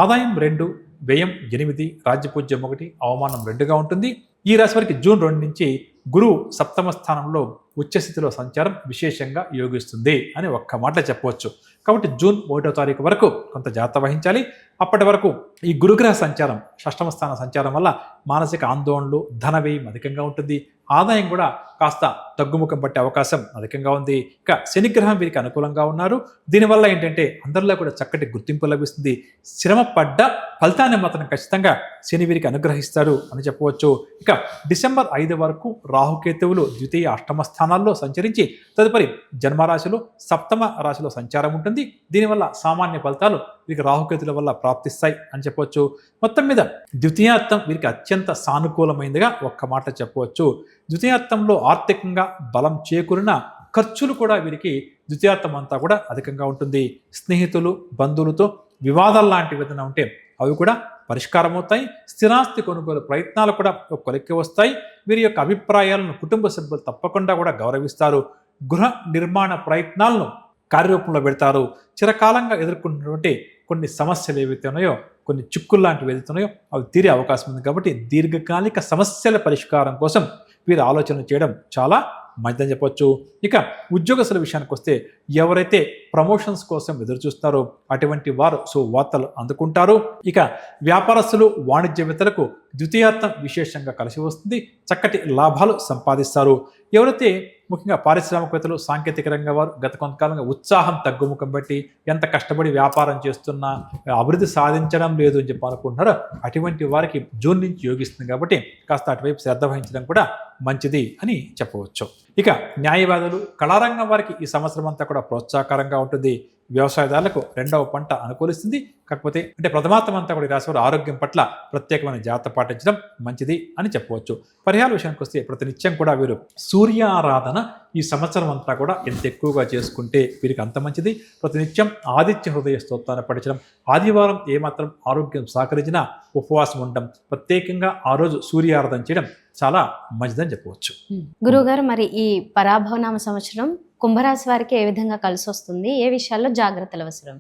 ఆదాయం 2, వ్యయం 8, రాజ్యపూజ్యం 1, అవమానం 2గా ఉంటుంది. ఈ రాశి వారికి జూన్ 2 నుంచి గురువు సప్తమ స్థానంలో ఉచ్చస్థితిలో సంచారం విశేషంగా యోగిస్తుంది అని ఒక్క మాట చెప్పవచ్చు. కాబట్టి జూన్ 1వ తారీఖు వరకు కొంత జాగ్రత్త వహించాలి. అప్పటి వరకు ఈ గురుగ్రహ సంచారం, షష్టమ స్థాన సంచారం వల్ల మానసిక ఆందోళనలు, ధన వ్యయం అధికంగా ఉంటుంది. ఆదాయం కూడా కాస్త తగ్గుముఖం పట్టే అవకాశం అధికంగా ఉంది. ఇక శనిగ్రహం వీరికి అనుకూలంగా ఉన్నారు. దీనివల్ల ఏంటంటే అందరిలో కూడా చక్కటి గుర్తింపు లభిస్తుంది. శ్రమ పడ్డ ఫలితాన్ని మాత్రం ఖచ్చితంగా శని వీరికి అనుగ్రహిస్తాడు అని చెప్పవచ్చు. ఇక డిసెంబర్ 5 వరకు రాహుకేతువులు ద్వితీయ, అష్టమ స్థానాల్లో సంచరించి తదుపరి జన్మరాశిలో, సప్తమ రాశిలో సంచారం ఉంటుంది. దీనివల్ల సామాన్య ఫలితాలు వీరికి రాహుకేతుల వల్ల ప్రాప్తిస్తాయి అని చెప్పవచ్చు. మొత్తం మీద ద్వితీయార్థం వీరికి అత్యంత సానుకూలమైనదిగా ఒక్క మాట చెప్పవచ్చు. ద్వితీయార్థంలో ఆర్థికంగా బలం చేకూరిన ఖర్చులు కూడా వీరికి ద్వితీయార్థం అంతా కూడా అధికంగా ఉంటుంది. స్నేహితులు, బంధువులతో వివాదాలు లాంటివి ఏదైనా ఉంటే అవి కూడా పరిష్కారం అవుతాయి. స్థిరాస్తి కొనుగోలు ప్రయత్నాలు కూడా కొలిక్కి వస్తాయి. వీరి యొక్క అభిప్రాయాలను కుటుంబ సభ్యులు తప్పకుండా కూడా గౌరవిస్తారు. గృహ నిర్మాణ ప్రయత్నాలను కార్యరూపంలో పెడతారు. చిరకాలంగా ఎదుర్కొన్నటువంటి కొన్ని సమస్యలు ఏవైతే ఉన్నాయో, కొన్ని చిక్కులు లాంటివి ఏదైతే ఉన్నాయో అవి తీరే అవకాశం ఉంది. కాబట్టి దీర్ఘకాలిక సమస్యల పరిష్కారం కోసం వీరు ఆలోచన చేయడం చాలా మంచిదని చెప్పొచ్చు. ఇక ఉద్యోగస్తుల విషయానికి వస్తే ఎవరైతే ప్రమోషన్స్ కోసం ఎదురు చూస్తారో అటువంటి వారు శుభవార్తలు అందుకుంటారు. ఇక వ్యాపారస్తులు వాణిజ్యవేత్తలకు ద్వితీయార్థం విశేషంగా కలిసి వస్తుంది, చక్కటి లాభాలు సంపాదిస్తారు. ఎవరైతే ముఖ్యంగా పారిశ్రామికవేత్తలు సాంకేతిక రంగం వారు గత కొంతకాలంగా ఉత్సాహం తగ్గుముఖం బట్టి ఎంత కష్టపడి వ్యాపారం చేస్తున్నా అభివృద్ధి సాధించడం లేదు అని చెప్పి అనుకుంటున్నారో అటువంటి వారికి జూన్ నుంచి యోగిస్తుంది కాబట్టి కాస్త అటువైపు శ్రద్ధ వహించడం కూడా మంచిది అని చెప్పవచ్చు. ఇక న్యాయవాదులు కళారంగం వారికి ఈ సంవత్సరం అంతా కూడా ప్రోత్సాహకరంగా ఉంటుంది. వ్యవసాయదారులకు రెండవ పంట అనుకూలిస్తుంది. కాకపోతే ప్రథమార్థం అంతా కూడా రాశివారు ఆరోగ్యం పట్ల ప్రత్యేకమైన జాగ్రత్త పాటించడం మంచిది అని చెప్పవచ్చు. పరిహార విషయానికి వస్తే ప్రతినిత్యం కూడా వీరు సూర్య ఆరాధన ఈ సంవత్సరం అంతా కూడా ఎంత ఎక్కువగా చేసుకుంటే వీరికి అంత మంచిది. ప్రతినిత్యం ఆదిత్య హృదయ స్తోత్రాన్ని పఠించడం, ఆదివారం ఏమాత్రం ఆరోగ్యం సహకరించినా ఉపవాసం ఉండడం, ప్రత్యేకంగా ఆ రోజు సూర్య ఆరాధన చేయడం చాలా మంచిదని చెప్పవచ్చు. గురువుగారు, మరి ఈ పరాభవనామ సంవత్సరం కుంభరాశి వారికి ఏ విధంగా కలిసి వస్తుంది, ఏ విషయాల్లో జాగ్రత్తలు అవసరం?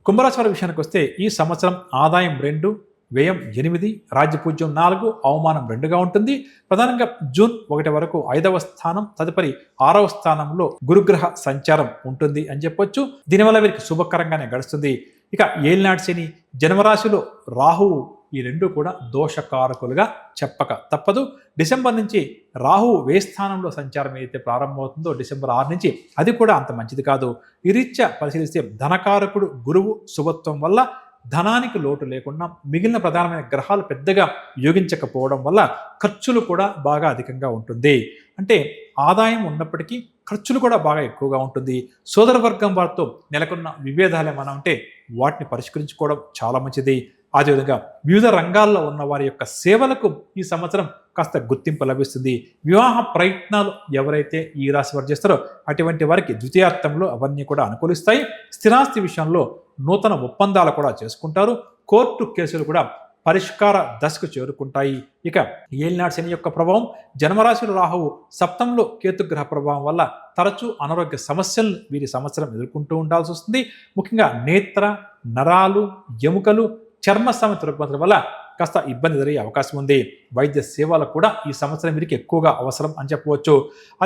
కుంభరాశి వారి విషయానికి వస్తే ఈ సంవత్సరం ఆదాయం 2, వ్యయం 8, రాజ్యపూజ్యం 4, అవమానం 2గా ఉంటుంది. ప్రధానంగా జూన్ 1 వరకు 5వ స్థానం, తదుపరి 6వ స్థానంలో గురుగ్రహ సంచారం ఉంటుంది అని చెప్పొచ్చు. దీనివల్ల వీరికి శుభకరంగానే గడుస్తుంది. ఇక ఏలినాటి శని, జన్మరాశిలో రాహువు, ఈ రెండు కూడా దోషకారకులుగా చెప్పక తప్పదు. డిసెంబర్ నుంచి రాహువు వ్యయ స్థానంలో సంచారం ఏదైతే ప్రారంభమవుతుందో డిసెంబర్ 6 నుంచి అది కూడా అంత మంచిది కాదు. ఈ రీత్యా పరిశీలిస్తే ధనకారకుడు గురువు శుభత్వం వల్ల ధనానికి లోటు లేకుండా మిగిలిన ప్రధానమైన గ్రహాలు పెద్దగా యోగించకపోవడం వల్ల ఖర్చులు కూడా బాగా అధికంగా ఉంటుంది. అంటే ఆదాయం ఉన్నప్పటికీ ఖర్చులు కూడా బాగా ఎక్కువగా ఉంటుంది. సోదర వర్గం వారితో నెలకొన్న విభేదాలు ఏమైనా ఉంటే వాటిని పరిష్కరించుకోవడం చాలా మంచిది. అదేవిధంగా వివిధ రంగాల్లో ఉన్న వారి యొక్క సేవలకు ఈ సంవత్సరం కాస్త గుర్తింపు లభిస్తుంది. వివాహ ప్రయత్నాలు ఎవరైతే ఈ రాశి వారు చేస్తారో అటువంటి వారికి ద్వితీయార్థంలో అవన్నీ కూడా అనుకూలిస్తాయి. స్థిరాస్తి విషయంలో నూతన ఒప్పందాలు కూడా చేసుకుంటారు. కోర్టు కేసులు కూడా పరిష్కార దశకు చేరుకుంటాయి. ఇక ఏలినాటి శని యొక్క ప్రభావం, జన్మరాశిలో రాహువు, సప్తంలో కేతుగ్రహ ప్రభావం వల్ల తరచూ అనారోగ్య సమస్యలు వీరి సంవత్సరం ఎదుర్కొంటూ ఉండాల్సి వస్తుంది. ముఖ్యంగా నేత్ర, నరాలు, ఎముకలు, చర్మ సమస్య రుగ్మతల వల్ల కాస్త ఇబ్బంది జరిగే అవకాశం ఉంది. వైద్య సేవలు కూడా ఈ సంవత్సరం వీరికి ఎక్కువగా అవసరం అని చెప్పవచ్చు.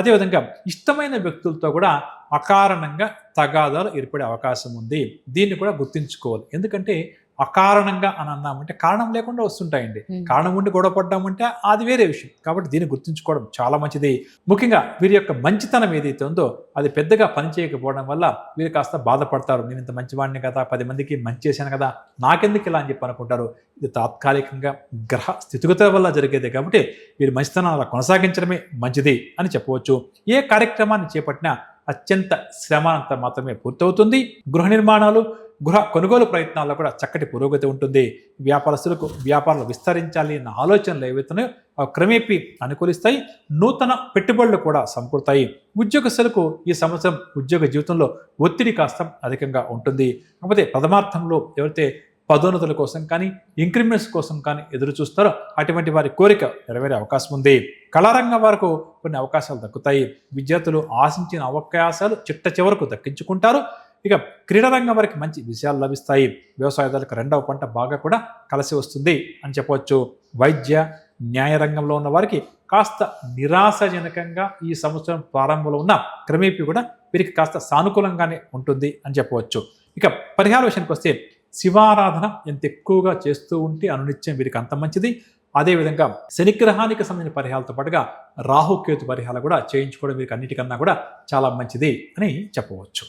అదేవిధంగా ఇష్టమైన వ్యక్తులతో కూడా అకారణంగా తగాదాలు ఏర్పడే అవకాశం ఉంది. దీన్ని కూడా గుర్తుంచుకోవాలి. ఎందుకంటే అకారణంగా అని అన్నామంటే కారణం లేకుండా వస్తుంటాయండి. కారణం ఉండి గొడవ పడ్డామంటే అది వేరే విషయం. కాబట్టి దీన్ని గుర్తుంచుకోవడం చాలా మంచిది. ముఖ్యంగా వీరి యొక్క మంచితనం ఏదైతే ఉందో అది పెద్దగా పనిచేయకపోవడం వల్ల వీరు కాస్త బాధపడతారు. నేను ఇంత మంచివాడిని కదా, 10 మందికి మంచి చేశాను కదా, నాకెందుకు ఇలా అని చెప్పి అనుకుంటారు. ఇది తాత్కాలికంగా గ్రహ స్థితిగతుల వల్ల జరిగేదే కాబట్టి వీరి మంచితనం అలా కొనసాగించడమే మంచిది అని చెప్పవచ్చు. ఏ కార్యక్రమాన్ని చేపట్టినా అత్యంత శ్రమానంత మాత్రమే పూర్తవుతుంది. గృహ నిర్మాణాలు, గృహ కొనుగోలు ప్రయత్నాల్లో కూడా చక్కటి పురోగతి ఉంటుంది. వ్యాపారస్తులకు వ్యాపారాలు విస్తరించాలి అన్న ఆలోచనలు ఏవైతున్నాయో క్రమేపీ అనుకూలిస్తాయి. నూతన పెట్టుబడులు కూడా సమకూరుతాయి. ఉద్యోగస్తులకు ఈ సంవత్సరం ఉద్యోగ జీవితంలో ఒత్తిడి కాస్త అధికంగా ఉంటుంది. కాకపోతే ప్రథమార్థంలో ఎవరైతే పదోన్నతుల కోసం కానీ ఇంక్రిమెంట్స్ కోసం కానీ ఎదురు చూస్తారో అటువంటి వారి కోరిక నెరవేరే అవకాశం ఉంది. కళారంగం వరకు కొన్ని అవకాశాలు దక్కుతాయి. విద్యార్థులు ఆశించిన అవకాశాలు చిట్ట చివరకు దక్కించుకుంటారు. ఇక క్రీడారంగం వారికి మంచి విషయాలు లభిస్తాయి. వ్యవసాయదారులకు రెండవ పంట బాగా కూడా కలిసి వస్తుంది అని చెప్పవచ్చు. వైద్య న్యాయ రంగంలో ఉన్న వారికి కాస్త నిరాశజనకంగా ఈ సంవత్సరం ప్రారంభంలో ఉన్న క్రమేపీ కూడా వీరికి కాస్త సానుకూలంగానే ఉంటుంది అని చెప్పవచ్చు. ఇక పరిహార విషయానికి వస్తే శివారాధన ఎంత ఎక్కువగా చేస్తూ ఉంటే అనునిత్యం వీరికి అంత మంచిది. అదేవిధంగా శనిగ్రహానికి సంబంధించిన పరిహారాలతో పాటుగా రాహుకేతు పరిహారాలు కూడా చేయించుకోవడం వీరికి అన్నిటికన్నా కూడా చాలా మంచిది అని చెప్పవచ్చు.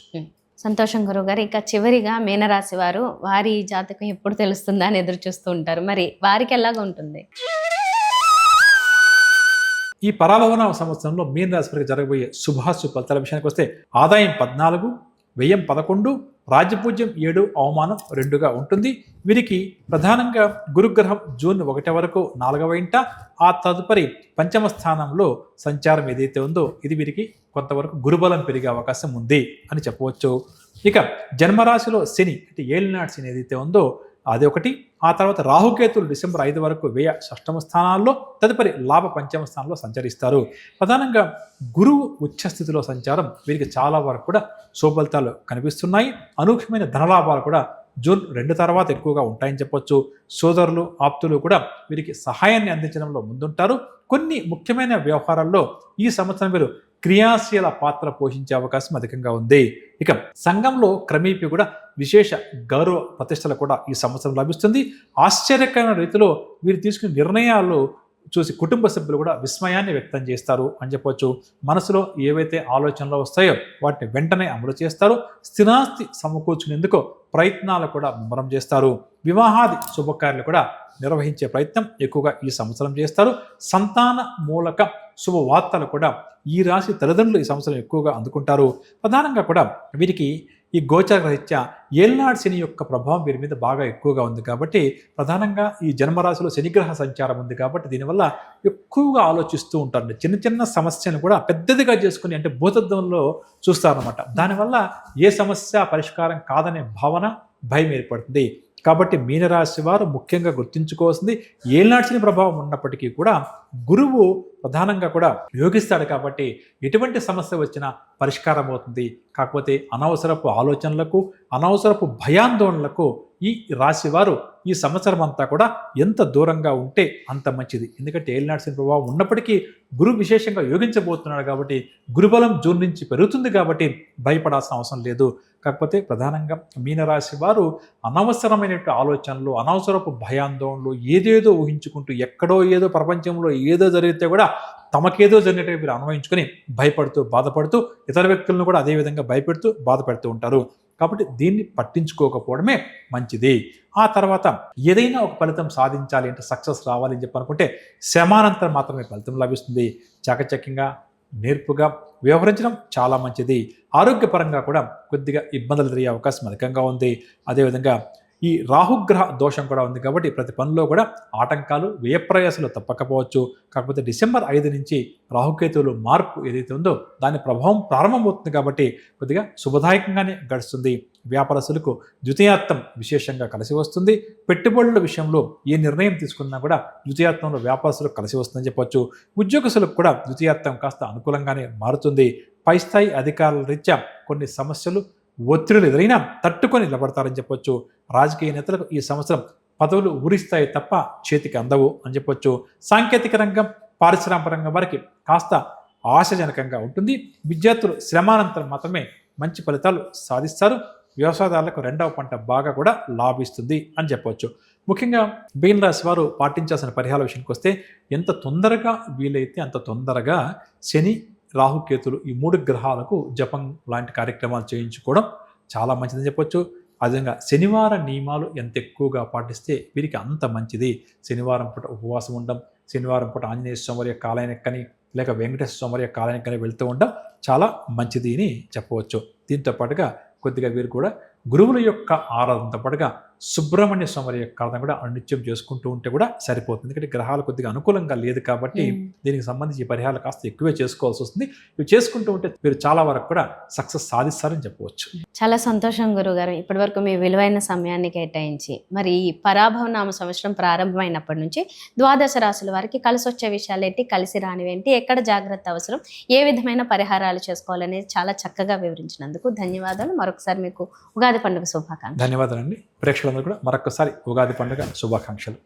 సంతోషం గురువుగారు. ఇక చివరిగా మీనరాశి వారు, వారి జాతకం ఎప్పుడు తెలుస్తుందా అని ఎదురు చూస్తూ ఉంటారు. మరి వారికి ఎలాగ ఉంటుంది? ఈ పరాభవన సంవత్సరంలో మీనరాశి వారికి జరగబోయే శుభాశుభ ఫలితాల విషయానికి వస్తే ఆదాయం 14, వ్యయం 11, రాజ్యపూజ్యం 7, అవమానం 2గా ఉంటుంది. వీరికి ప్రధానంగా గురుగ్రహం జూన్ 1 వరకు 4వ ఇంట, ఆ తదుపరి పంచమ స్థానంలో సంచారం ఏదైతే ఉందో ఇది వీరికి కొంతవరకు గురుబలం పెరిగే అవకాశం ఉంది అని చెప్పవచ్చు. ఇక జన్మరాశిలో శని అంటే ఏలినాటి శని ఏదైతే ఉందో అది ఒకటి, ఆ తర్వాత రాహుకేతులు డిసెంబర్ 5 వరకు వ్యయ 6వ స్థానాల్లో, తదుపరి లాభ 5వ స్థానంలో సంచరిస్తారు. ప్రధానంగా గురువు ఉచ్చస్థితిలో సంచారం వీరికి చాలా వరకు కూడా శుభఫలితాలు కనిపిస్తున్నాయి. అనూహ్యమైన ధనలాభాలు కూడా జూన్ 2 తర్వాత ఎక్కువగా ఉంటాయని చెప్పొచ్చు. సోదరులు ఆప్తులు కూడా వీరికి సహాయాన్ని అందించడంలో ముందుంటారు. కొన్ని ముఖ్యమైన వ్యవహారాల్లో ఈ సంవత్సరం వీరు క్రియాశీల పాత్ర పోషించే అవకాశం అధికంగా ఉంది. ఇక సంఘంలో క్రమేపీ కూడా విశేష గౌరవ ప్రతిష్టలు కూడా ఈ సంవత్సరం లభిస్తుంది. ఆశ్చర్యకరమైన రీతిలో వీరు తీసుకునే నిర్ణయాలు చూసి కుటుంబ సభ్యులు కూడా విస్మయాన్ని వ్యక్తం చేస్తారు అని చెప్పొచ్చు. మనసులో ఏవైతే ఆలోచనలు వస్తాయో వాటిని వెంటనే అమలు చేస్తారు. స్థిరాస్తి సమకూర్చునేందుకు ప్రయత్నాలు కూడా ముమ్మరం చేస్తారు. వివాహాది శుభకార్యాలు కూడా నిర్వహించే ప్రయత్నం ఎక్కువగా ఈ సంవత్సరం చేస్తారు. సంతాన మూలక శుభవార్తలు కూడా ఈ రాశి తల్లిదండ్రులు ఈ సంవత్సరం ఎక్కువగా అందుకుంటారు. ప్రధానంగా కూడా వీరికి ఈ గోచర రీత్యా ఏళ్నాడు శని యొక్క ప్రభావం వీరి మీద బాగా ఎక్కువగా ఉంది కాబట్టి, ప్రధానంగా ఈ జన్మరాశిలో శనిగ్రహ సంచారం ఉంది కాబట్టి దీనివల్ల ఎక్కువగా ఆలోచిస్తూ ఉంటారు. చిన్న చిన్న సమస్యను కూడా పెద్దదిగా చేసుకుని అంటే భూతత్వంలో చూస్తారన్నమాట. దానివల్ల ఏ సమస్య పరిష్కారం కాదనే భావన, భయం ఏర్పడుతుంది. కాబట్టి మీనరాశి వారు ముఖ్యంగా గుర్తుంచుకోవాల్సింది, ఏళ్నాడు శని ప్రభావం ఉన్నప్పటికీ కూడా గురువు ప్రధానంగా కూడా యోగిస్తాడు కాబట్టి ఎటువంటి సమస్య వచ్చినా పరిష్కారం అవుతుంది. కాకపోతే అనవసరపు ఆలోచనలకు, అనవసరపు భయాందోళనలకు ఈ రాశి వారు ఈ సంవత్సరం అంతా కూడా ఎంత దూరంగా ఉంటే అంత మంచిది. ఎందుకంటే ఏళ్నాడు శని ప్రభావం ఉన్నప్పటికీ గురువు విశేషంగా యోగించబోతున్నాడు కాబట్టి గురుబలం జూన్ నుంచి పెరుగుతుంది కాబట్టి భయపడాల్సిన అవసరం లేదు. కాకపోతే ప్రధానంగా మీనరాశి వారు అనవసరమైనటువంటి ఆలోచనలు, అనవసరపు భయాందోళనలు, ఏదేదో ఊహించుకుంటూ ఎక్కడో ఏదో ప్రపంచంలో ఏదో జరిగితే కూడా తమకేదో జరిగినట్టు మీరు అన్వయించుకొని భయపడుతూ, బాధపడుతూ ఇతర వ్యక్తులను కూడా అదేవిధంగా భయపెడుతూ బాధపెడుతూ ఉంటారు. కాబట్టి దీన్ని పట్టించుకోకపోవడమే మంచిది. ఆ తర్వాత ఏదైనా ఒక ఫలితం సాధించాలి అంటే, సక్సెస్ రావాలి అని చెప్పి అనుకుంటే శ్రమానంతరం మాత్రమే ఫలితం లభిస్తుంది. చాకచక్యంగా, నేర్పుగా వ్యవహరించడం చాలా మంచిది. ఆరోగ్యపరంగా కూడా కొద్దిగా ఇబ్బందులు జరిగే అవకాశం అధికంగా ఉంది. అదేవిధంగా ఈ రాహుగ్రహ దోషం కూడా ఉంది కాబట్టి ప్రతి పనిలో కూడా ఆటంకాలు, వ్యయప్రయాసాలు తప్పకపోవచ్చు. కాకపోతే డిసెంబర్ 5 నుంచి రాహుకేతువులు మార్పు ఏదైతే ఉందో దాని ప్రభావం ప్రారంభమవుతుంది కాబట్టి కొద్దిగా శుభదాయకంగానే గడుస్తుంది. వ్యాపారస్తులకు ద్వితీయార్థం విశేషంగా కలిసి వస్తుంది. పెట్టుబడుల విషయంలో ఏ నిర్ణయం తీసుకున్నా కూడా ద్వితీయార్థంలో వ్యాపారస్తులకు కలిసి వస్తుందని చెప్పొచ్చు. ఉద్యోగస్తులకు కూడా ద్వితీయార్థం కాస్త అనుకూలంగానే మారుతుంది. పై స్థాయి అధికారుల రీత్యా కొన్ని సమస్యలు, ఒత్తిడులు ఎదురైనా తట్టుకొని నిలబడతారని చెప్పొచ్చు. రాజకీయ నేతలకు ఈ సంవత్సరం పదవులు ఊరిస్తాయి తప్ప చేతికి అందవు అని చెప్పొచ్చు. సాంకేతిక రంగం, పారిశ్రామిక రంగం వారికి కాస్త ఆశాజనకంగా ఉంటుంది. విద్యార్థులు శ్రమానంతరం మాత్రమే మంచి ఫలితాలు సాధిస్తారు. వ్యవసాయదారులకు 2వ పంట బాగా కూడా లాభిస్తుంది అని చెప్పవచ్చు. ముఖ్యంగా మీన రాశి వారు పాటించాల్సిన పరిహారాల విషయానికి వస్తే, ఎంత తొందరగా వీలైతే అంత తొందరగా శని, రాహుకేతులు ఈ 3 గ్రహాలకు జపం లాంటి కార్యక్రమాలు చేయించుకోవడం చాలా మంచిదని చెప్పొచ్చు. అదేవిధంగా శనివార నియమాలు ఎంత ఎక్కువగా పాటిస్తే వీరికి అంత మంచిది. శనివారం పూట ఉపవాసం ఉండడం, శనివారం పూట ఆంజనేయ స్వామి యొక్క ఆలయానికి కానీ లేక వెంకటేశ్వర స్వామి యొక్క ఆలయానికి కానీ వెళ్తూ ఉండడం చాలా మంచిది అని చెప్పవచ్చు. దీంతో పాటుగా కొద్దిగా వీరు కూడా గురువుల యొక్క ఆరాధనతో పాటుగా సుబ్రహ్మణ్య స్వామి యొక్క ఆరాధన కూడా నిత్యం చేసుకుంటూ ఉంటే కూడా సరిపోతుంది. ఎందుకంటే గ్రహాలు కొద్దిగా అనుకూలంగా లేదు కాబట్టి దీనికి సంబంధించి పరిహారాలు కాస్త ఎక్కువే చేసుకోవాల్సి వస్తుంది. ఇవి చేసుకుంటూ ఉంటే మీరు చాలా వరకు కూడా సక్సెస్ సాధిస్తారని చెప్పవచ్చు. చాలా సంతోషం గురుగారు. ఇప్పటి వరకు మీ విలువైన సమయాన్ని కేటాయించి మరి ఈ పరాభవనామ సంవత్సరం ప్రారంభమైనప్పటి నుంచి ద్వాదశ రాశుల వారికి కలిసి వచ్చే విషయాలు ఏంటి, కలిసి రానివేంటి, ఎక్కడ జాగ్రత్త అవసరం, ఏ విధమైన పరిహారాలు చేసుకోవాలనేది చాలా చక్కగా వివరించినందుకు ధన్యవాదాలు. మరొకసారి మీకు ఉగాది పండుగ శుభాకాంక్షలు. ధన్యవాదాలండి. ప్రేక్షకులందరూ కూడా మరొకసారి ఉగాది పండుగ శుభాకాంక్షలు.